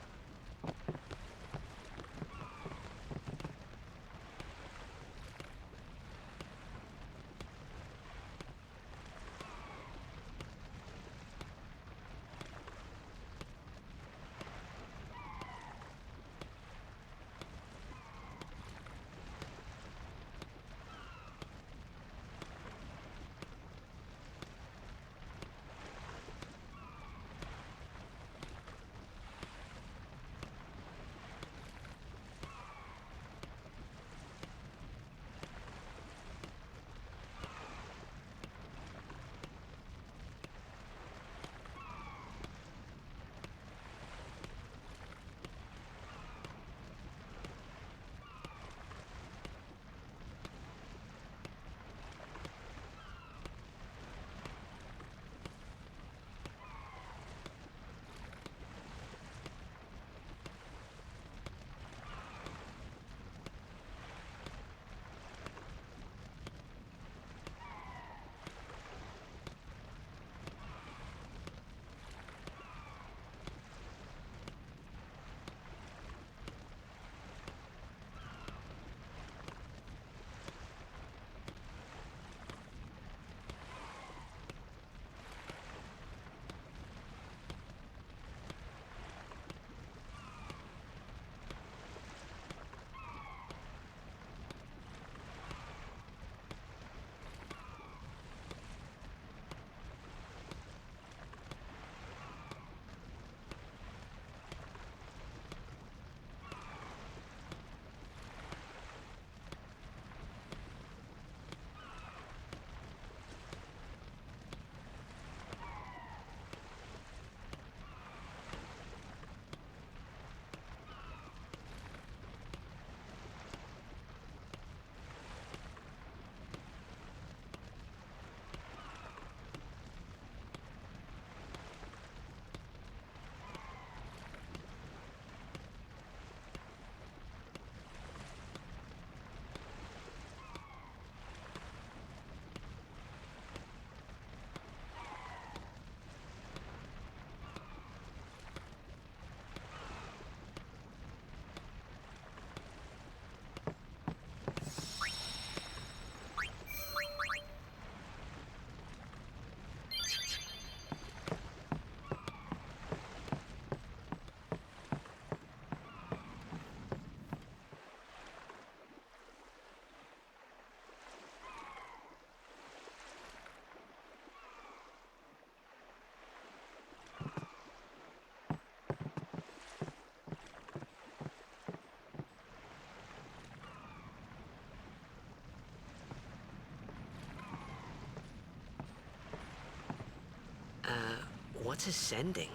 What's a sending?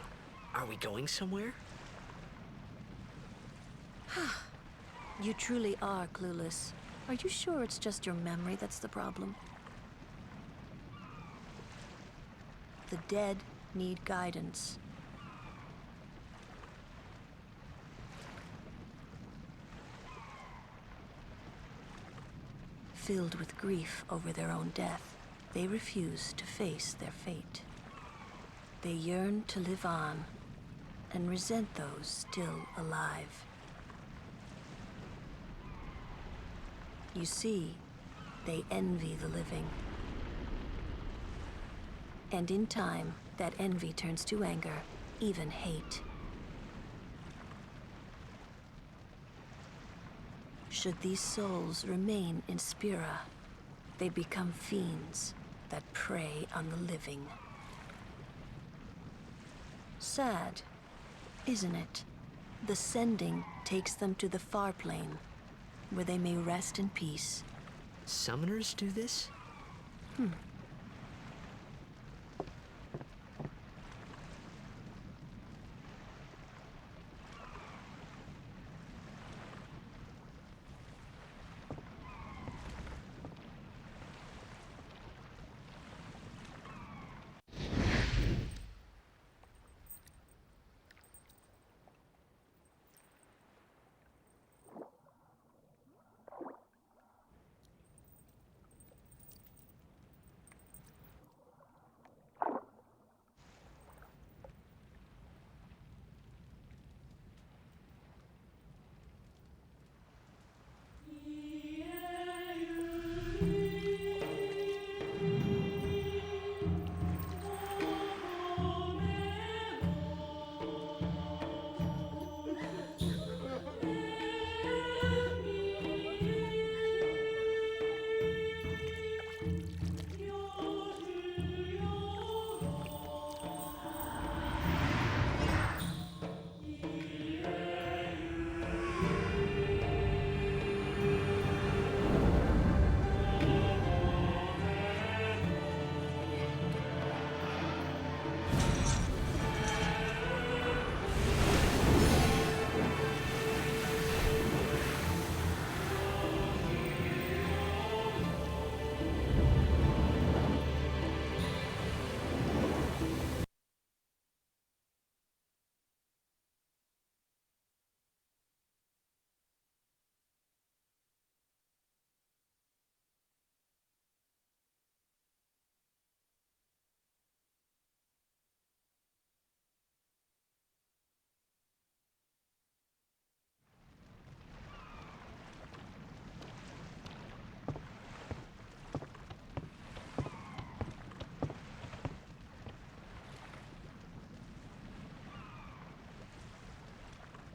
Are we going somewhere? You truly are clueless. Are you sure it's just your memory that's the problem? The dead need guidance. Filled with grief over their own death, they refuse to face their fate. They yearn to live on and resent those still alive. You see, they envy the living. And in time, that envy turns to anger, even hate. Should these souls remain in Spira, they become fiends that prey on the living. Sad, isn't it? The sending takes them to the far plane, where they may rest in peace. Summoners do this?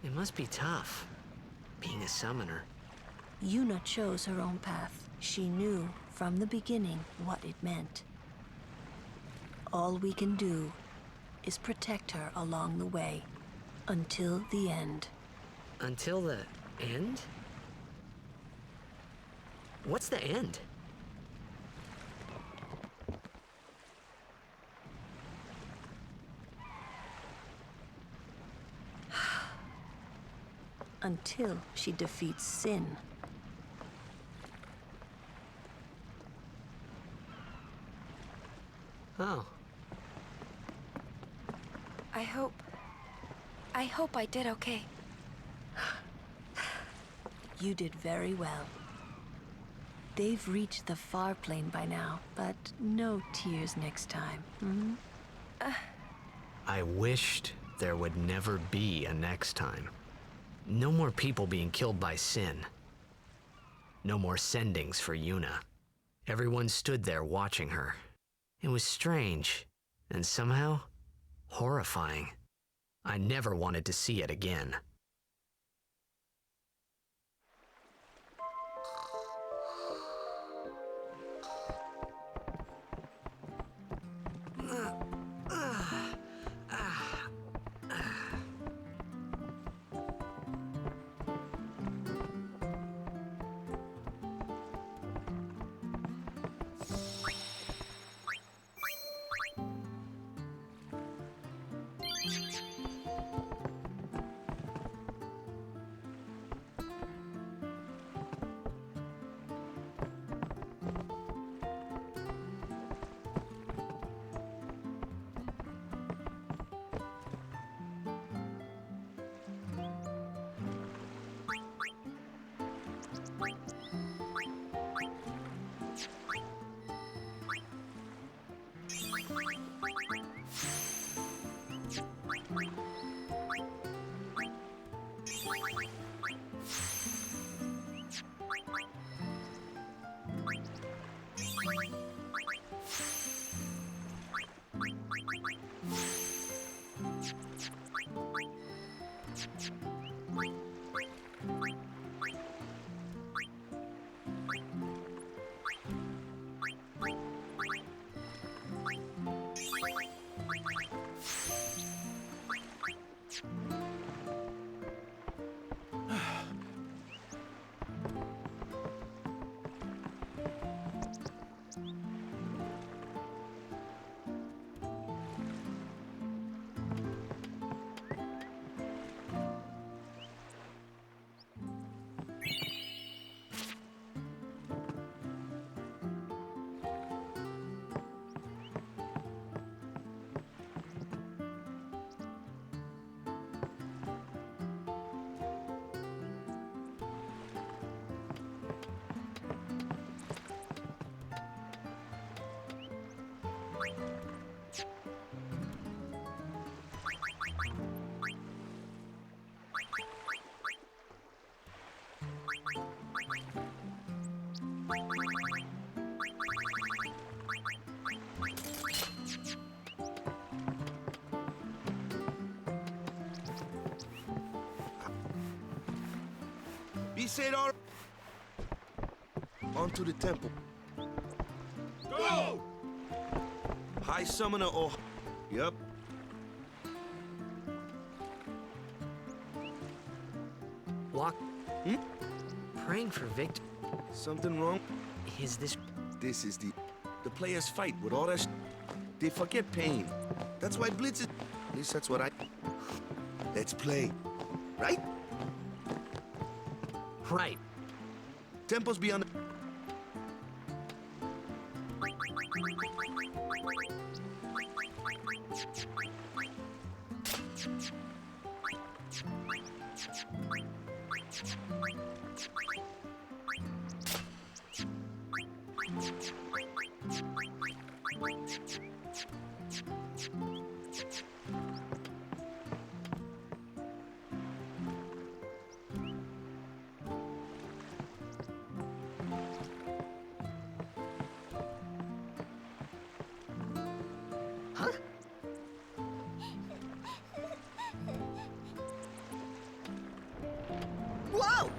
It must be tough, being a summoner. Yuna chose her own path. She knew from the beginning what it meant. All we can do is protect her along the way, until the end. Until the end? What's the end? Until she defeats sin. Oh. I hope I did okay. You did very well. They've reached the far plane by now, but no tears next time. I wished there would never be a next time. No more people being killed by sin. No more sendings for Yuna. Everyone stood there watching her. It was strange, and somehow horrifying. I never wanted to see it again. Be said all. On to the temple. Go! High Summoner or... Yup. Walk. Praying for victory. Something wrong? Is this... This is the players fight with all that They forget pain. That's why Blitz is... At least that's what I... Let's play. Right? Right. Temple's beyond the... Whoa!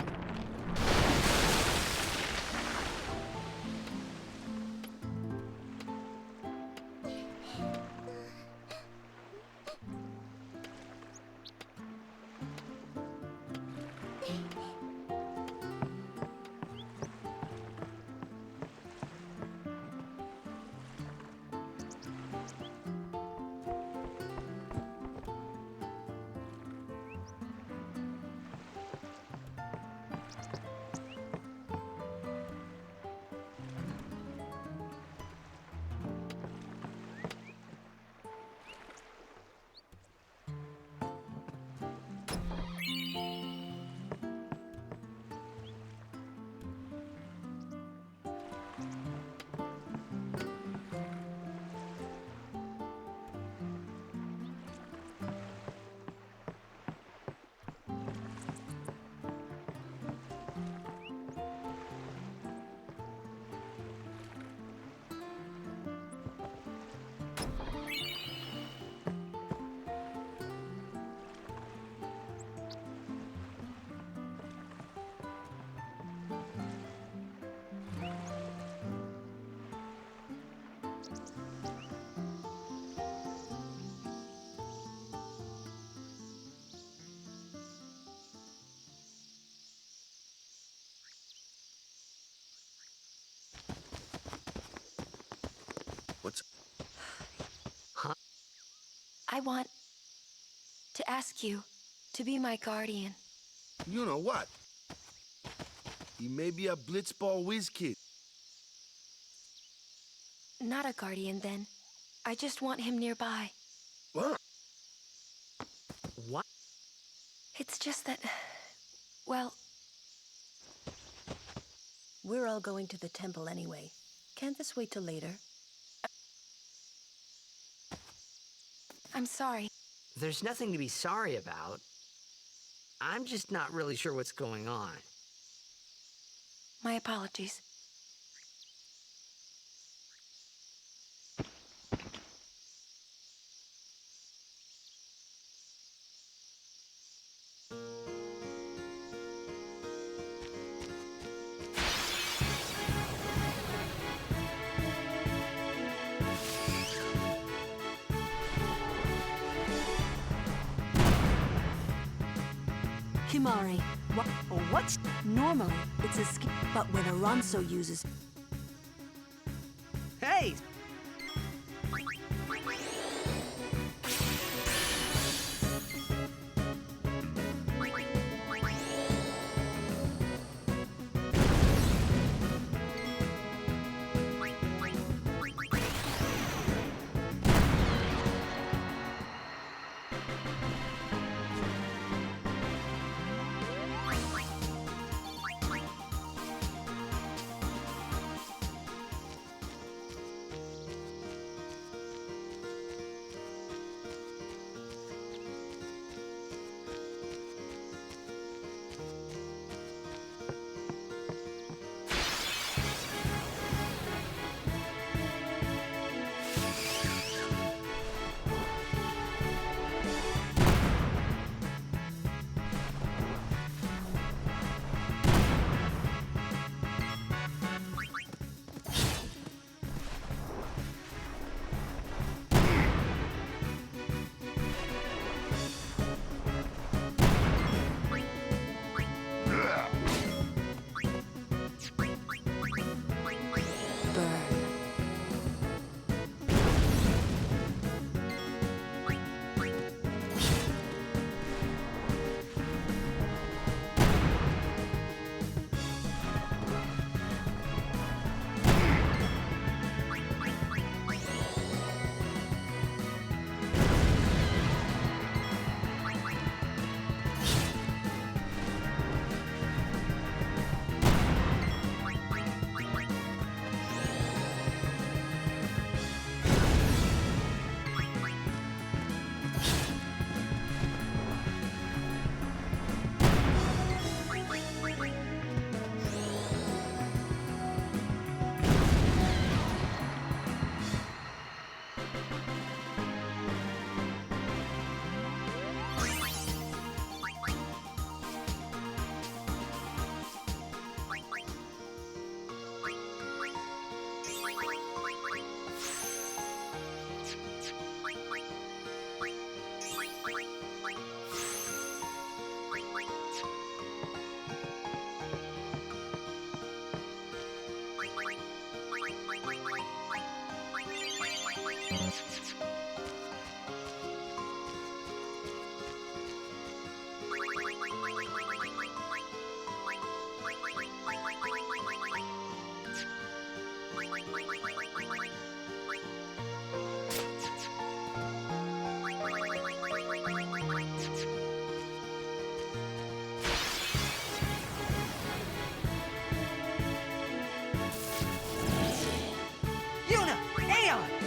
What's... Huh? I want to ask you to be my guardian. You know what? He may be a blitzball whiz kid. Not a guardian, then. I just want him nearby. What? What? It's just that... Well... We're all going to the temple anyway. Can't this wait till later? I'm sorry. There's nothing to be sorry about. I'm just not really sure what's going on. My apologies. Kimari, what's normally it's a skill, but when Aranso uses. Hey!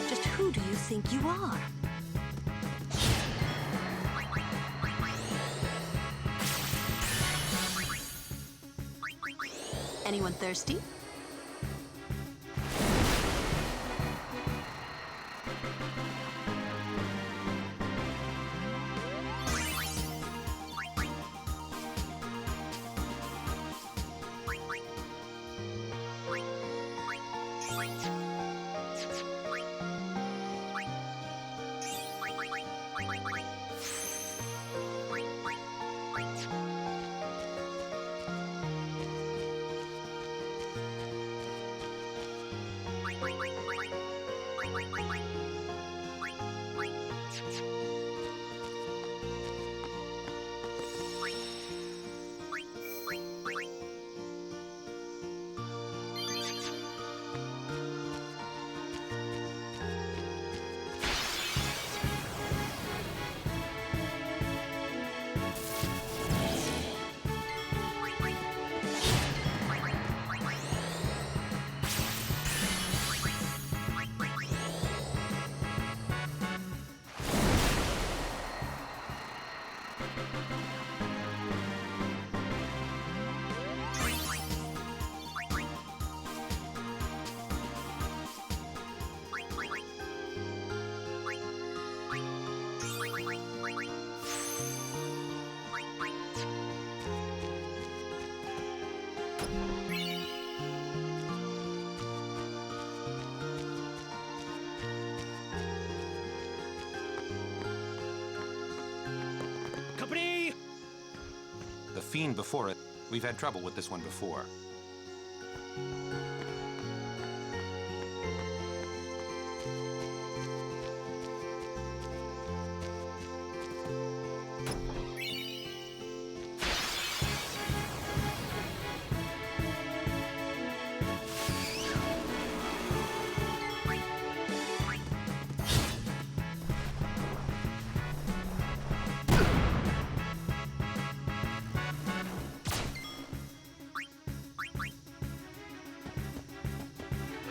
Just who do you think you are? Anyone thirsty? fiend before it. We've had trouble with this one before.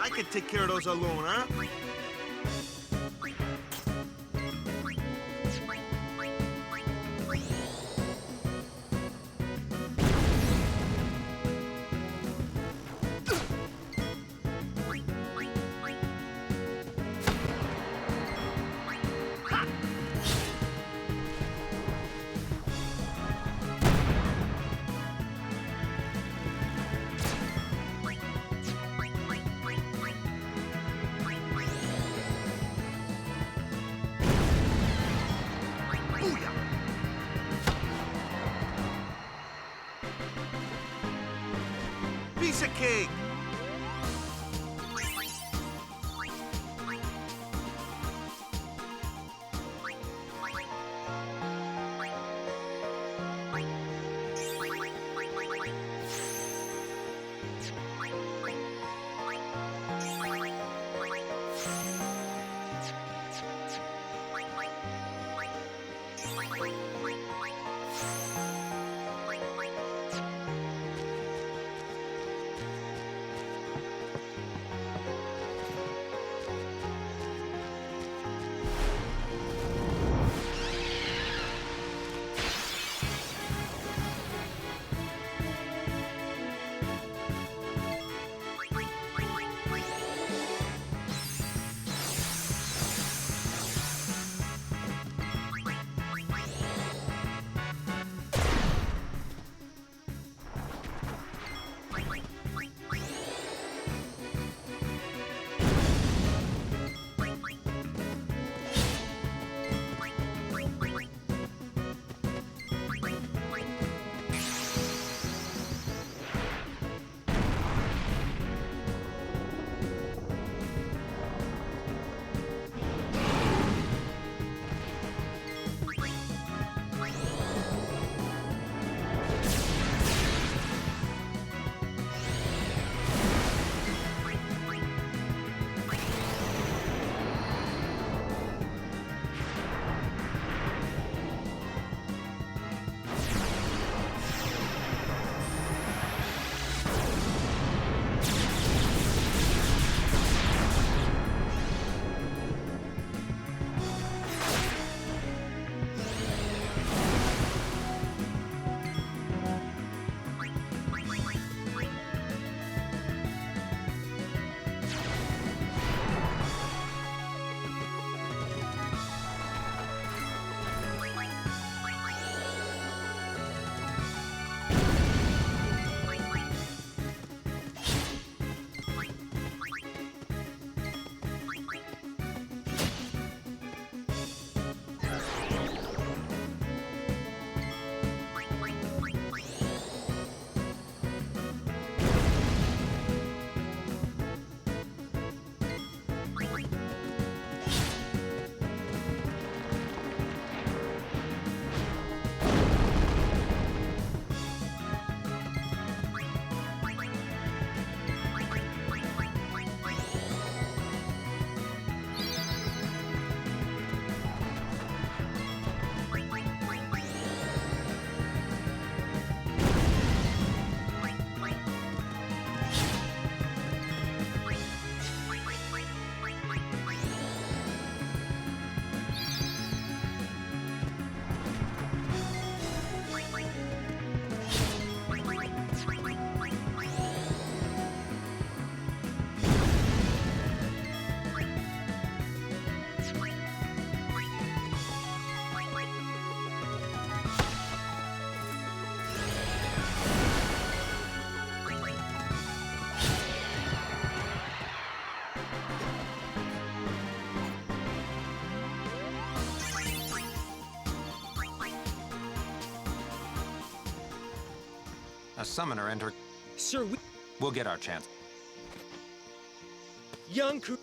I can take care of those alone, huh? Piece of cake! summoner and her... Sir, We'll get our chance. young crew.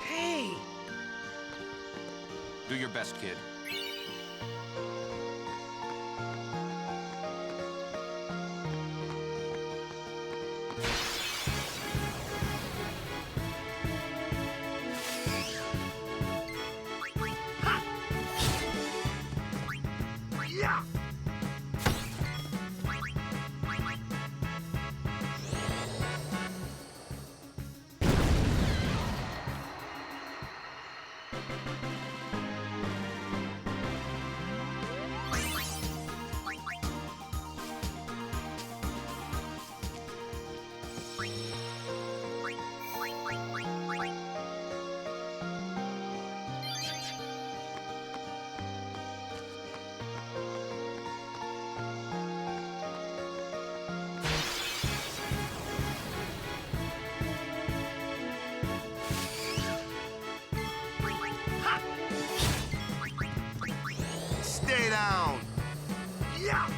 Hey! Do your best, kid. Yeah! Stay down! Yeah!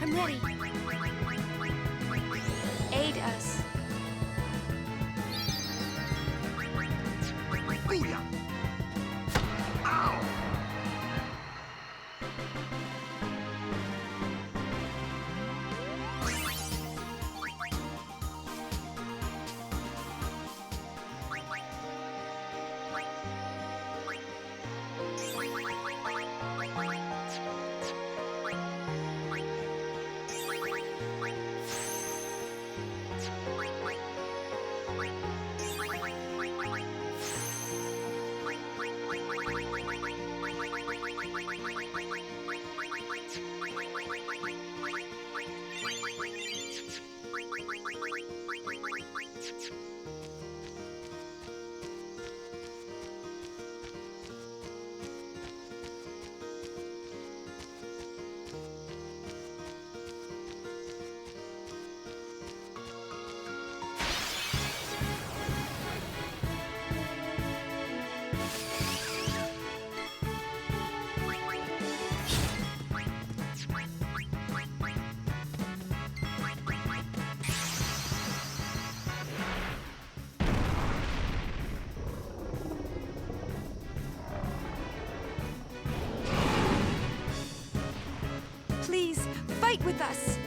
I'm ready. Aid us. Booyah! Ow! Wait with us.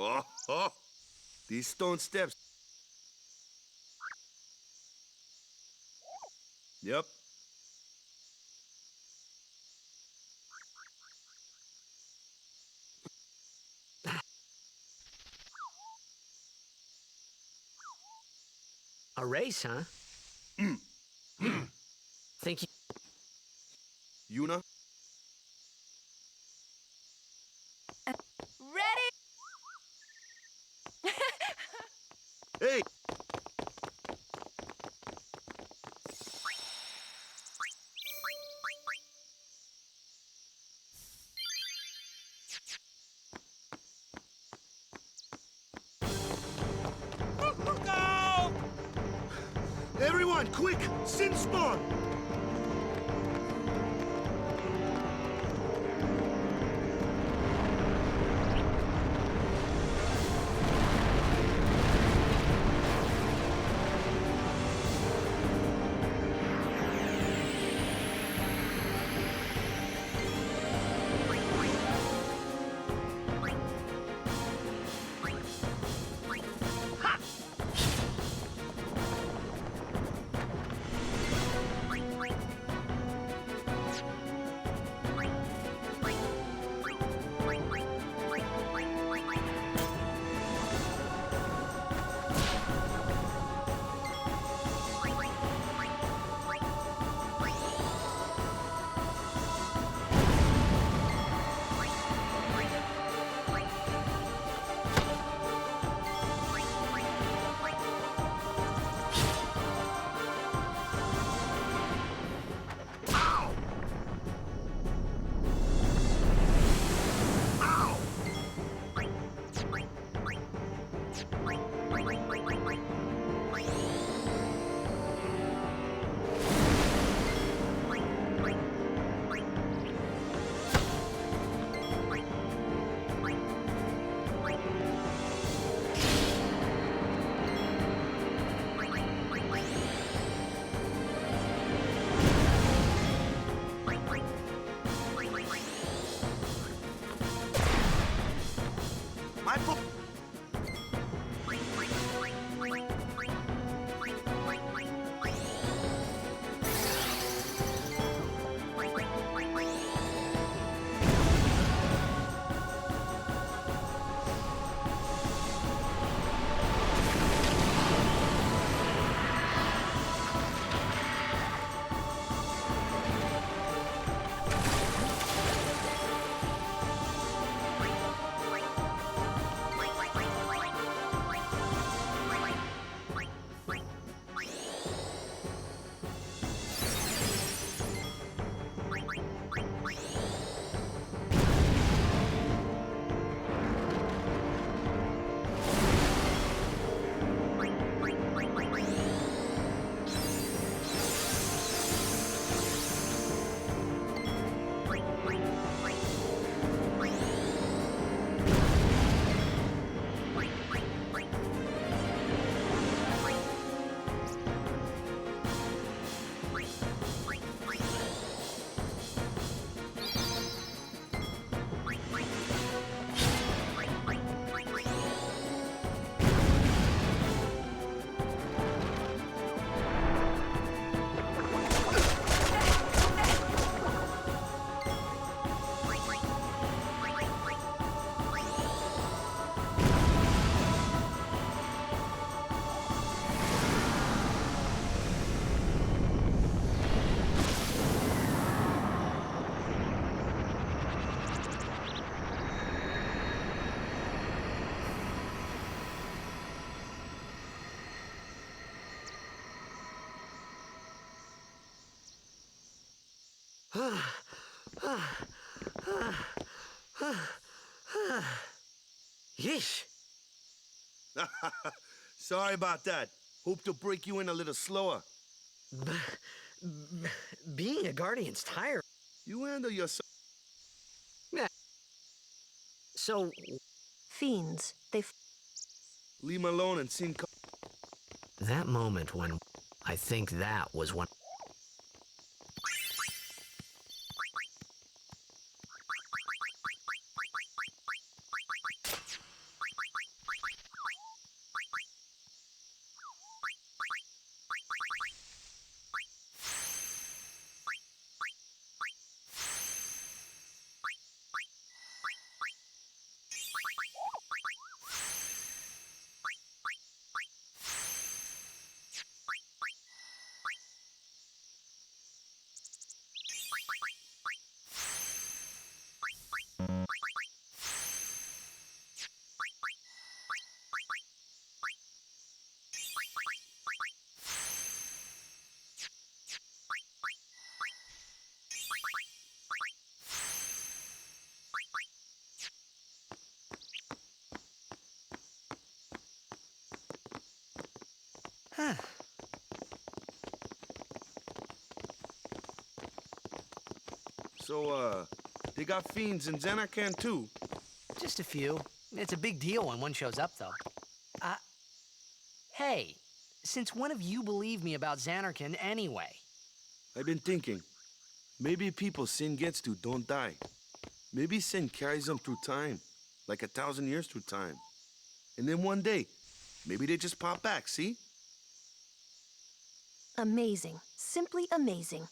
Oh, oh. These stone steps. Yep. A race, huh? Think you... Yuna? Ready? Hey! Look out! Everyone, quick! Sin spawn! Yeesh. Sorry about that. Hope to break you in a little slower. Being a guardian's tiring. You handle yourself. Yeah. So. Fiends, they. Leave him alone and sing. That moment when. I think that was when. So, they got fiends in Xanarkand too? Just a few. It's a big deal when one shows up, though. Hey, since when have you believed me about Xanarkand anyway? I've been thinking. Maybe people Sin gets to don't die. Maybe Sin carries them through time. Like 1,000 years through time. And then one day, maybe they just pop back, see? Amazing. Simply amazing.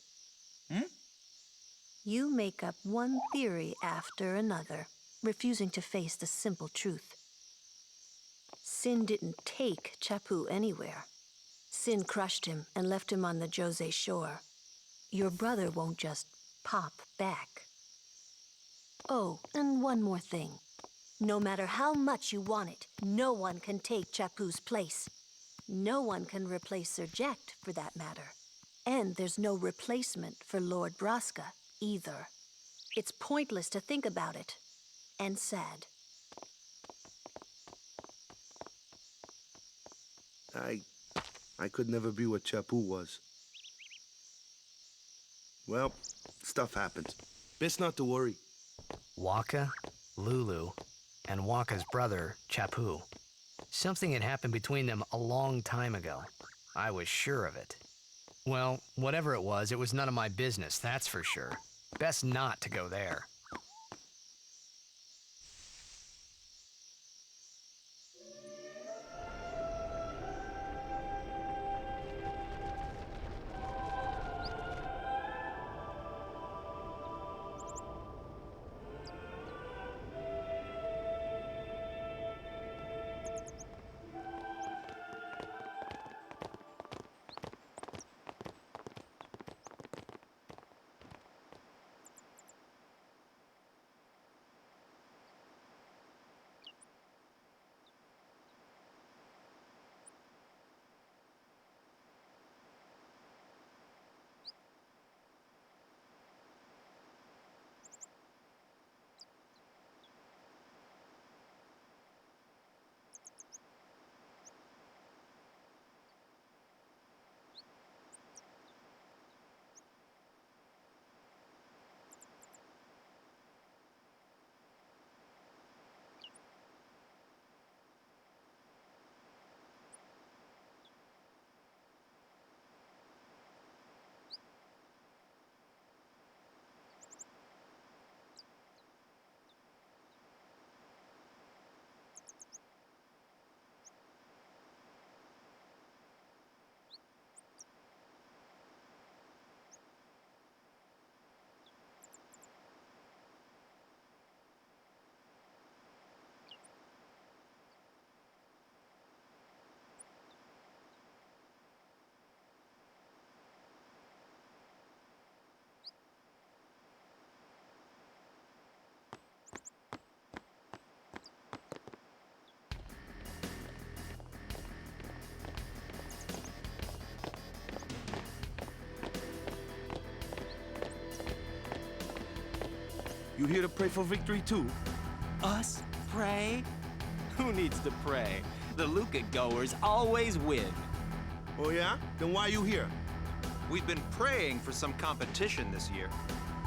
You make up one theory after another, refusing to face the simple truth. Sin didn't take Chapu anywhere. Sin crushed him and left him on the Jose shore. Your brother won't just pop back. Oh, and one more thing. No matter how much you want it, no one can take Chapu's place. No one can replace Sir Jekt, for that matter. And there's no replacement for Lord Braska, either. It's pointless to think about it. And sad. I could never be what Chapu was. Well, stuff happens. Best not to worry. Waka, Lulu, and Waka's brother, Chapu. Something had happened between them a long time ago. I was sure of it. Well, whatever it was none of my business, that's for sure. Best not to go there. You here to pray for victory too? Us? Pray? Who needs to pray? The Luca goers always win. Oh yeah? Then why you here? We've been praying for some competition this year.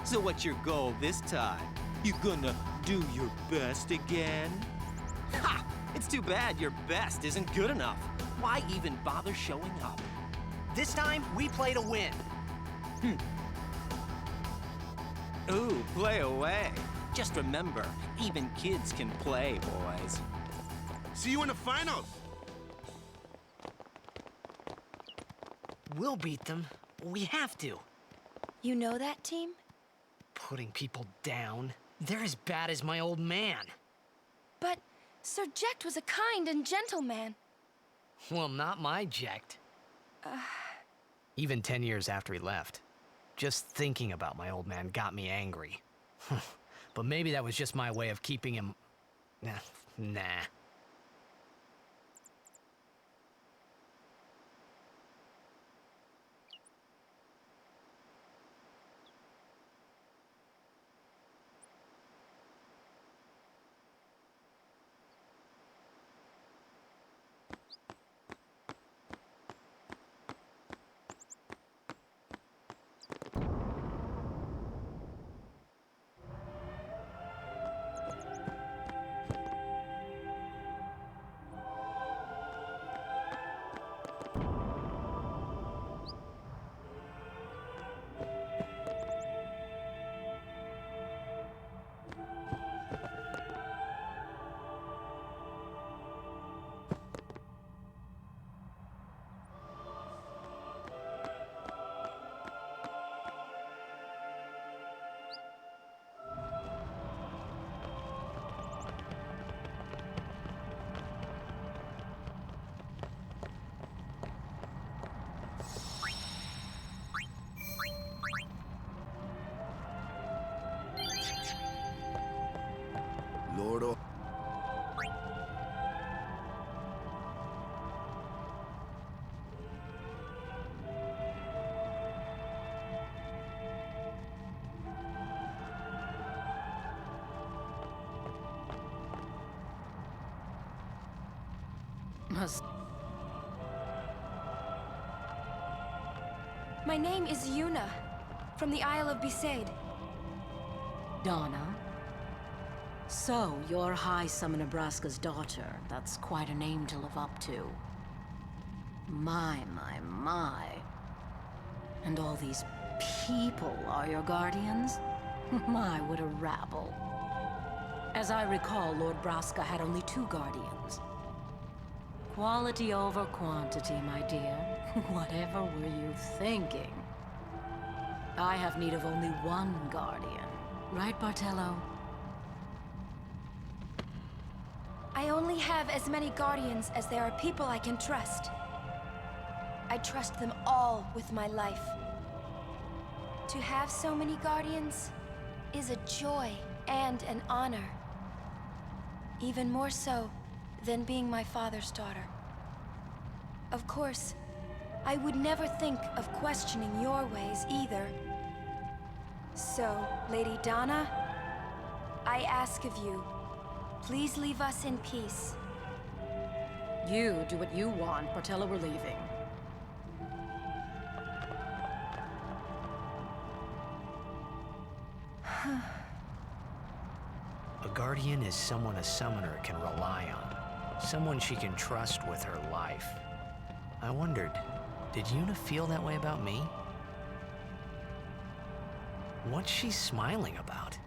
So what's your goal this time? You gonna do your best again? Ha! It's too bad your best isn't good enough. Why even bother showing up? This time, we play to win. Ooh, play away. Just remember, even kids can play, boys. See you in the finals. We'll beat them. We have to. You know that team? Putting people down. They're as bad as my old man. But Sir Jecht was a kind and gentle man. Well, not my Jecht. Even 10 years after he left. Just thinking about my old man got me angry. But maybe that was just my way of keeping him... Nah. Lord of... My name is Yuna, from the Isle of Besaid. Donna? So, you're High Summoner Braska's daughter. That's quite a name to live up to. My. And all these people are your guardians? My, what a rabble. As I recall, Lord Braska had only 2 guardians. Quality over quantity, my dear. Whatever were you thinking? I have need of only 1 guardian. Right, Bartello? I only have as many guardians as there are people I can trust. I trust them all with my life. To have so many guardians is a joy and an honor. Even more so than being my father's daughter. Of course, I would never think of questioning your ways either. So, Lady Donna, I ask of you, please leave us in peace. You do what you want, Bartello, we're leaving. A guardian is someone a summoner can rely on. Someone she can trust with her life. I wondered, did Yuna feel that way about me? What's she smiling about?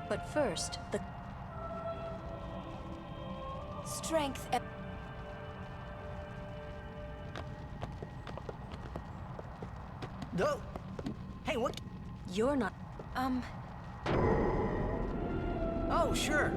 But first, the strength and No! Hey, what? You're not... Oh, sure.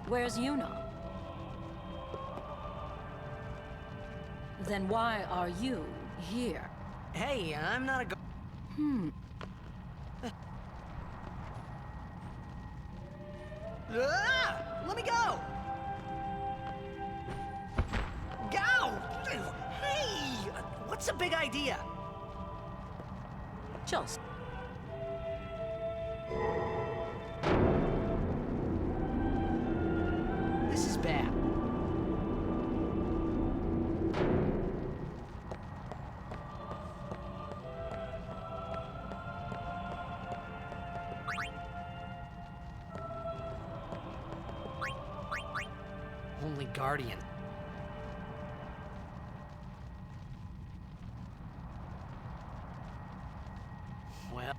Where's Yuna? Then why are you here? Hey, I'm not a go- Ah! Let me go! Go! Hey! What's a big idea? Just. This is bad. Only Guardian. Well...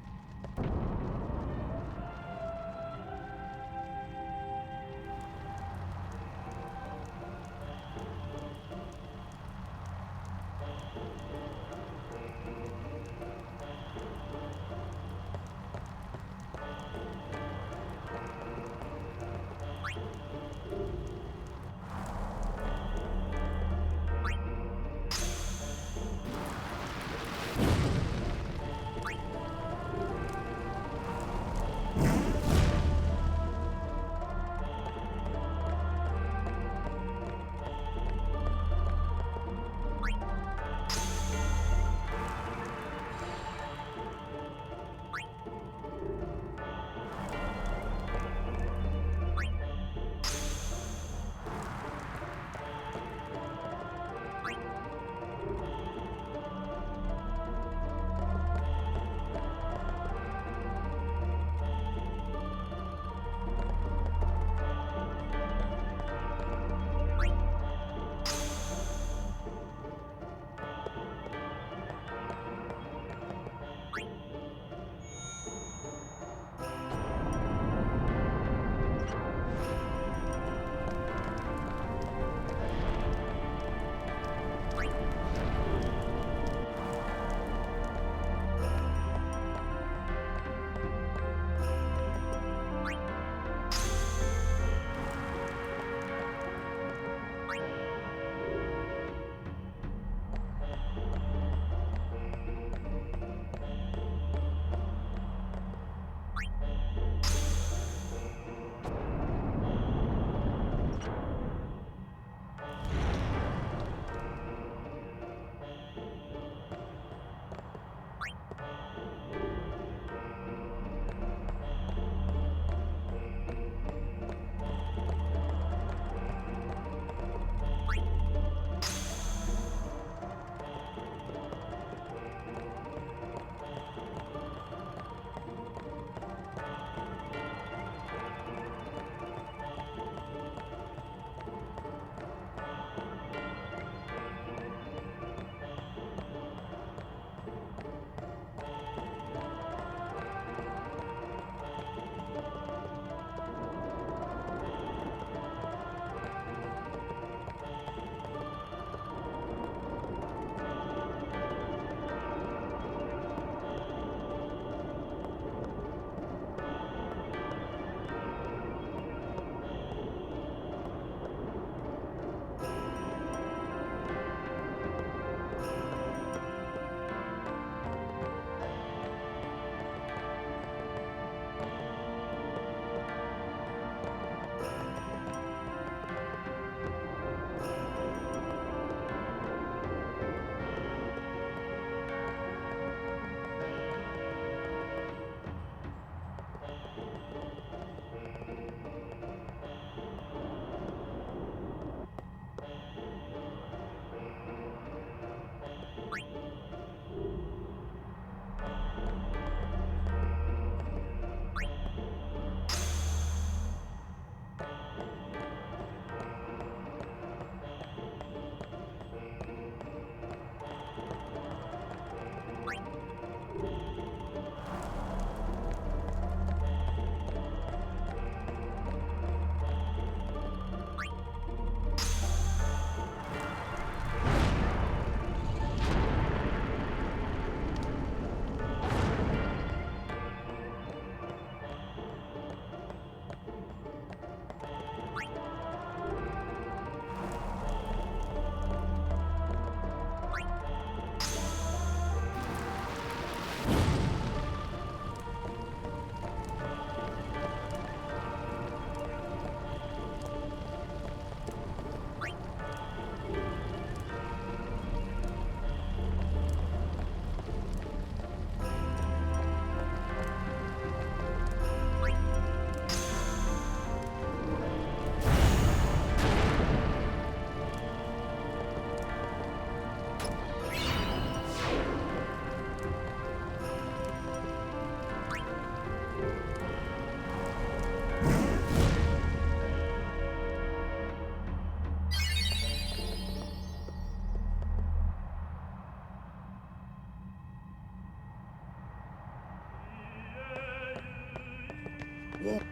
won't.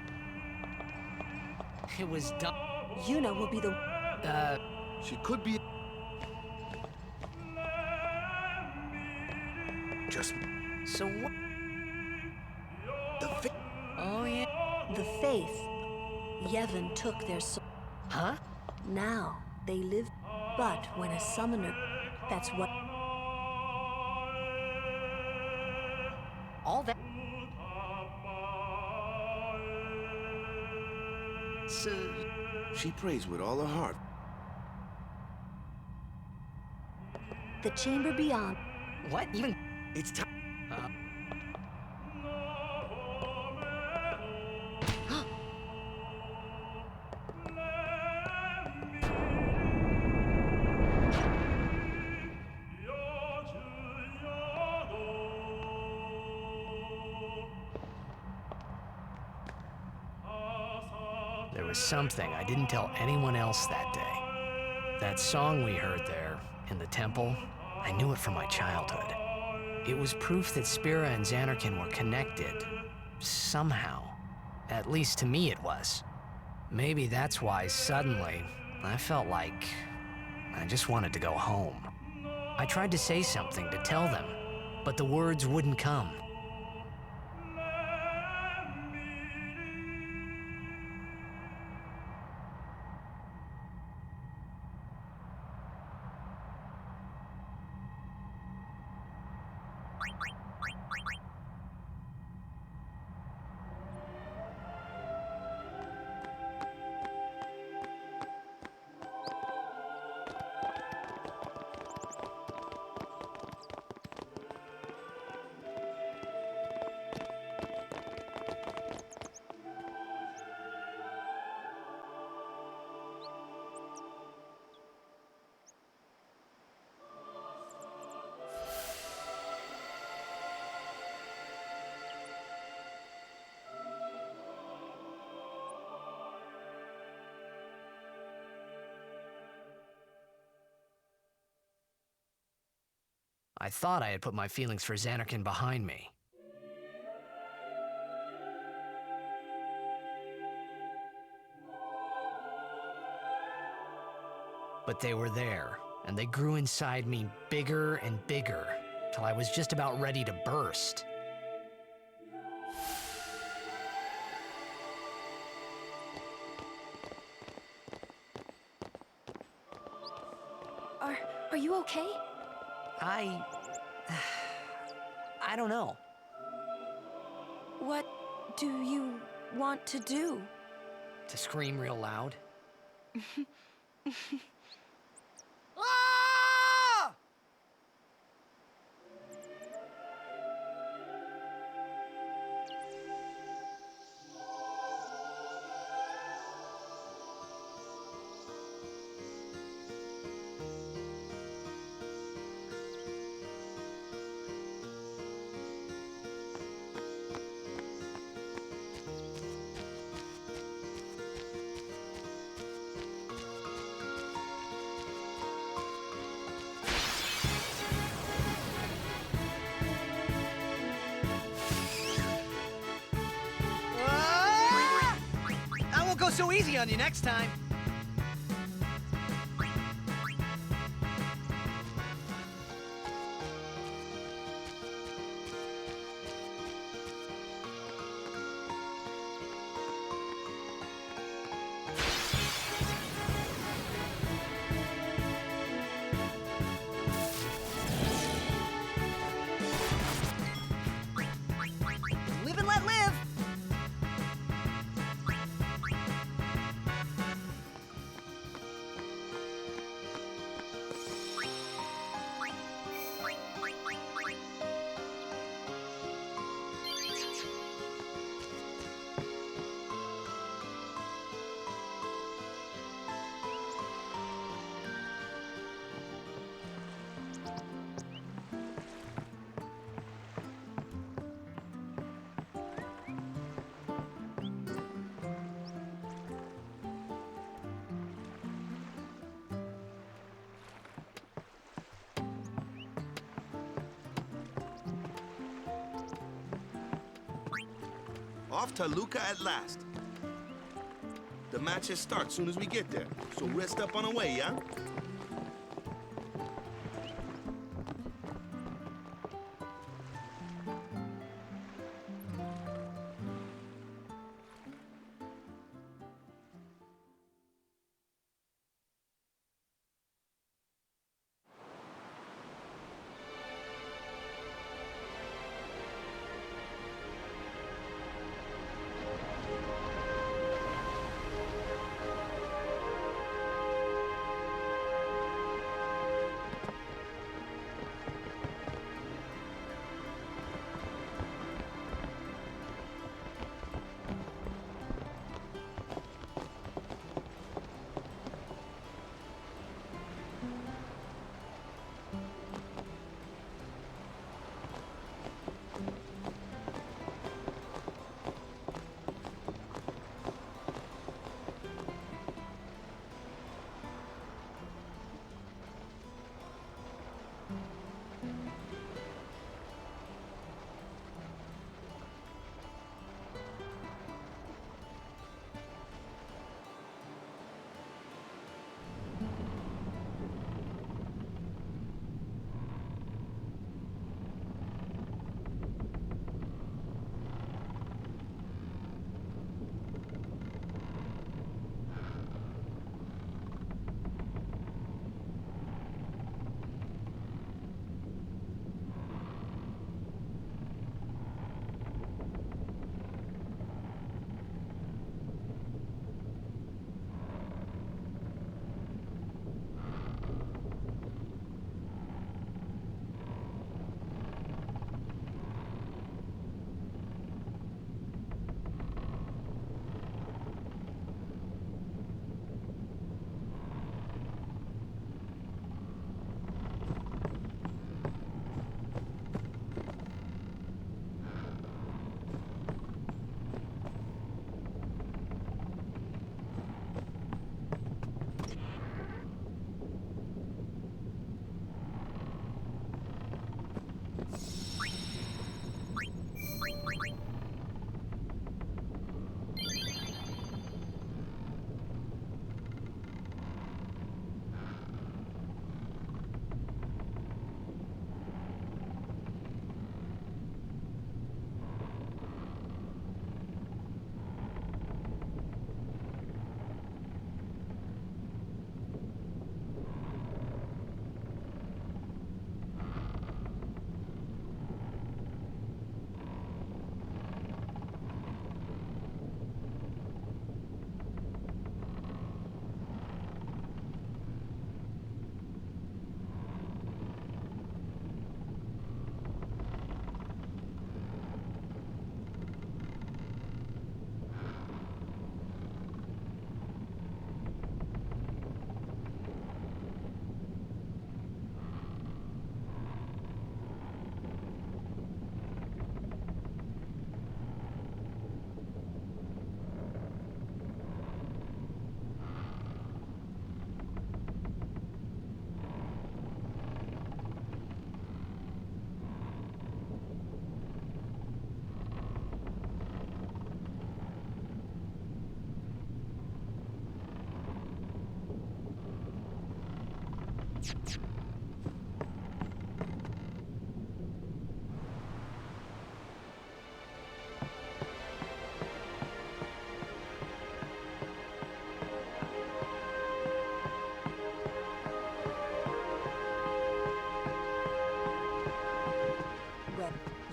It was done. Yuna will be the... She could be... Just... So what? The Oh, yeah. The faith. Yevon took their soul. Huh? Now, they live... But when a summoner... That's what... All that... So... She prays with all her heart. The chamber beyond... What? Even... It's time. There was something I didn't tell anyone else that day. That song we heard there, in the temple, I knew it from my childhood. It was proof that Spira and Xanarkin were connected. Somehow. At least to me it was. Maybe that's why suddenly, I felt like I just wanted to go home. I tried to say something to tell them, but the words wouldn't come. I thought I had put my feelings for Xanarkin behind me. But they were there, and they grew inside me bigger and bigger, till I was just about ready to burst. Are you okay? I don't know. What do you want to do? To scream real loud. I won't go so easy on you next time. Live and let live. Off to Luca at last. The matches start soon as we get there, so rest up on the way, yeah?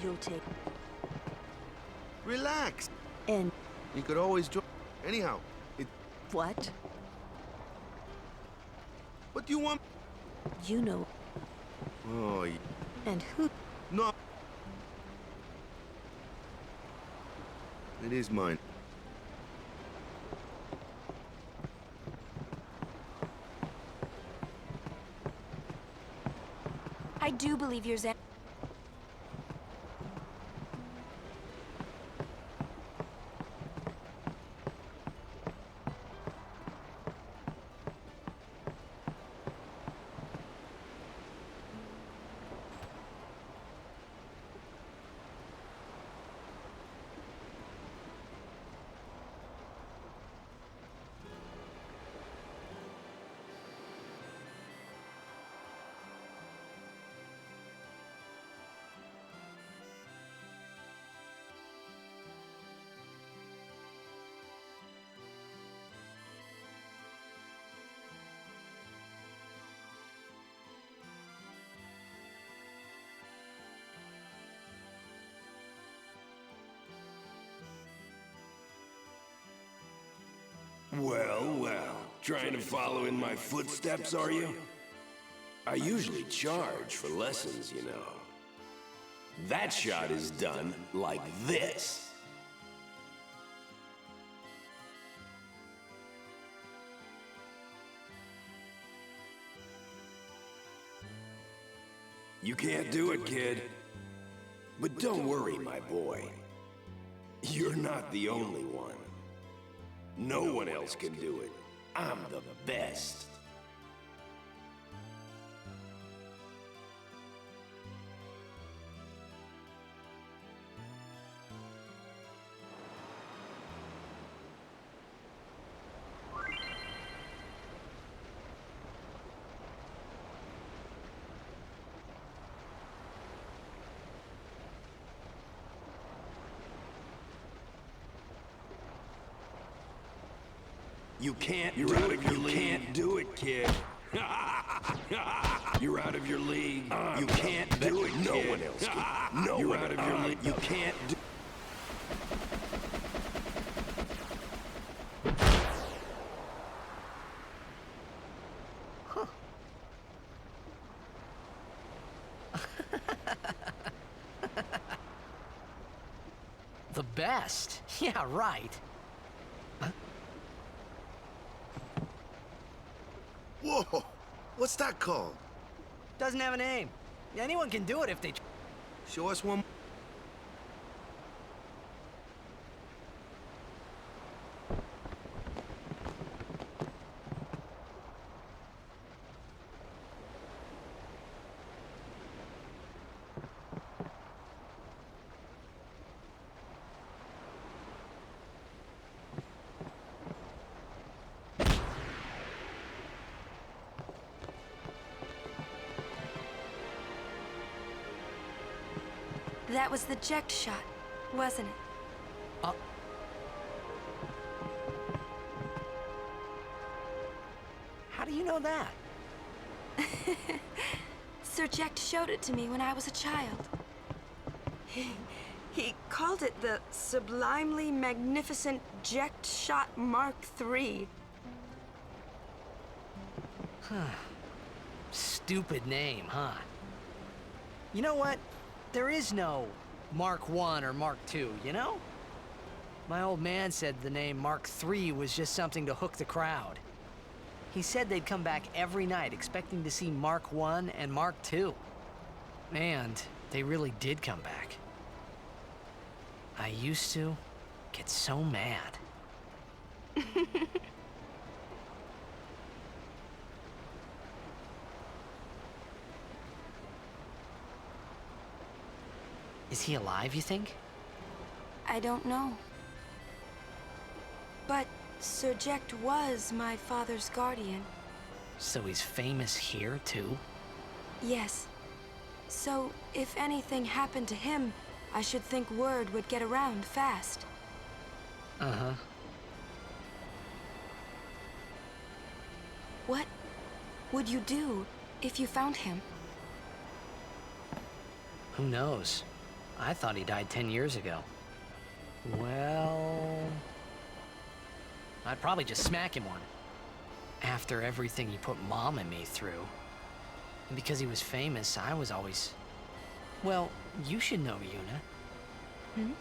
You'll take. Relax. And You could always join. Anyhow, it. what? What do you want? You know. Oh, And who? no. It is mine. I do believe you're Zen. Well, well. Trying to follow in my footsteps, are you? I usually charge for lessons, you know. That shot is done like this. You can't do it, kid. But don't worry, my boy. You're not the only one. No one else can do it. I'm the best. You can't You're out of your league. You can't do it, kid. You're out of your league. You can't do it, kid. No one else can. No You're out of your league. You can't do The best? Yeah, right. Whoa! What's that called? Doesn't have a name. Anyone can do it if they... Show us one. That was the eject shot, wasn't it? How do you know that? Sir Jekt showed it to me when I was a child. He called it the Sublimely Magnificent Jekt Shot Mark III. Stupid name, huh? You know what? There is no Mark I or Mark II, you know? My old man said the name Mark III was just something to hook the crowd. He said they'd come back every night expecting to see Mark I and Mark II. And they really did come back. I used to get so mad. Is he alive, you think? I don't know. But Sir Jekt was my father's guardian. So he's famous here, too? Yes. So if anything happened to him, I should think word would get around fast. Uh-huh. What would you do if you found him? Who knows? I thought he died 10 years ago. Well... I'd probably just smack him one. After everything he put Mom and me through. And because he was famous, I was always... Well, you should know, Yuna. Hmm?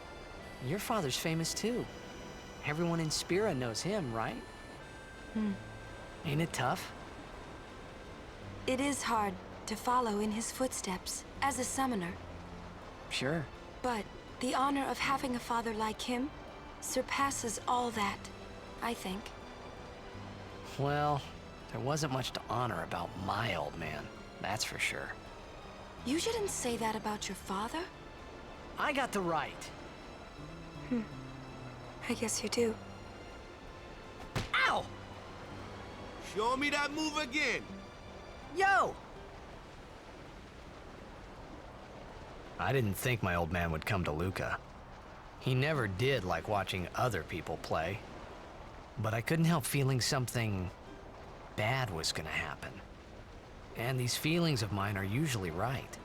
Your father's famous too. Everyone in Spira knows him, right? Hmm. Ain't it tough? It is hard to follow in his footsteps as a summoner. Sure. But the honor of having a father like him surpasses all that, I think. Well, there wasn't much to honor about my old man, that's for sure. You shouldn't say that about your father. I got the right. I guess you do. Ow! Show me that move again. Yo! I didn't think my old man would come to Luca. He never did like watching other people play. But I couldn't help feeling something bad was gonna happen. And these feelings of mine are usually right.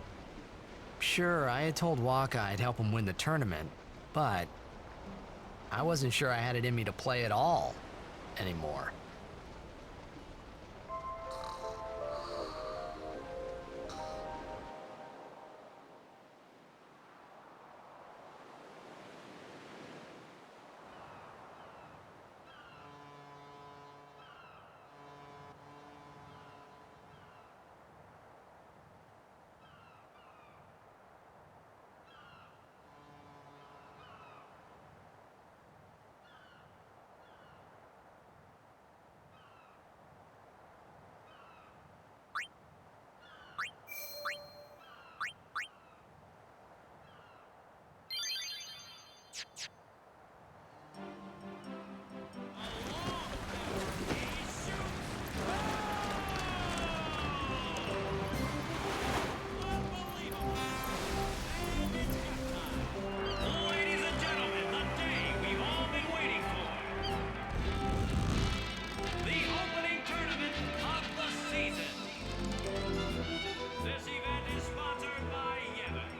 Sure, I had told Waka I'd help him win the tournament, but I wasn't sure I had it in me to play at all, anymore. Ladies and gentlemen, the day we've all been waiting for. The opening tournament of the season. This event is sponsored by Yemen.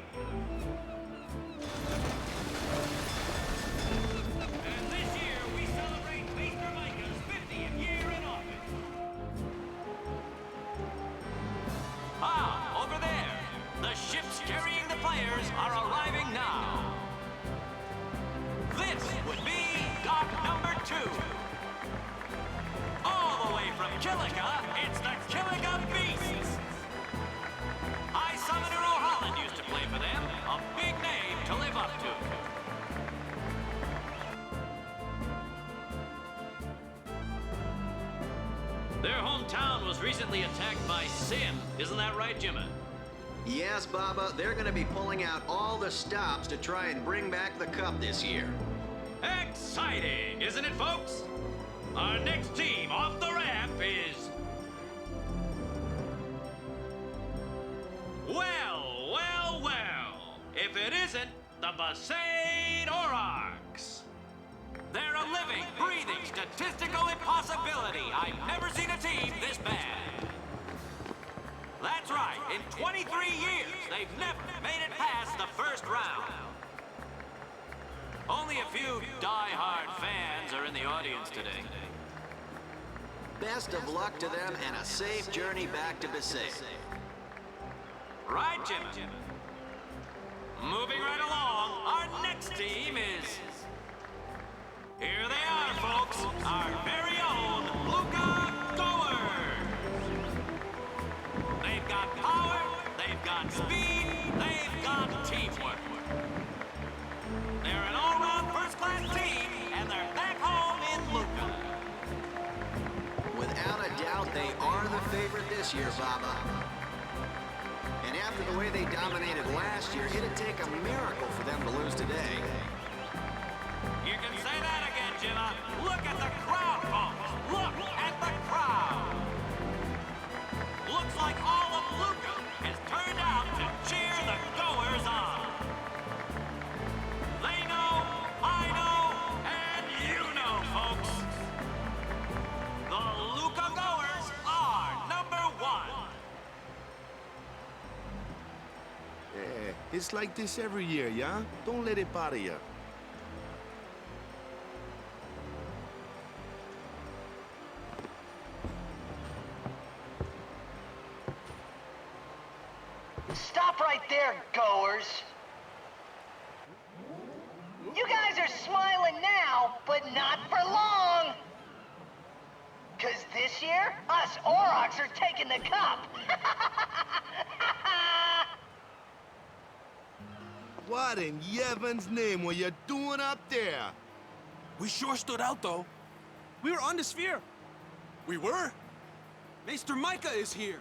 And this year we celebrate Maester Micah's 50th year in office. Ah, over there. The ships carrying the players are arriving now. This would be dock number 2. All the way from Killica, it's the Killica Beasts. High Summoner O'Holland used to play for them, a big name to live up to. Their hometown was recently attacked by Sin. Isn't that right, Jimmy? Yes, Baba, they're gonna be pulling out all the stops to try and bring back the cup this year. Exciting, isn't it, folks? Our next team off the ramp is... Well. If it isn't the Besaid Aurochs. They're a living, breathing, statistical impossibility. I've never seen a team this bad. That's right, in 23 years, they've never made it past the first round. Only a few die-hard fans are in the audience today. Best of luck to them and a safe journey back to Besaid. Right, Jim? Moving right along, our next team is... Here they are, folks, our very own Luca Goers. They've got power, they've got speed, they've got teamwork. They're an all-round first-class team, and they're back home in Luca. Without a doubt, they are the favorite this year, Baba. And after the way they dominated last year, it'd take a miracle for them to lose today. You can say that again, Jimma. Look at the crowd, folks. Look at the crowd. Looks like all of Luca has turned out to cheer the Goers on. They know, I know, and you know, folks. The Luca Goers are number 1. Yeah, it's like this every year, yeah? Don't let it bother you. Stop right there, Goers. You guys are smiling now, but not for long. 'Cause this year, us Aurochs are taking the cup. What in Yevon's name were you doing up there? We sure stood out, though. We were on the sphere. We were. Maester Micah is here.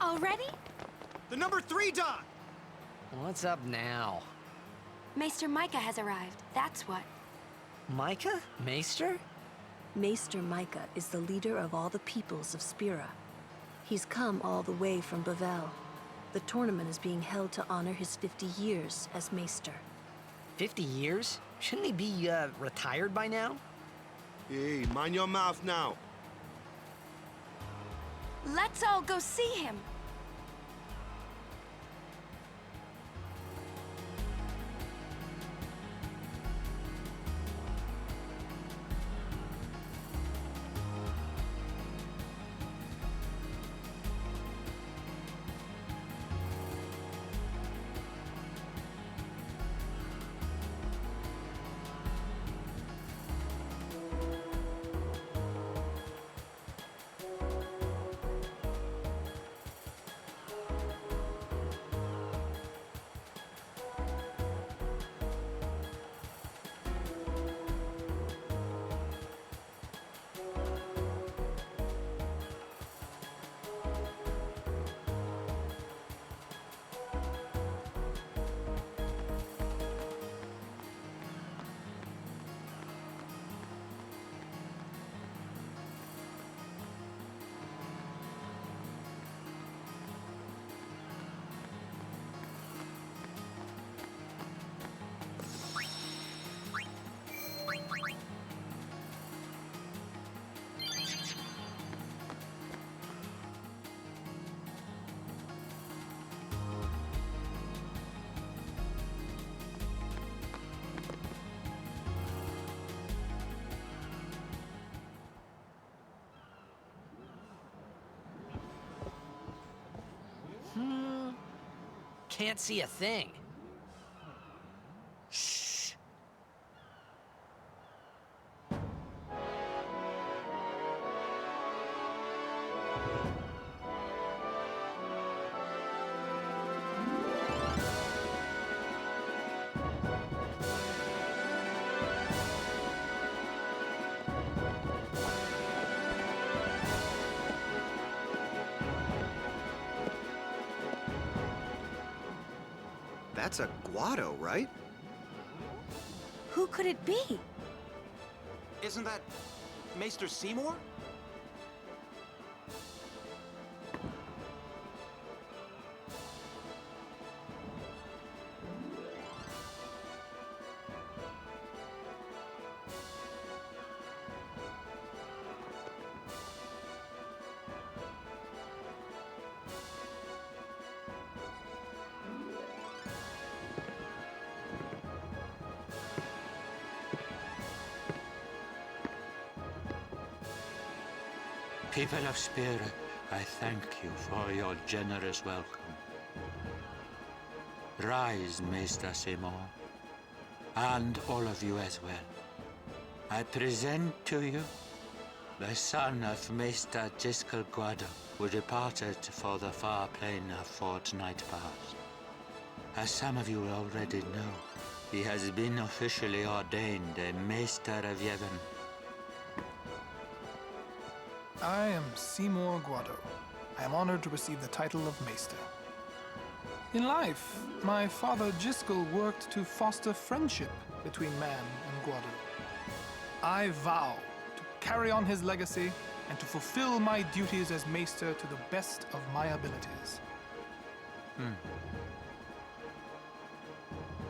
Already? The number 3 dock. What's up now? Maester Micah has arrived, that's what. Micah? Maester? Maester Micah is the leader of all the peoples of Spira. He's come all the way from Bavel. The tournament is being held to honor his 50 years as Maester. 50 years? Shouldn't he be, retired by now? Hey, mind your mouth now. Let's all go see him. can't see a thing. Shh. That's a Guado, right? Who could it be? Isn't that Maester Seymour? People of Spirit, I thank you for your generous welcome. Rise, Maester Seymour, and all of you as well. I present to you the son of Maester Jiskel Guado, who departed for the far plain a fortnight past. As some of you already know, he has been officially ordained a Maester of Yevon. I am Seymour Guado. I am honored to receive the title of Maester. In life, my father Jiskel worked to foster friendship between man and Guado. I vow to carry on his legacy and to fulfill my duties as Maester to the best of my abilities.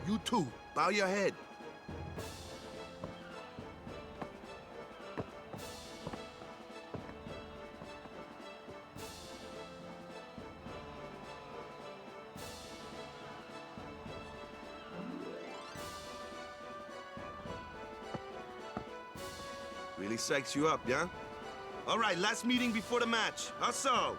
You too, bow your head. Really psychs you up, yeah? All right, last meeting before the match. How so?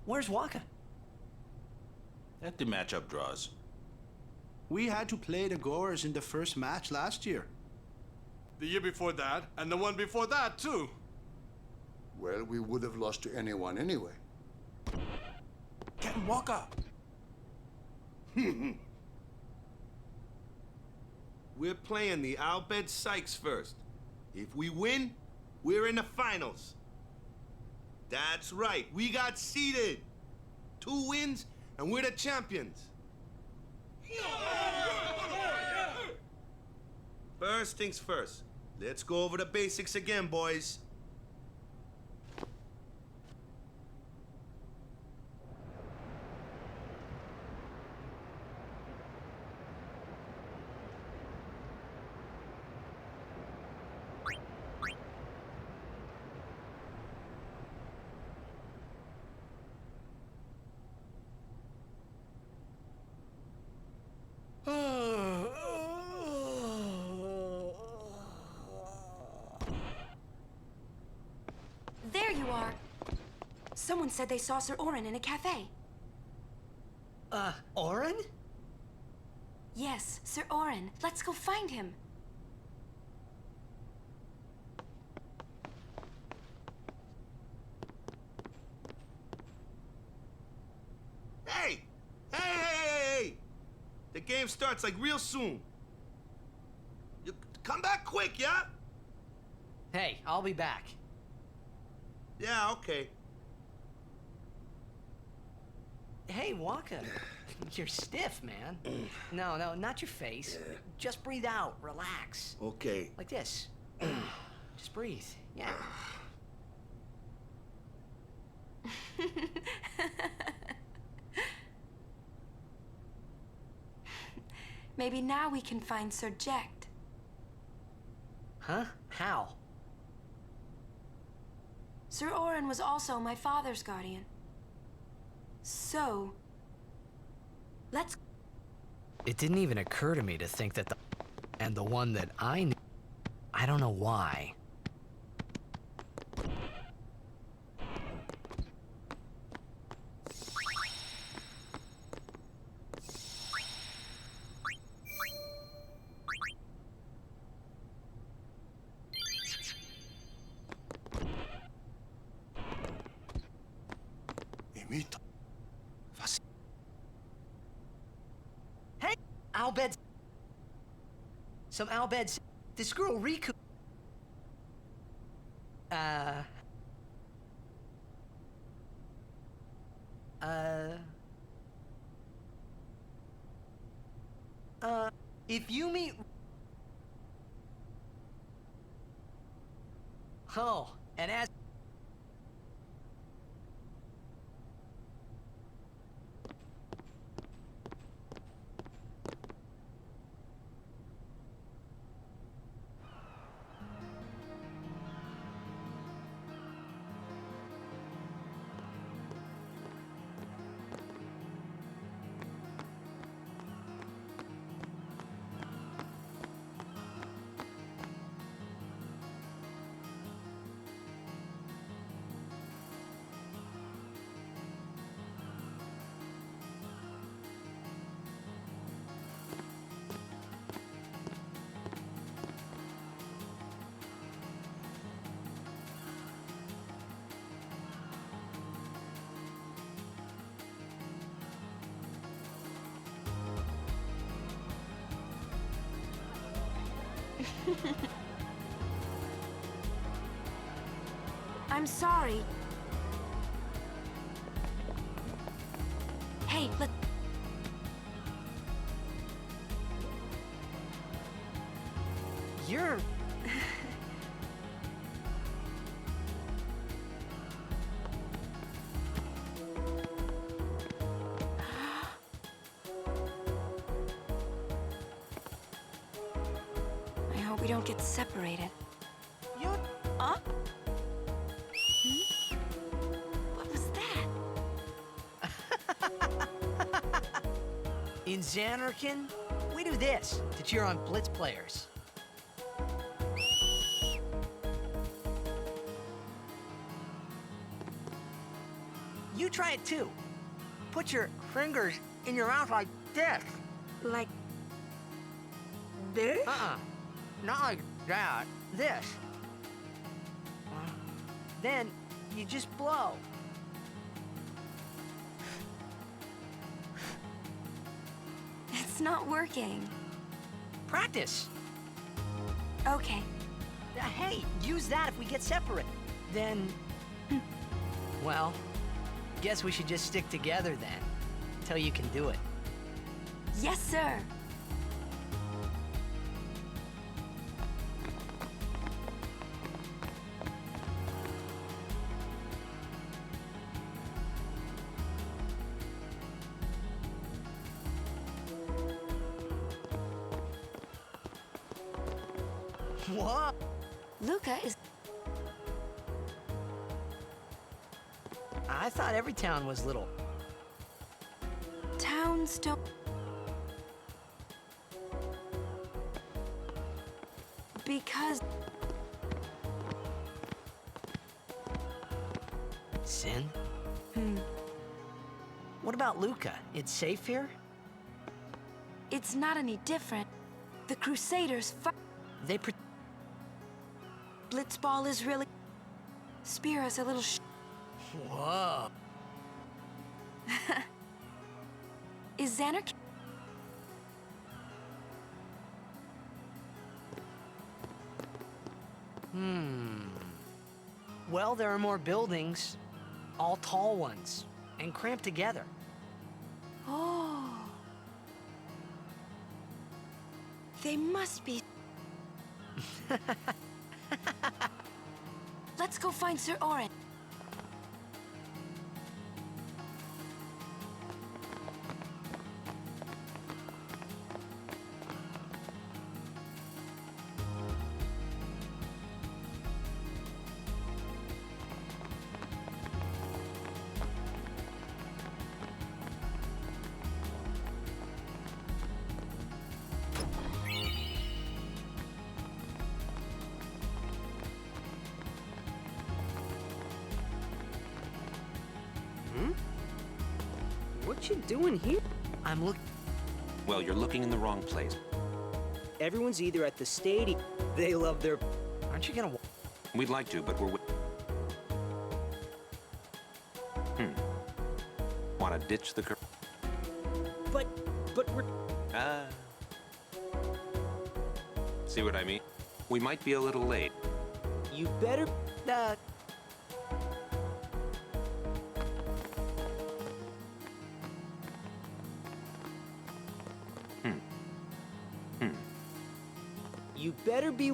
Where's Waka? At the matchup draws. We had to play the Gorers in the first match last year. The year before that, and the one before that, too. Well, we would have lost to anyone anyway. Captain Walker! We're playing the Albed Sykes first. If we win, we're in the finals. That's right, we got seeded. 2 wins, and we're the champions. First things first. Let's go over the basics again, boys. Someone said they saw Sir Orin in a cafe. Orin? Yes, Sir Orin. Let's go find him. Hey! Hey! The game starts like real soon. You come back quick, yeah? Hey, I'll be back. Yeah, okay. Hey, Waka. You're stiff, man. No, not your face. Just breathe out. Relax. Okay. Like this. Just breathe. Yeah. Maybe now we can find Sir Jecht. Huh? How? Sir Orin was also my father's guardian. So, let's... It didn't even occur to me to think that the one that I knew... I don't know why. Hey! Albed... Some Albeds... This girl, Riku... If you meet... Oh, and as... I'm sorry. Hey, let... You're... I hope we don't get separated. You're... Huh? What was that? In Xanarkin, we do this to cheer on Blitz players. You try it too. Put your fingers in your mouth like this. Like... this? Not like that. This. Then you just blow. It's not working. Practice. Okay. Hey, use that if we get separate. Then... well, guess we should just stick together then. Till you can do it. Yes, sir. What? Luca is... I thought every town was little. Towns don't... Because... Sin? What about Luca? It's safe here? It's not any different. The Crusaders They Blitzball is really... Spira's a little Whoa. Is Xanark... Well, there are more buildings. All tall ones. And cramped together. Oh. They must be... Let's go find Sir Orin. What you doing here? I'm looking... Well, you're looking in the wrong place. Everyone's either at the stadium... They love their... Aren't you gonna... We'd like to, but we're... Wanna ditch the cur... But we're... See what I mean? We might be a little late. You better... You better be...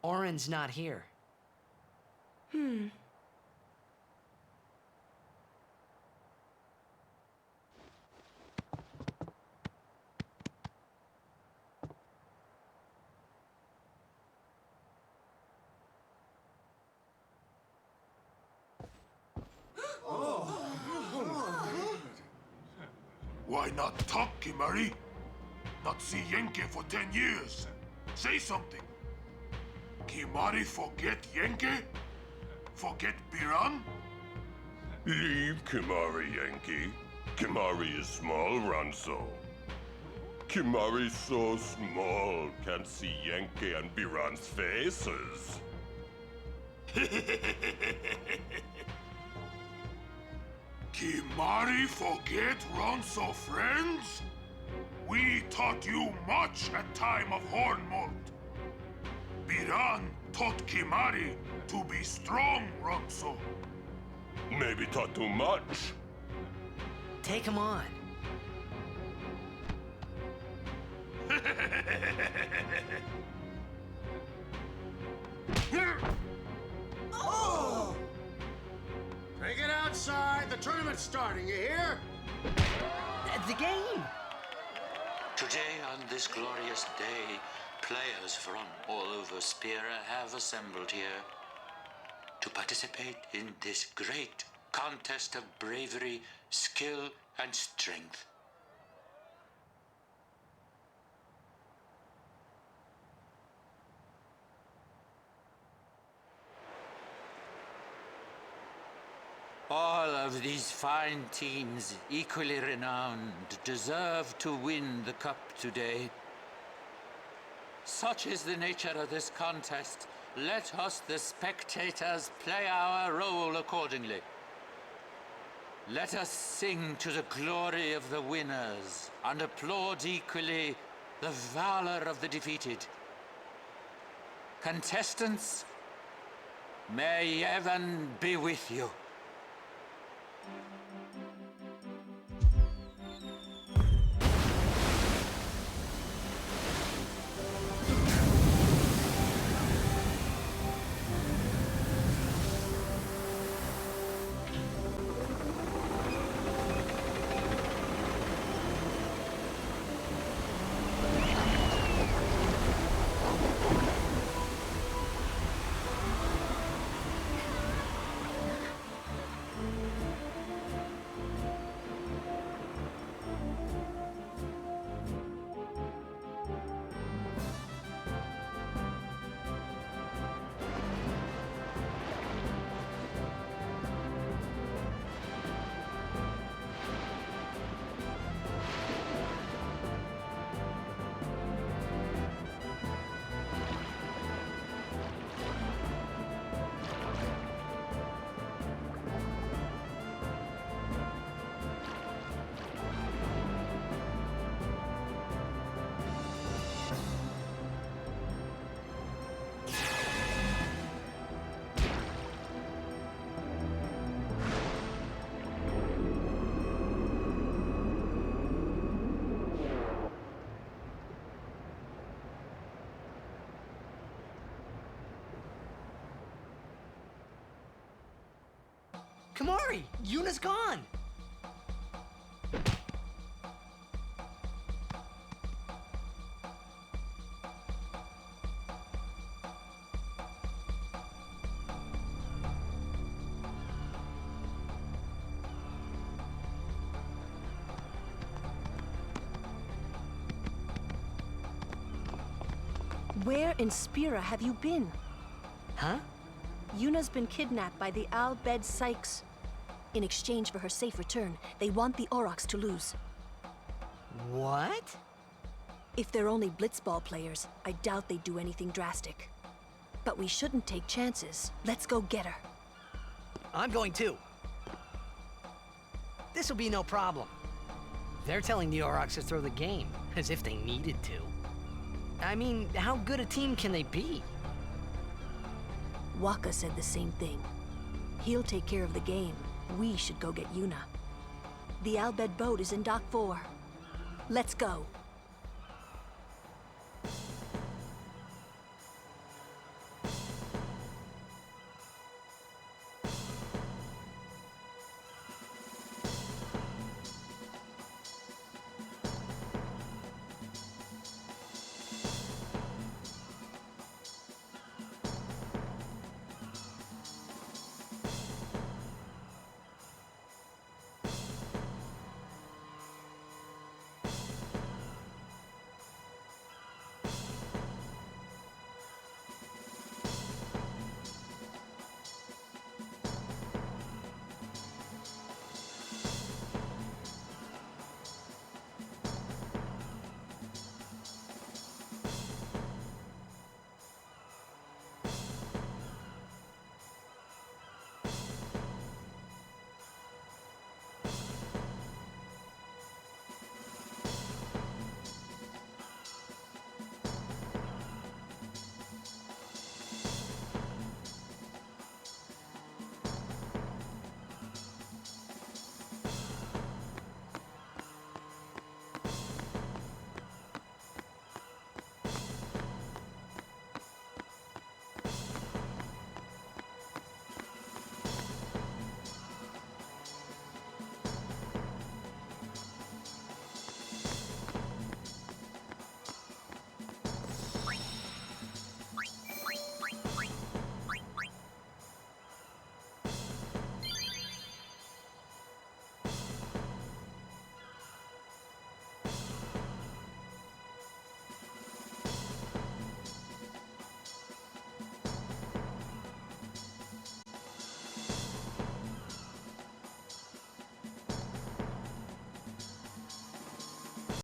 Orin's not here. Why not talk, Kimari? Not see Yenke for 10 years. Say something. Kimari forget Yenke? Forget Biran? Leave Kimari, Yankee. Kimari is small, Ranso. Kimari's so small, can't see Yankee and Biran's faces. Kimari forget Ronso friends? We taught you much at time of Hornmold. Biran taught Kimari to be strong, Ronso. Maybe taught too much. Take him on. Oh! Take it outside. The tournament's starting, you hear? The game! Today, on this glorious day, players from all over Spira have assembled here to participate in this great contest of bravery, skill, and strength. All of these fine teams, equally renowned, deserve to win the cup today. Such is the nature of this contest. Let us, the spectators, play our role accordingly. Let us sing to the glory of the winners and applaud equally the valor of the defeated. Contestants, may Yevon be with you. Kamari, Yuna's gone! Where in Spira have you been? Huh? Yuna's been kidnapped by the Al-Bed Sykes. In exchange for her safe return, they want the Aurochs to lose. What? If they're only blitzball players, I doubt they'd do anything drastic. But we shouldn't take chances. Let's go get her. I'm going too. This'll be no problem. They're telling the Aurochs to throw the game, as if they needed to. I mean, how good a team can they be? Waka said the same thing. He'll take care of the game. We should go get Yuna. The Al-Bed boat is in Dock 4. Let's go.